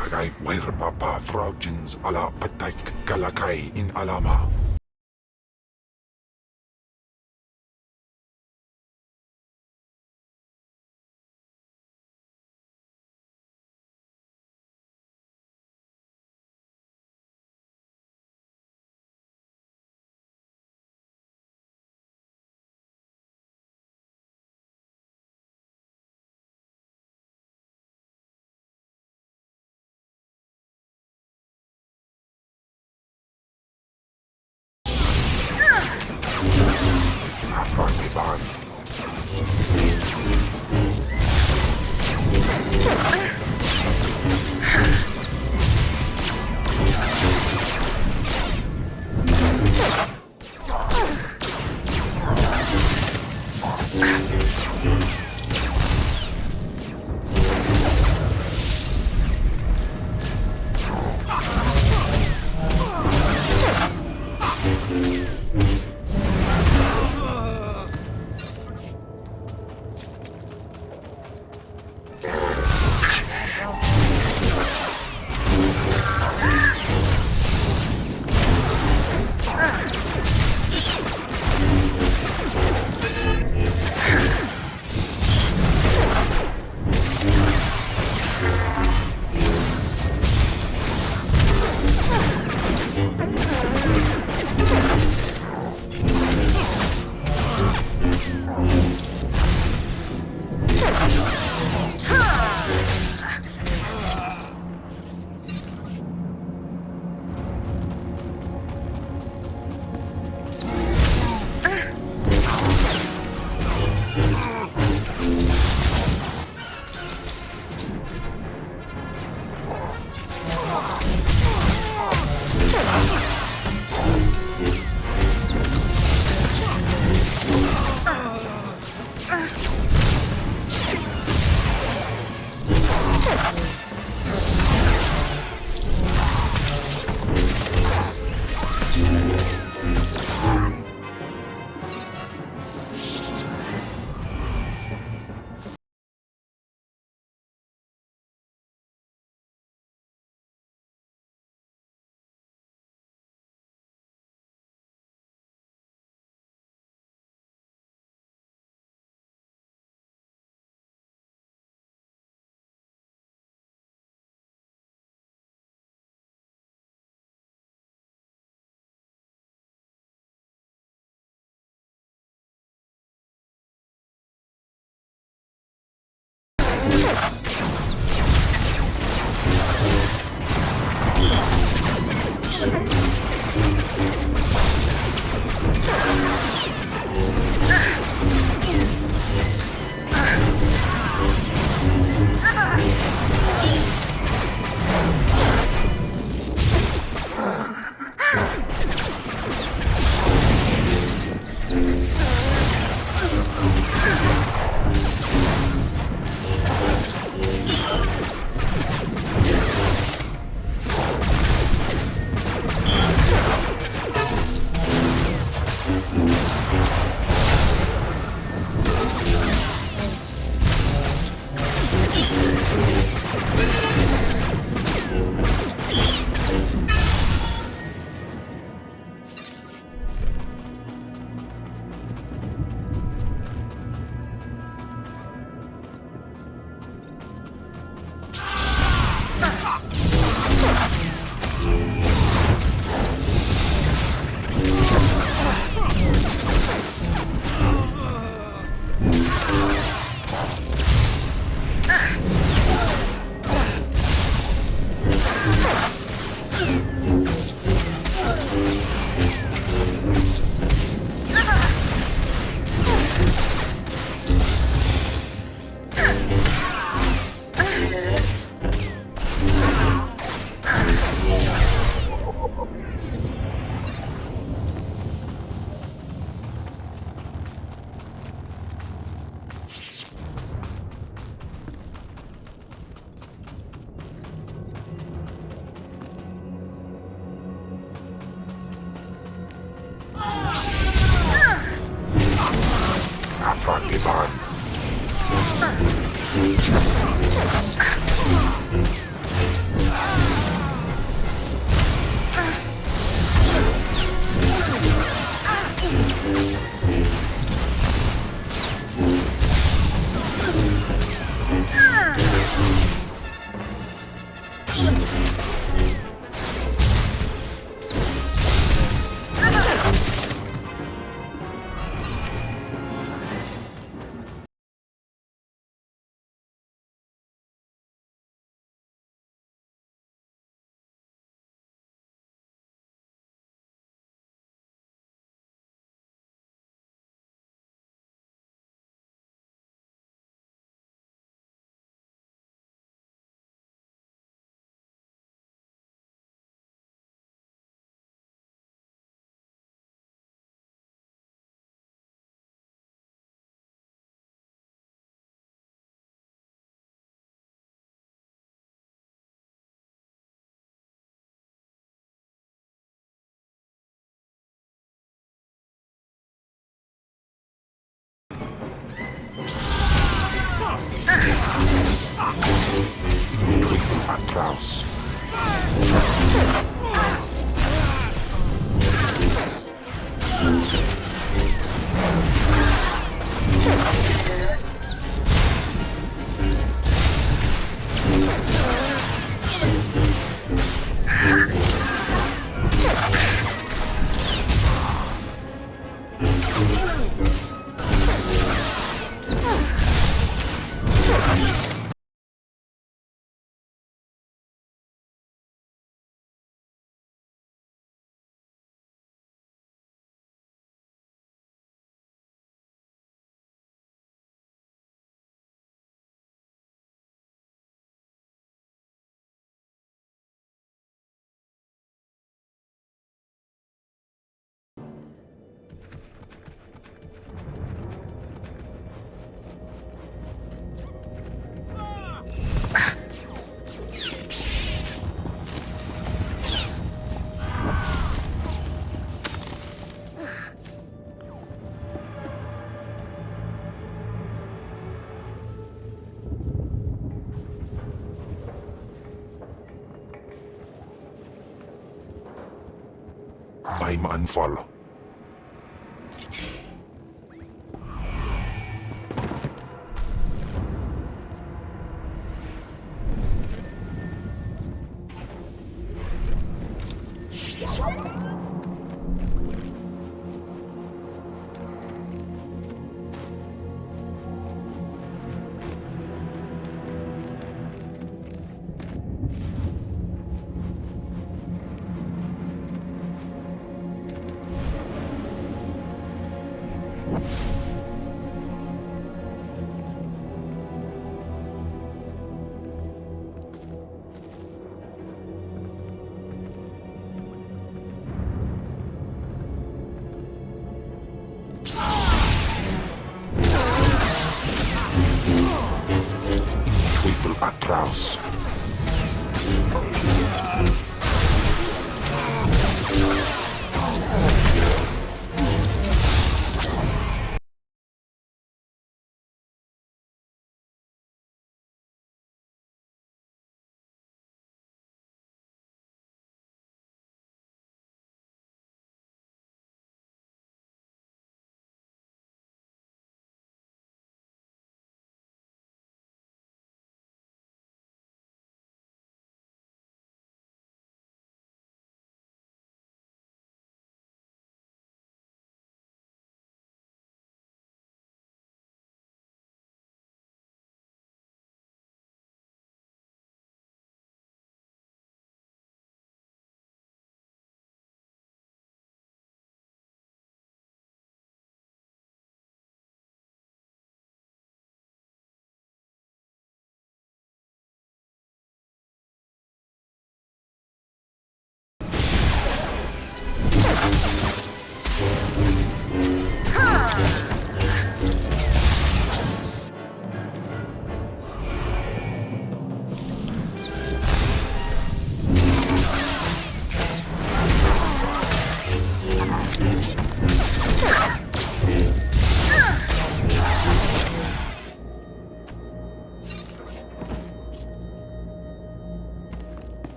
Kagay Wairbaba Fraujins ala Pataik Galakai in Alama. Atlaus. Beim Anfall. Atlaus.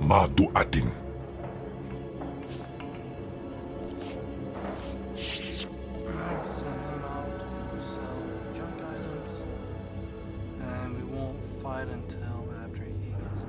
Madu atin. Send him out to sell junk items, and we won't fight until after he gets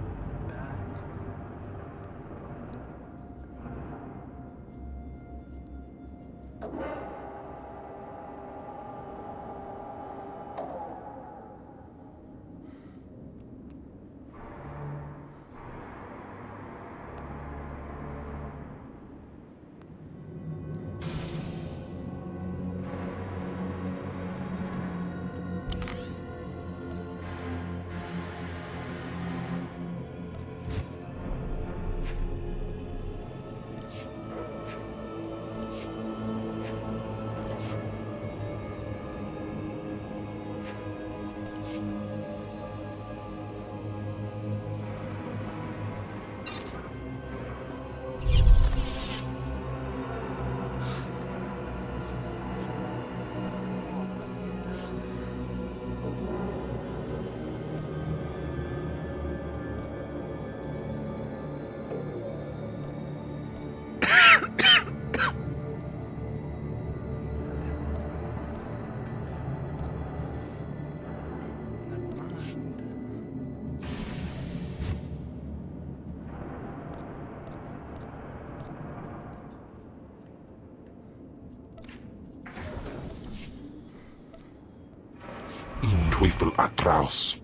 Teufel atrous.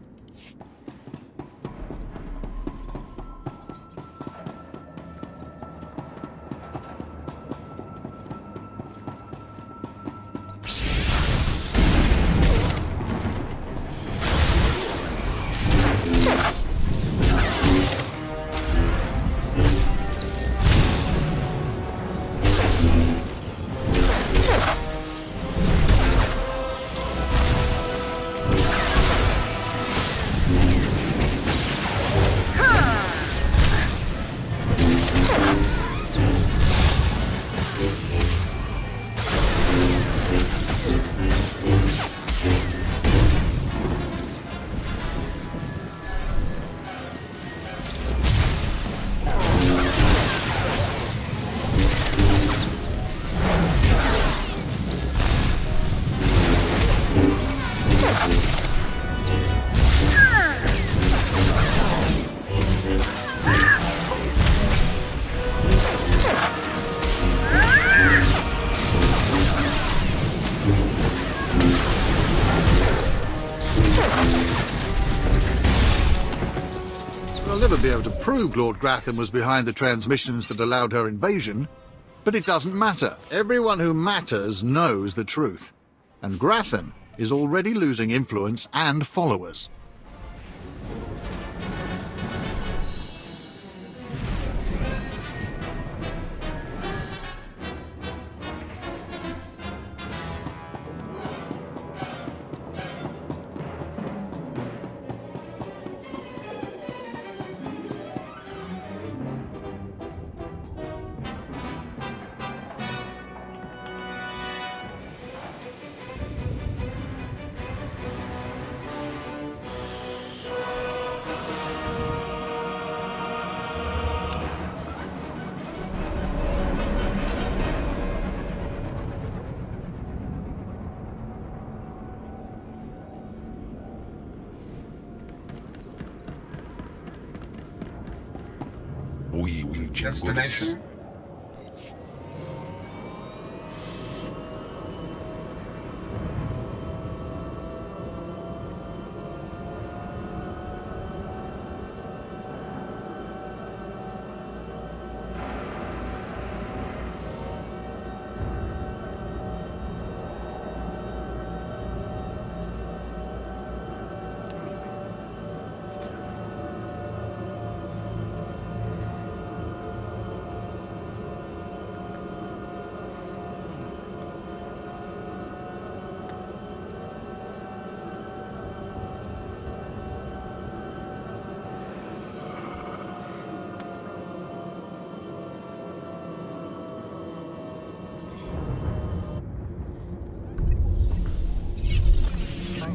I'll never be able to prove Lord Gratham was behind the transmissions that allowed her invasion, but it doesn't matter. Everyone who matters knows the truth, and Gratham is already losing influence and followers. We will jingle this. Destination.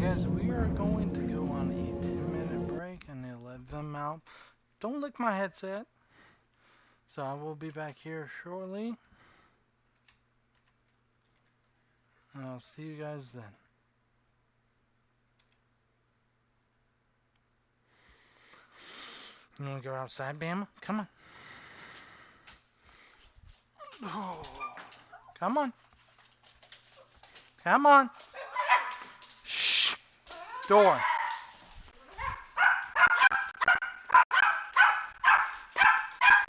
Guys, we are going to go on a 10-minute break and then let them out. Don't lick my headset. So I will be back here shortly. And I'll see you guys then. You want to go outside, Bama? Come on. Oh. Come on. Come on. Shh. Door.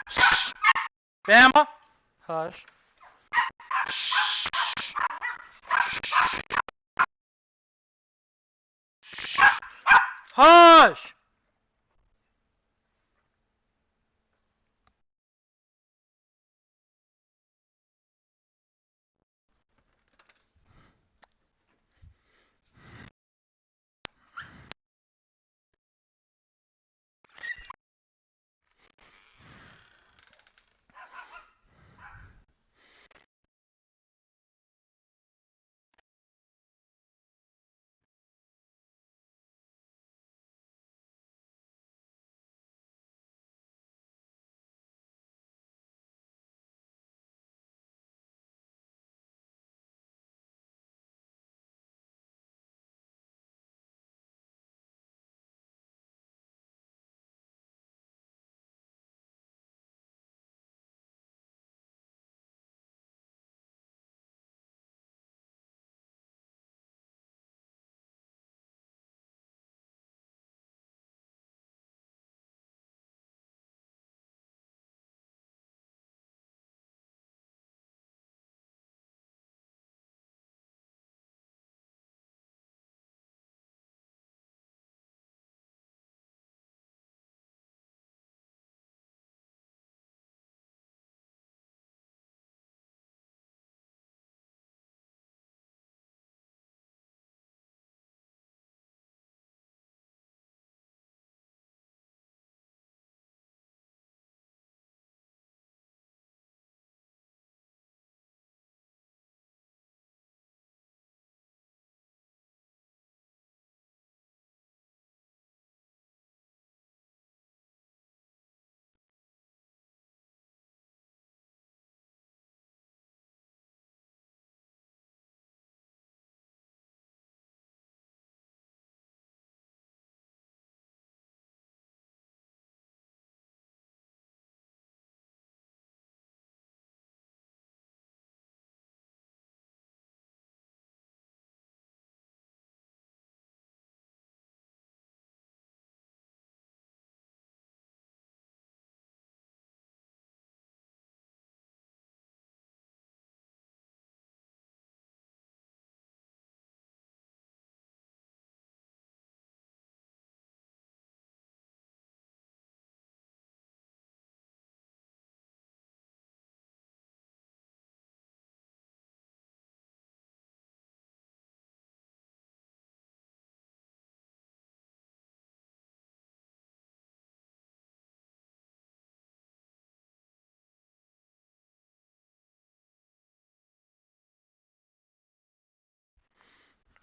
Shh. Bama. Hush. Hush.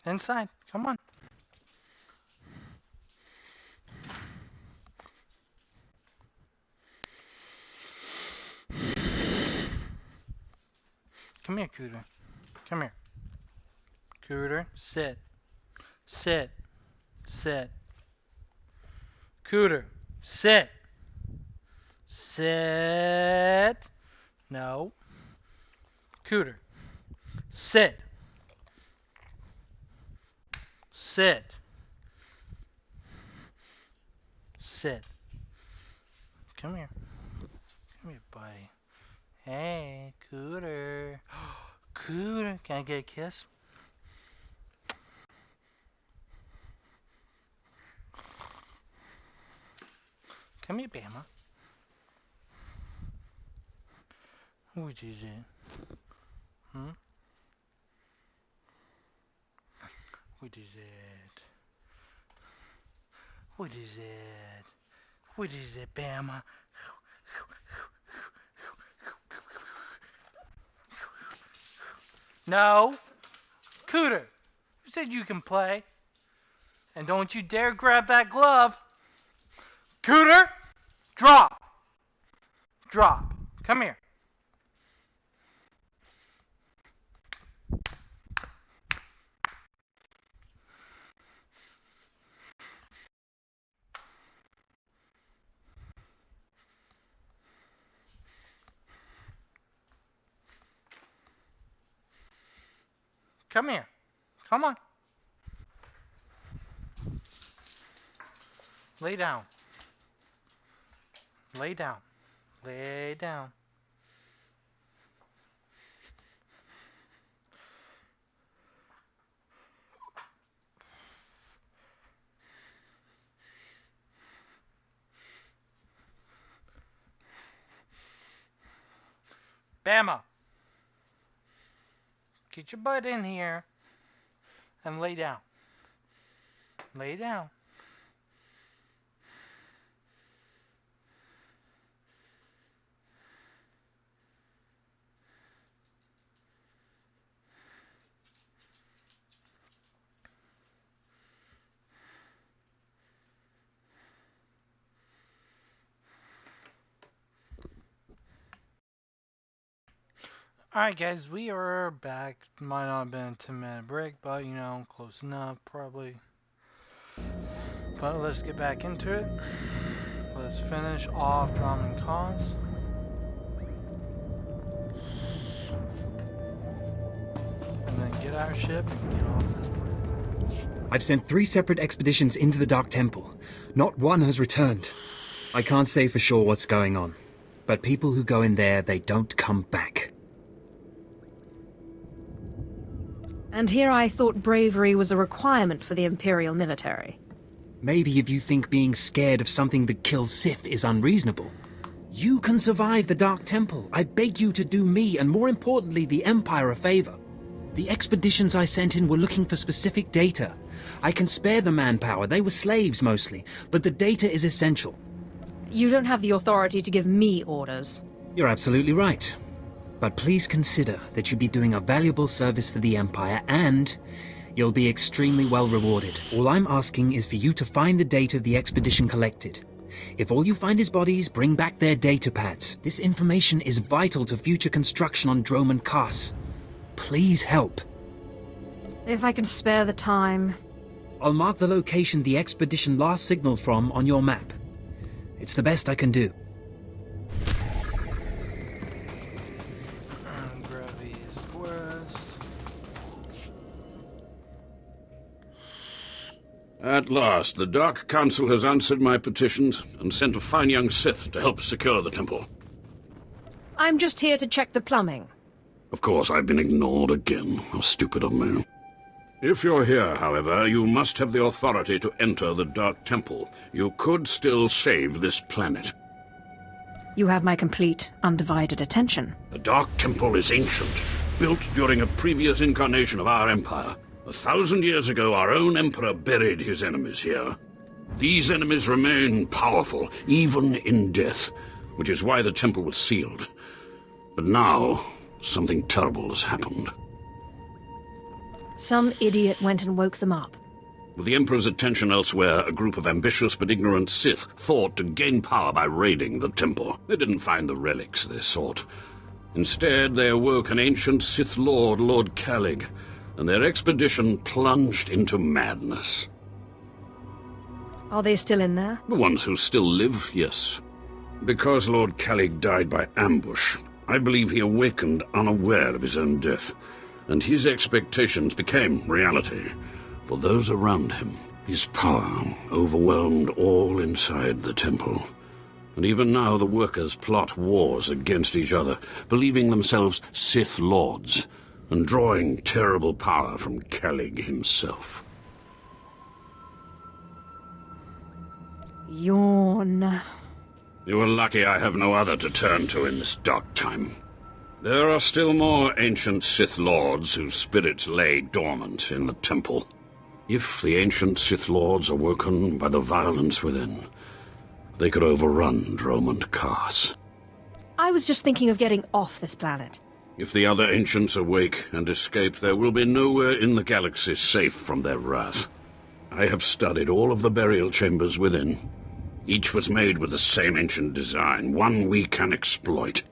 Inside. Come on. Come here, Cooter. Come here. Cooter, sit. Sit. Sit. Cooter, sit. Sit. No. Cooter, sit. Sit. Sit. Come here. Come here, buddy. Hey, Cooter. Cooter. Can I get a kiss? Come here, Bama. What is it? Hmm? What is it? What is it? What is it, Bama? No. Cooter, who said you can play? And don't you dare grab that glove. Cooter, drop. Drop. Come here. Come here. Come on. Lay down. Lay down. Lay down. Bama. Get your butt in here and lay down. Lay down. Alright guys, we are back. Might not have been a 10-minute break, but you know, close enough probably. But let's get back into it. Let's finish off Dromund Kaas. And then get our ship and get off this planet. I've sent 3 separate expeditions into the Dark Temple. Not one has returned. I can't say for sure what's going on, but people who go in there, they don't come back. And here I thought bravery was a requirement for the Imperial military. Maybe if you think being scared of something that kills Sith is unreasonable. You can survive the Dark Temple. I beg you to do me, and more importantly, the Empire a favor. The expeditions I sent in were looking for specific data. I can spare the manpower, they were slaves mostly, but the data is essential. You don't have the authority to give me orders. You're absolutely right. But please consider that you'll be doing a valuable service for the Empire, and you'll be extremely well rewarded. All I'm asking is for you to find the data the expedition collected. If all you find is bodies, bring back their data pads. This information is vital to future construction on Dromund Kaas. Please help. If I can spare the time. I'll mark the location the expedition last signaled from on your map. It's the best I can do. At last, the Dark Council has answered my petitions and sent a fine young Sith to help secure the temple. I'm just here to check the plumbing. Of course, I've been ignored again. How stupid of me. If you're here, however, you must have the authority to enter the Dark Temple. You could still save this planet. You have my complete, undivided attention. The Dark Temple is ancient, built during a previous incarnation of our Empire. 1,000 years ago, our own Emperor buried his enemies here. These enemies remain powerful, even in death, which is why the temple was sealed. But now, something terrible has happened. Some idiot went and woke them up. With the Emperor's attention elsewhere, a group of ambitious but ignorant Sith thought to gain power by raiding the temple. They didn't find the relics they sought. Instead, they awoke an ancient Sith Lord, Lord Kalig, and their expedition plunged into madness. Are they still in there? The ones who still live, yes. Because Lord Kalig died by ambush, I believe he awakened unaware of his own death, and his expectations became reality for those around him. His power overwhelmed all inside the temple, and even now the workers plot wars against each other, believing themselves Sith Lords, and drawing terrible power from Kalig himself. Yawn. You are lucky I have no other to turn to in this dark time. There are still more ancient Sith Lords whose spirits lay dormant in the temple. If the ancient Sith Lords are woken by the violence within, they could overrun Dromund Kaas. I was just thinking of getting off this planet. If the other ancients awake and escape, there will be nowhere in the galaxy safe from their wrath. I have studied all of the burial chambers within. Each was made with the same ancient design, one we can exploit.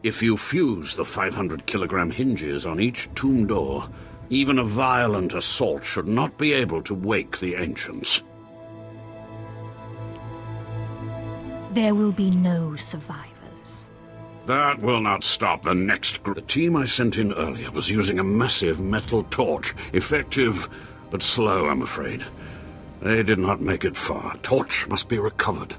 If you fuse the 500-kilogram hinges on each tomb door, even a violent assault should not be able to wake the ancients. There will be no survivors. That will not stop the next group. The team I sent in earlier was using a massive metal torch. Effective, but slow, I'm afraid. They did not make it far. Torch must be recovered.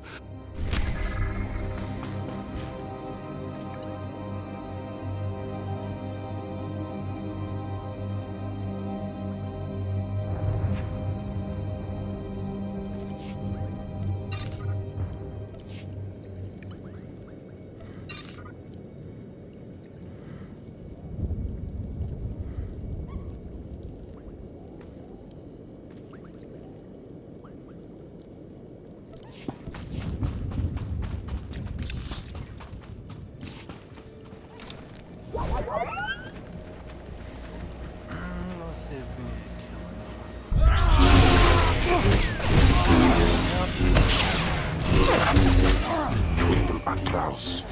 Let's see if we Beautiful Atlaus.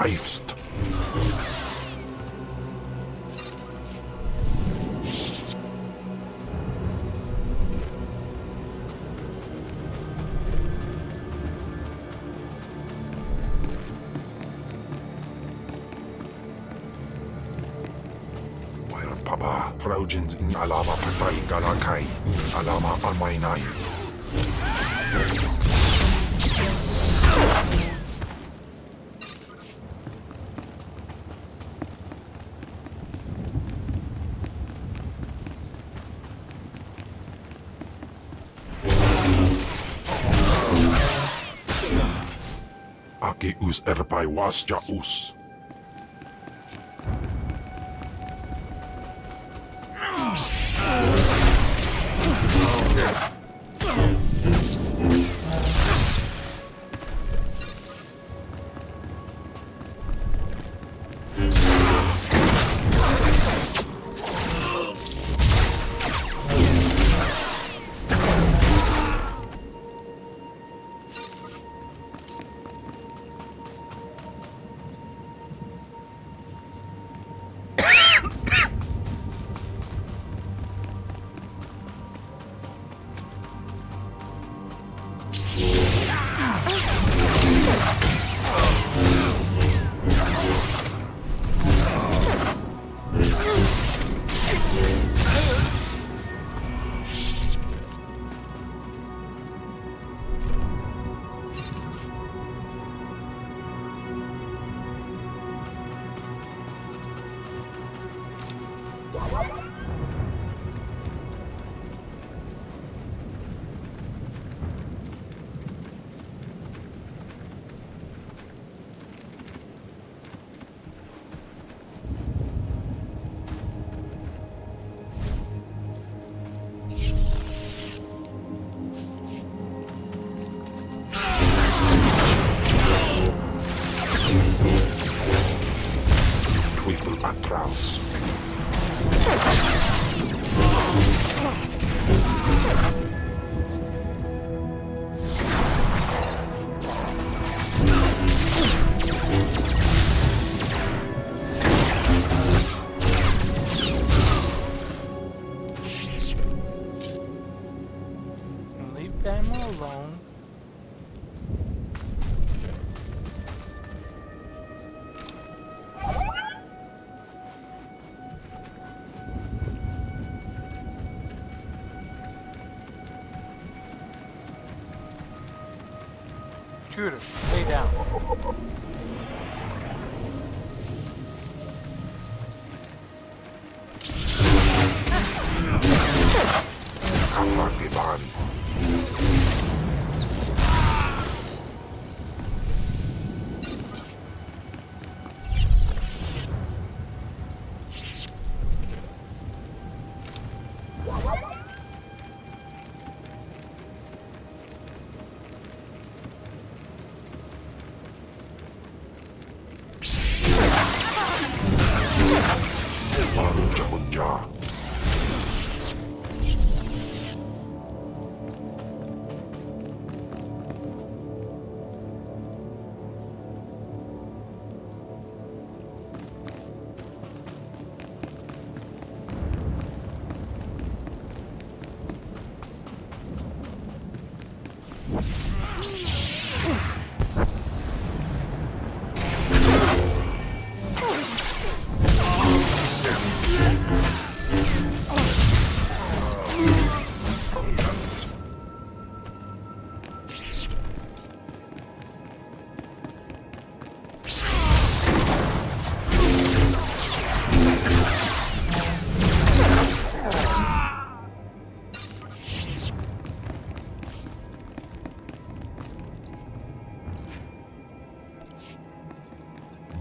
Heifst. Papa. Projins in alama patay galakai in alama amainay. Ake us erpai wasja us. Atraus. Leave them alone. Shooter, lay down. Kafakiban.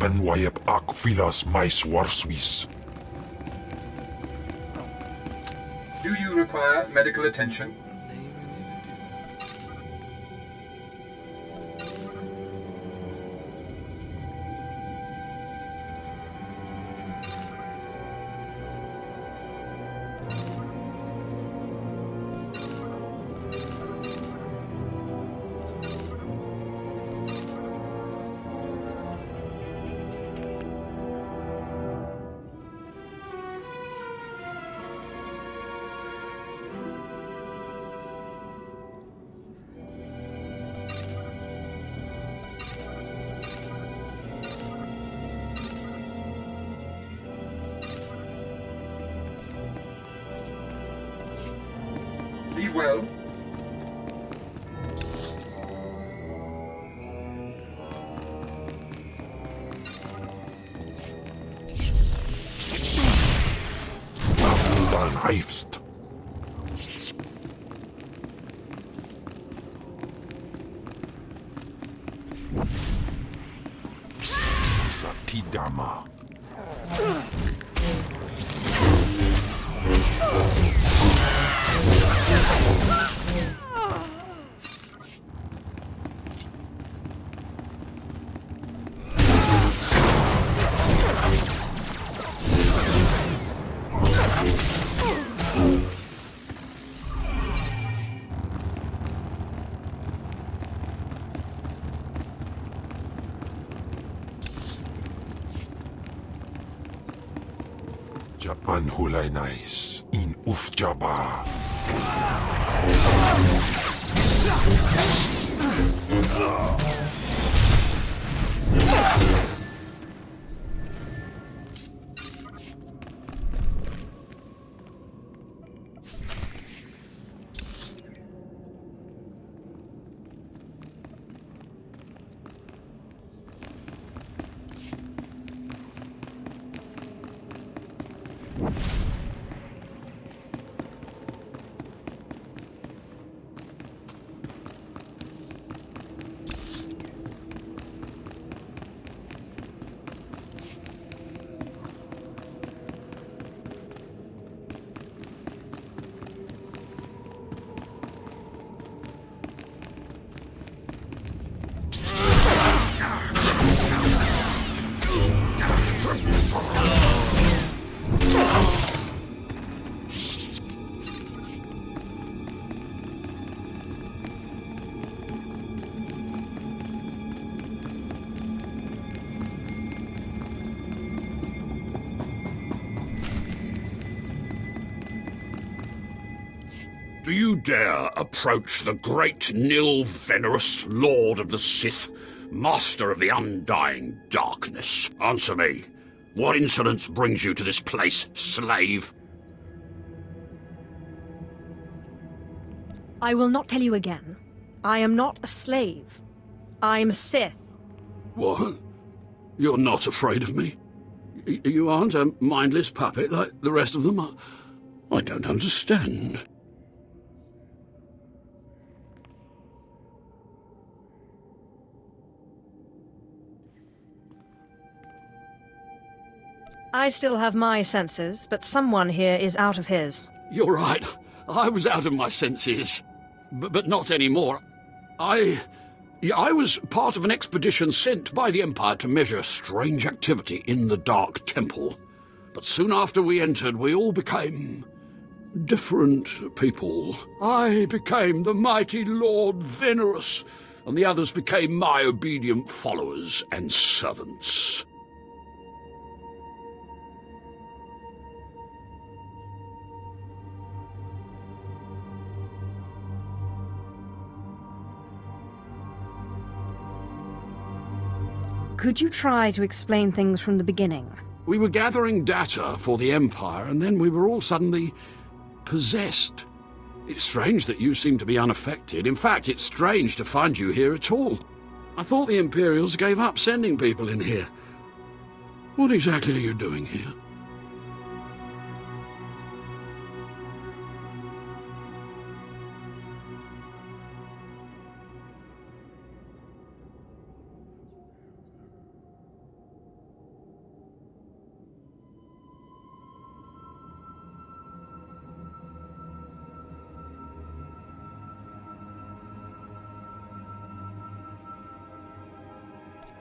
Benwayep ak filas mais warswis. Do you require medical attention? Leave well. Dan Heifst. Satidama. Japan hulay nais in Ufjaba. Do you dare approach the great Nil Venerus, Lord of the Sith, Master of the Undying Darkness? Answer me. What insolence brings you to this place, slave? I will not tell you again. I am not a slave. I'm Sith. What? You're not afraid of me? You aren't a mindless puppet like the rest of them? I don't understand. I still have my senses, but someone here is out of his. You're right. I was out of my senses. But not anymore. I was part of an expedition sent by the Empire to measure strange activity in the Dark Temple. But soon after we entered, we all became different people. I became the mighty Lord Venerus, and the others became my obedient followers and servants. Could you try to explain things from the beginning? We were gathering data for the Empire, and then we were all suddenly possessed. It's strange that you seem to be unaffected. In fact, it's strange to find you here at all. I thought the Imperials gave up sending people in here. What exactly are you doing here?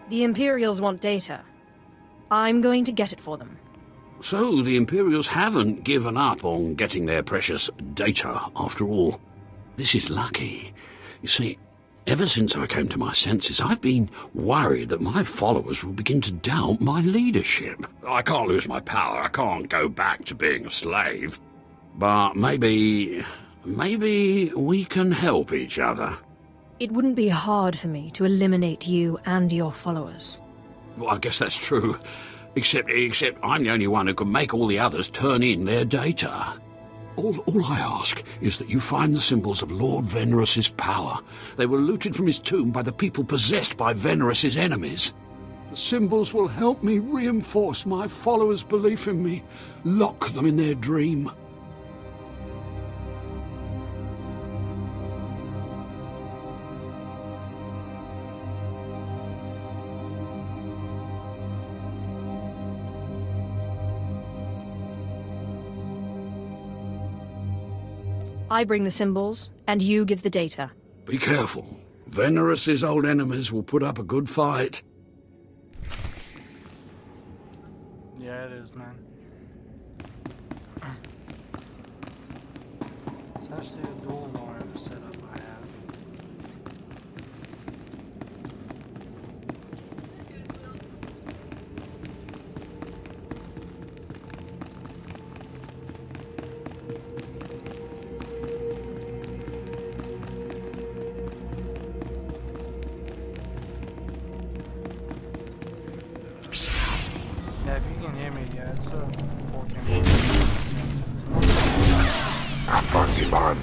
The Imperials want data. I'm going to get it for them. So the Imperials haven't given up on getting their precious data, after all. This is lucky. You see, ever since I came to my senses, I've been worried that my followers will begin to doubt my leadership. I can't lose my power. I can't go back to being a slave. But maybe we can help each other. It wouldn't be hard for me to eliminate you and your followers. Well, I guess that's true. Except I'm the only one who can make all the others turn in their data. All I ask is that you find the symbols of Lord Venerous's power. They were looted from his tomb by the people possessed by Venerous's enemies. The symbols will help me reinforce my followers' belief in me, lock them in their dream. I bring the symbols, and you give the data. Be careful. Venerous's old enemies will put up a good fight. Yeah, it is, man. It's actually a dual alarm setup I have. Yeah, if you can hear me, yeah, it's a 4K. Afrangi man.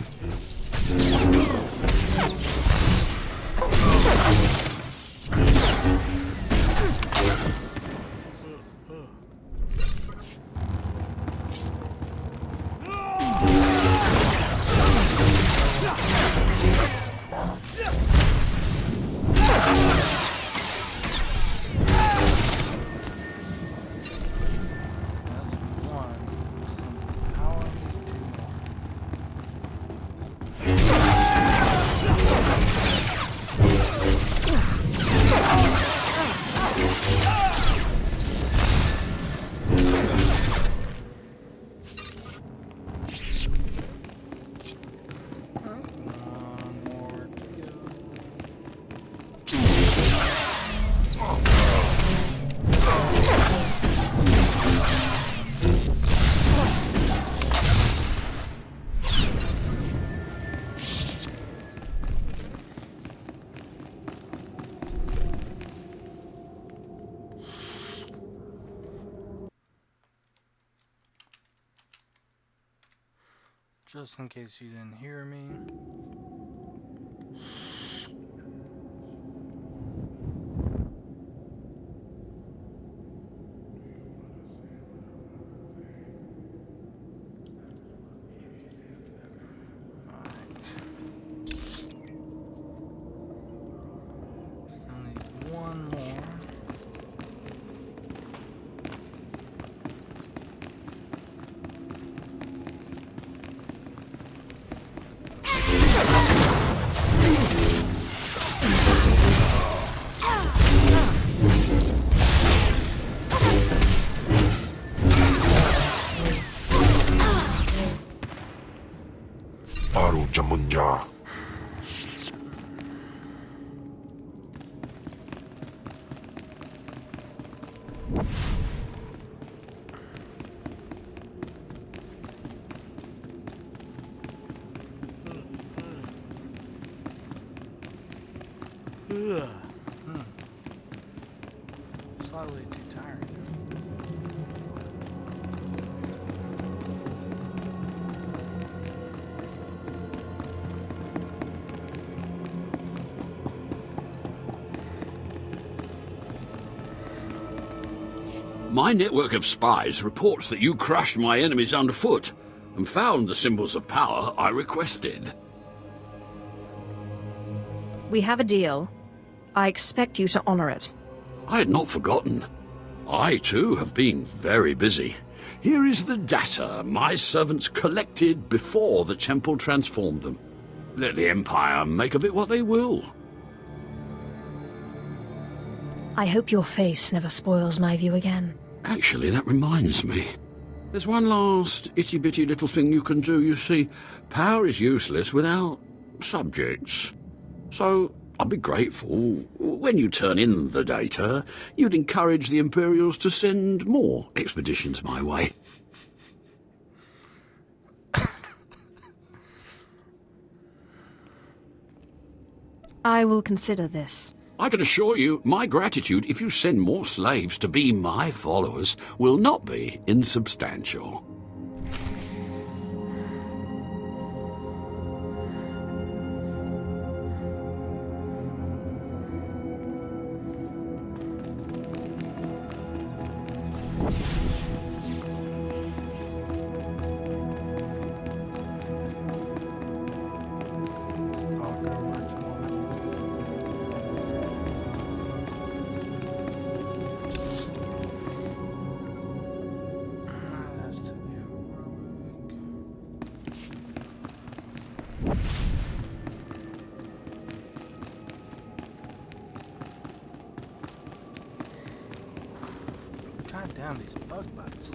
Just in case you didn't hear me. Jamunja. Slightly too tired. My network of spies reports that you crushed my enemies underfoot and found the symbols of power I requested. We have a deal. I expect you to honor it. I had not forgotten. I, too, have been very busy. Here is the data my servants collected before the temple transformed them. Let the Empire make of it what they will. I hope your face never spoils my view again. Actually, that reminds me. There's one last itty-bitty little thing you can do. You see, power is useless without subjects. So, I'd be grateful, when you turn in the data, you'd encourage the Imperials to send more expeditions my way. I will consider this. I can assure you, my gratitude, if you send more slaves to be my followers, will not be insubstantial. God damn these bug bites.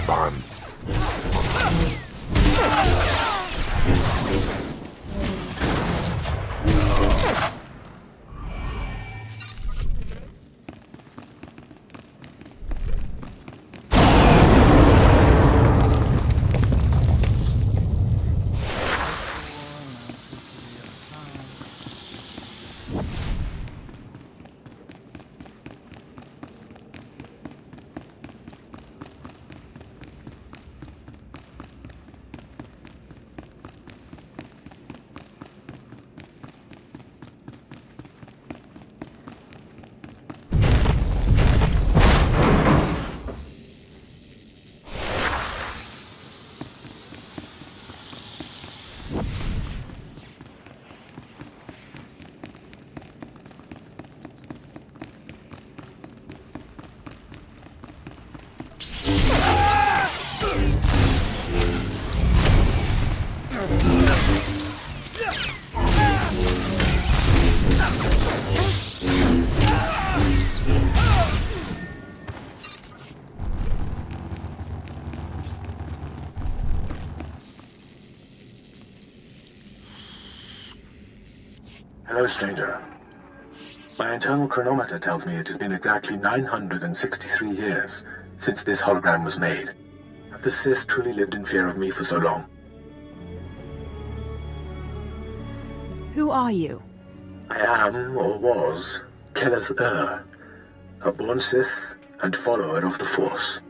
pan. Hello, stranger. My internal chronometer tells me it has been exactly 963 years since this hologram was made. Have the Sith truly lived in fear of me for so long? Who are you? I am, or was, Kenneth a born Sith and follower of the Force.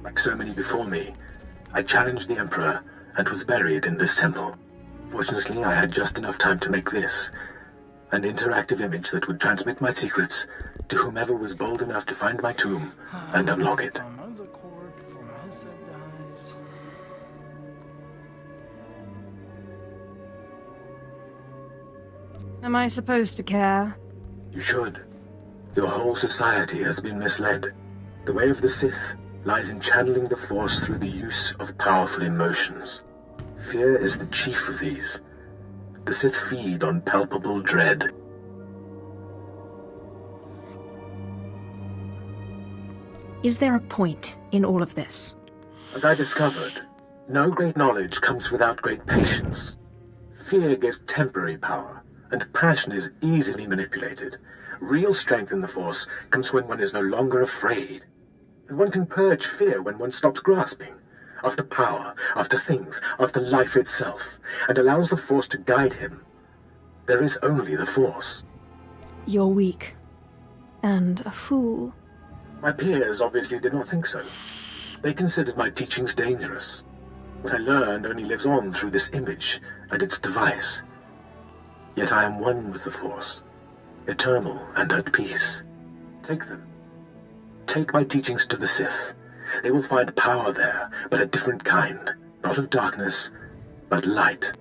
Like so many before me, I challenged the Emperor and was buried in this temple. Fortunately, I had just enough time to make this, an interactive image that would transmit my secrets to whomever was bold enough to find my tomb and unlock it. Am I supposed to care? You should. Your whole society has been misled. The way of the Sith lies in channeling the Force through the use of powerful emotions. Fear is the chief of these. The Sith feed on palpable dread. Is there a point in all of this? As I discovered, no great knowledge comes without great patience. Fear gives temporary power, and passion is easily manipulated. Real strength in the Force comes when one is no longer afraid. And one can purge fear when one stops grasping after power, after things, after life itself, and allows the Force to guide him. There is only the Force. You're weak. And a fool. My peers obviously did not think so. They considered my teachings dangerous. What I learned only lives on through this image and its device. Yet I am one with the Force, eternal and at peace. Take them. Take my teachings to the Sith. They will find power there, but a different kind. Not of darkness, but light.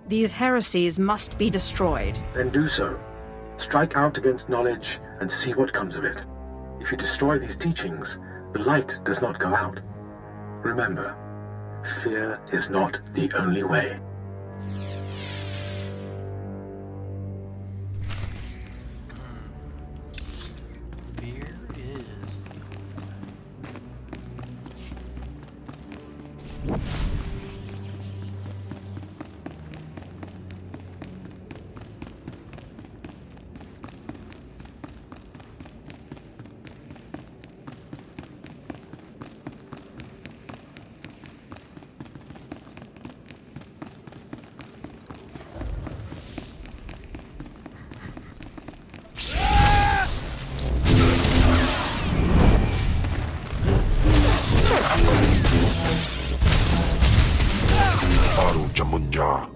These heresies must be destroyed. Then do so. Strike out against knowledge and see what comes of it. If you destroy these teachings, the light does not go out. Remember, fear is not the only way. Fear is Munja.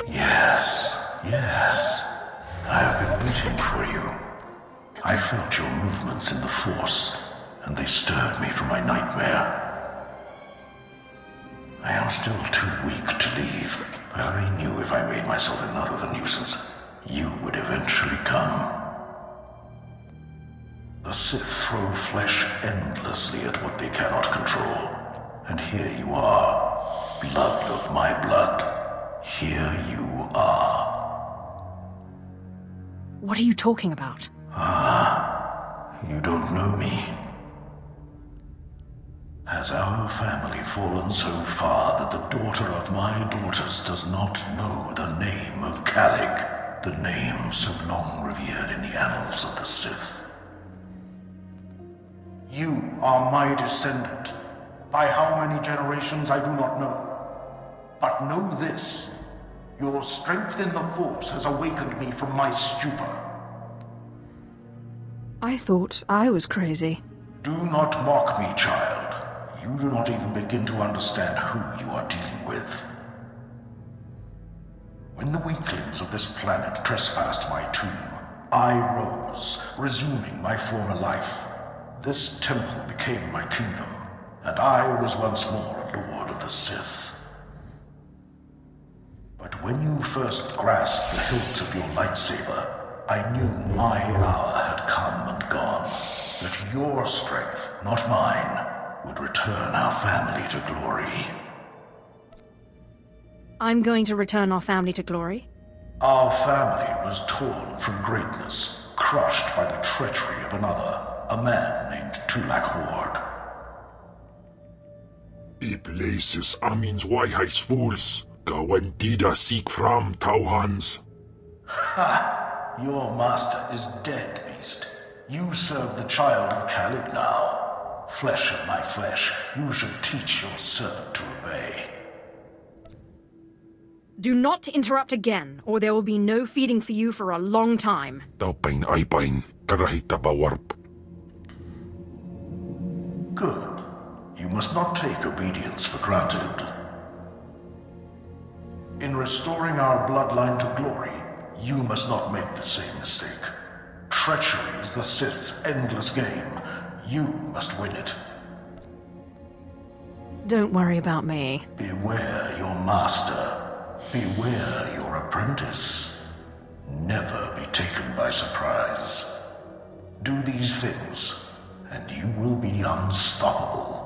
Yes, yes. I have been waiting for you. I felt your movements in the Force, and they stirred me from my nightmare. I am still too weak to leave, but I knew if I made myself enough of a nuisance, you would eventually come. The Sith throw flesh endlessly at what they cannot control. And here you are, blood of my blood. Here you are. What are you talking about? Ah, you don't know me. Has our family fallen so far that the daughter of my daughters does not know the name of Calig, the name so long revered in the annals of the Sith? You are my descendant. By how many generations I do not know. But know this, your strength in the Force has awakened me from my stupor. I thought I was crazy. Do not mock me, child. You do not even begin to understand who you are dealing with. When the weaklings of this planet trespassed my tomb, I rose, resuming my former life. This temple became my kingdom, and I was once more a lord of the Sith. But when you first grasped the hilt of your lightsaber, I knew my hour had come and gone, that your strength, not mine, would return our family to glory. I'm going to return our family to glory? Our family was torn from greatness, crushed by the treachery of another, a man named Tulak Horde. I places Amin's Whiteheis fools. Gawen Dida seek from Tauhans. Ha! Your master is dead, beast. You serve the child of Calig now. Flesh of my flesh, you should teach your servant to obey. Do not interrupt again, or there will be no feeding for you for a long time. Taupain aipain, karahita bawarp. Good. You must not take obedience for granted. In restoring our bloodline to glory, you must not make the same mistake. Treachery is the Sith's endless game. You must win it. Don't worry about me. Beware your master. Beware your apprentice. Never be taken by surprise. Do these things, and you will be unstoppable.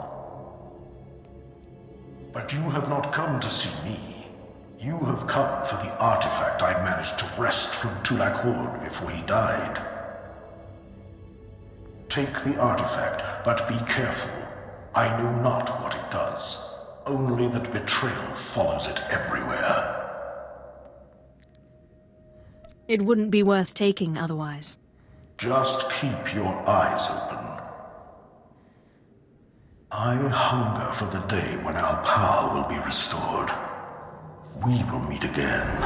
But you have not come to see me. You have come for the artifact I managed to wrest from Tulak Horde before he died. Take the artifact, but be careful. I know not what it does. Only that betrayal follows it everywhere. It wouldn't be worth taking otherwise. Just keep your eyes open. I hunger for the day when our power will be restored. We will meet again.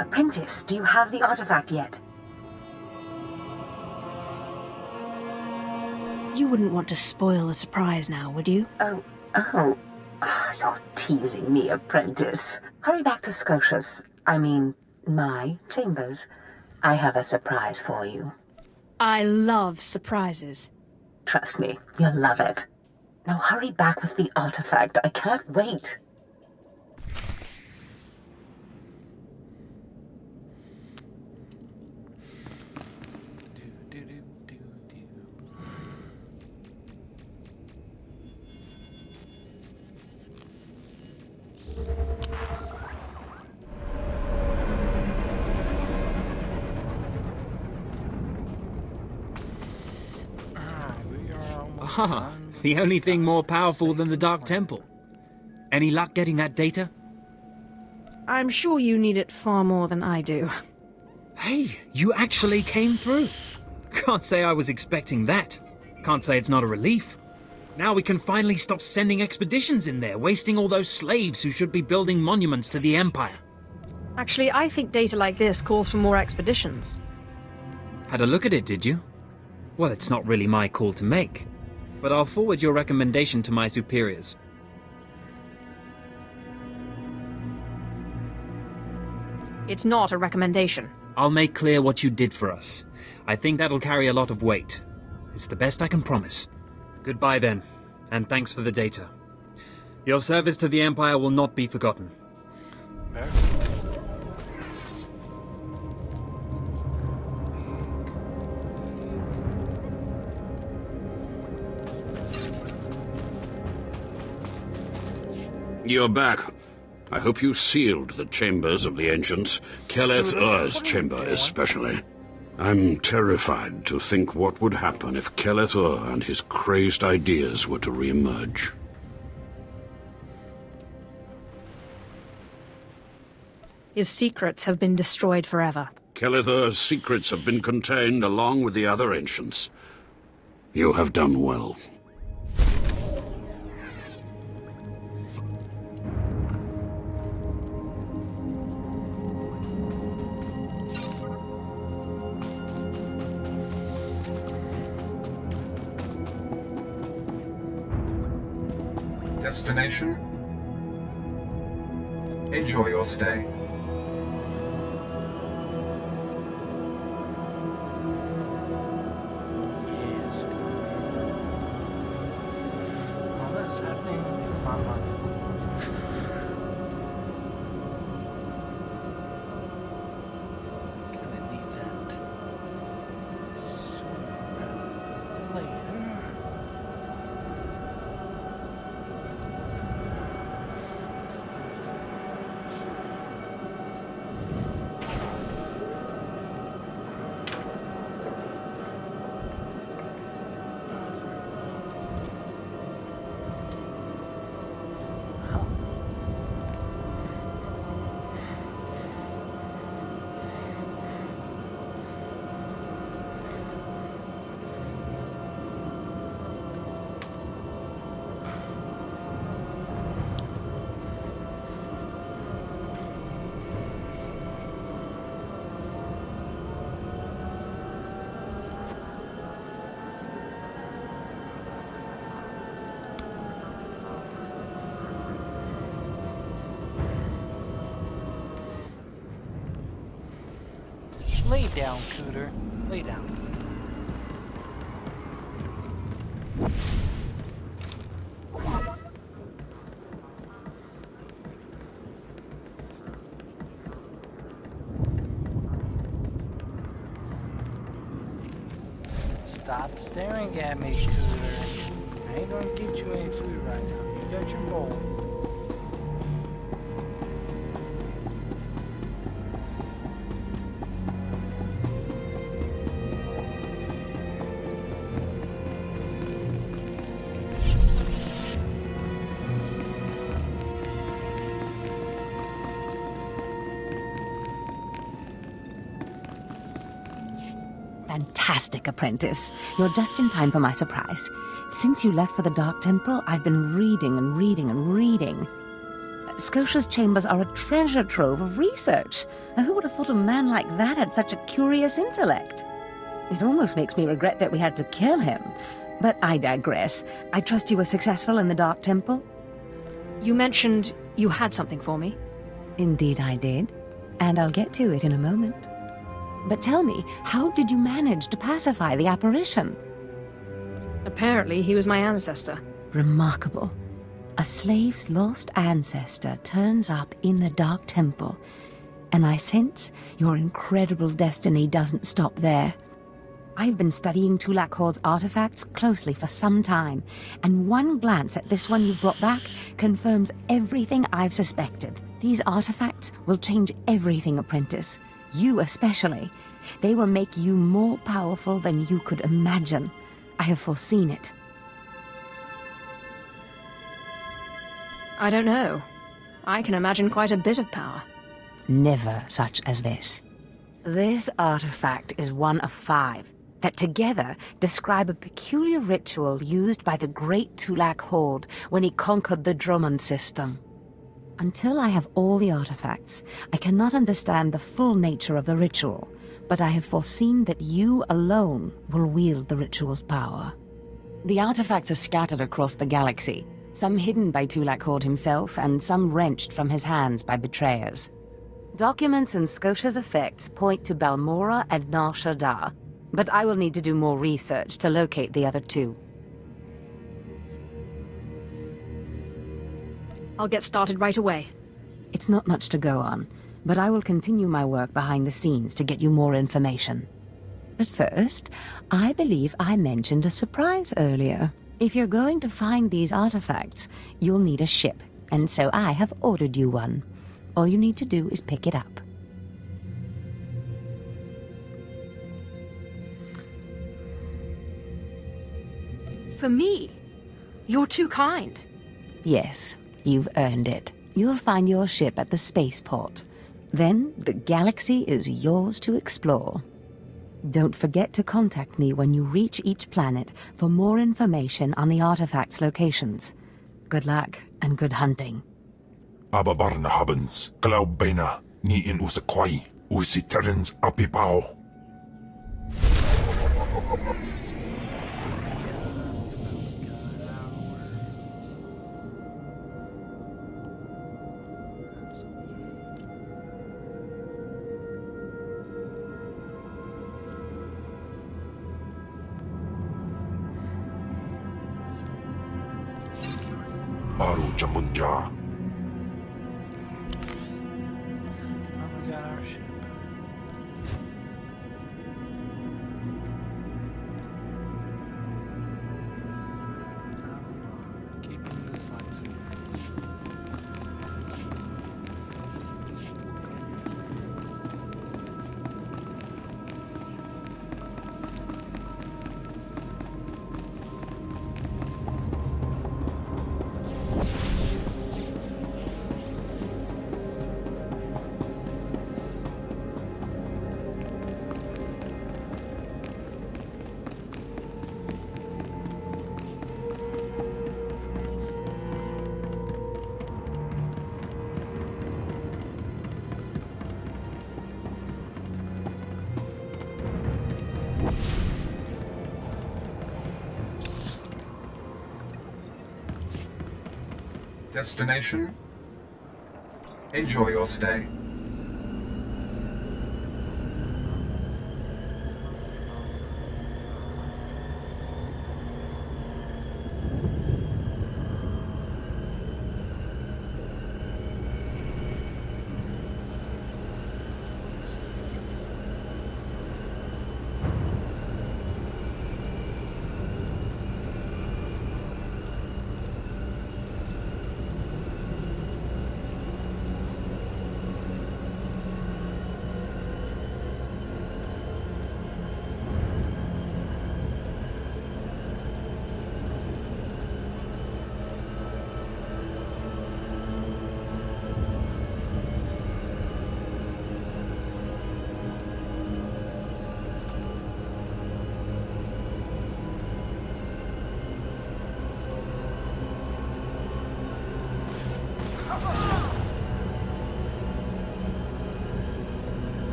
Apprentice, do you have the artifact yet? You wouldn't want to spoil the surprise now, would you? Oh. You're teasing me, Apprentice. Hurry back to Scotia's. My chambers. I have a surprise for you. I love surprises. Trust me, you'll love it. Now hurry back with the artifact. I can't wait. The only thing more powerful than the Dark Temple. Any luck getting that data? I'm sure you need it far more than I do. Hey, you actually came through. Can't say I was expecting that. Can't say it's not a relief. Now we can finally stop sending expeditions in there, wasting all those slaves who should be building monuments to the Empire. Actually, I think data like this calls for more expeditions. Had a look at it, did you? Well, it's not really my call to make. But I'll forward your recommendation to my superiors. It's not a recommendation. I'll make clear what you did for us. I think that'll carry a lot of weight. It's the best I can promise. Goodbye then, and thanks for the data. Your service to the Empire will not be forgotten. You're back. I hope you sealed the chambers of the ancients, SWTOR's chamber especially. I'm terrified to think what would happen if SWTOR and his crazed ideas were to re-emerge. His secrets have been destroyed forever. SWTOR's secrets have been contained along with the other ancients. You have done well. Destination. Enjoy your stay. All that's happening in 5 months. Kinda need that sooner rather than later. Lay down, Cooter. Lay down. Stop staring at me, Cooter. I ain't gonna get you any food right now. You got your bowl. Fantastic, apprentice. You're just in time for my surprise. Since you left for the Dark Temple, I've been reading and reading and reading. Scotia's chambers are a treasure trove of research. Now, who would have thought a man like that had such a curious intellect? It almost makes me regret that we had to kill him. But I digress. I trust you were successful in the Dark Temple? You mentioned you had something for me. Indeed I did. And I'll get to it in a moment. But tell me, how did you manage to pacify the apparition? Apparently, he was my ancestor. Remarkable. A slave's lost ancestor turns up in the Dark Temple, and I sense your incredible destiny doesn't stop there. I've been studying Tulak Horde's artifacts closely for some time, and one glance at this one you've brought back confirms everything I've suspected. These artifacts will change everything, apprentice. You especially. They will make you more powerful than you could imagine. I have foreseen it. I don't know. I can imagine quite a bit of power. Never such as this. This artifact is one of 5 that together describe a peculiar ritual used by the Great Tulak Horde when he conquered the Dromund system. Until I have all the artifacts, I cannot understand the full nature of the ritual, but I have foreseen that you alone will wield the ritual's power. The artifacts are scattered across the galaxy, some hidden by Tulak Horde himself, and some wrenched from his hands by betrayers. Documents and Scotia's effects point to Balmora and Nar Shaddaa, but I will need to do more research to locate the other 2. I'll get started right away. It's not much to go on, but I will continue my work behind the scenes to get you more information. But first, I believe I mentioned a surprise earlier. If you're going to find these artifacts, you'll need a ship, and so I have ordered you one. All you need to do is pick it up. For me? You're too kind. Yes, you've earned it. You'll find your ship at the spaceport. Then the galaxy is yours to explore. Don't forget to contact me when you reach each planet for more information on the artifacts' locations. Good luck and good hunting. Ababarna habens, Glaubena, ni in usakwai, usiterens apipao. Baru Jamunja. We got our ship. Keeping this lightsaber. Destination? Enjoy your stay.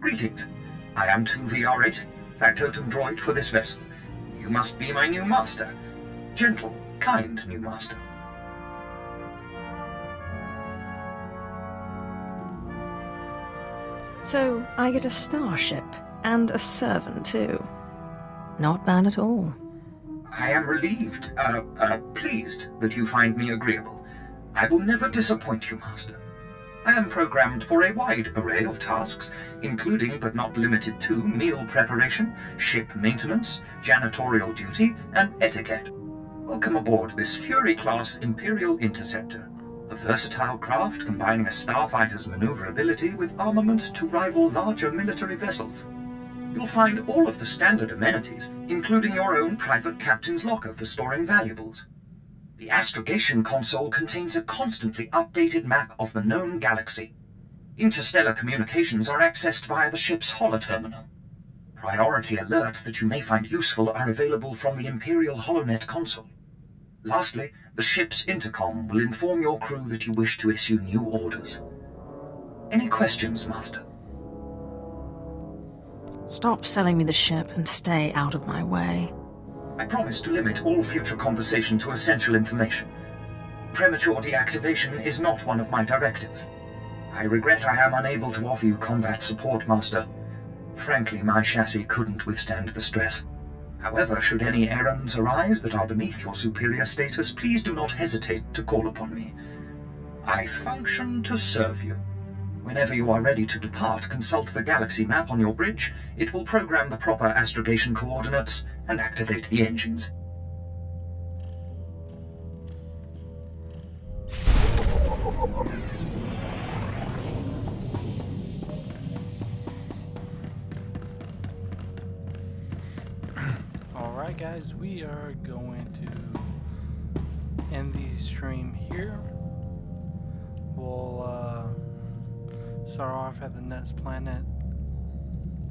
greetings. I am 2VR8, factotum droid for this vessel. You must be my new master. Gentle, kind new master. So, I get a starship, and a servant too. Not bad at all. I am relieved, pleased that you find me agreeable. I will never disappoint you, Master. I am programmed for a wide array of tasks, including but not limited to meal preparation, ship maintenance, janitorial duty, and etiquette. Welcome aboard this Fury-class Imperial Interceptor, a versatile craft combining a starfighter's maneuverability with armament to rival larger military vessels. You'll find all of the standard amenities, including your own private captain's locker for storing valuables. The astrogation console contains a constantly updated map of the known galaxy. Interstellar communications are accessed via the ship's holoterminal. Priority alerts that you may find useful are available from the Imperial HoloNet console. Lastly, the ship's intercom will inform your crew that you wish to issue new orders. Any questions, Master? Stop selling me the ship and stay out of my way. I promise to limit all future conversation to essential information. Premature deactivation is not one of my directives. I regret I am unable to offer you combat support, Master. Frankly, my chassis couldn't withstand the stress. However, should any errands arise that are beneath your superior status, please do not hesitate to call upon me. I function to serve you. Whenever you are ready to depart, consult the galaxy map on your bridge. It will program the proper astrogation coordinates and activate the engines. Alright guys, we are going to end the stream here. We'll start off at the next planet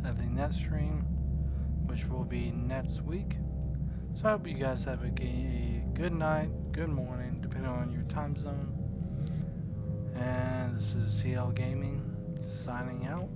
at the next stream, which will be next week. So I hope you guys have a good night, good morning, depending on your time zone. And this is CL Gaming signing out.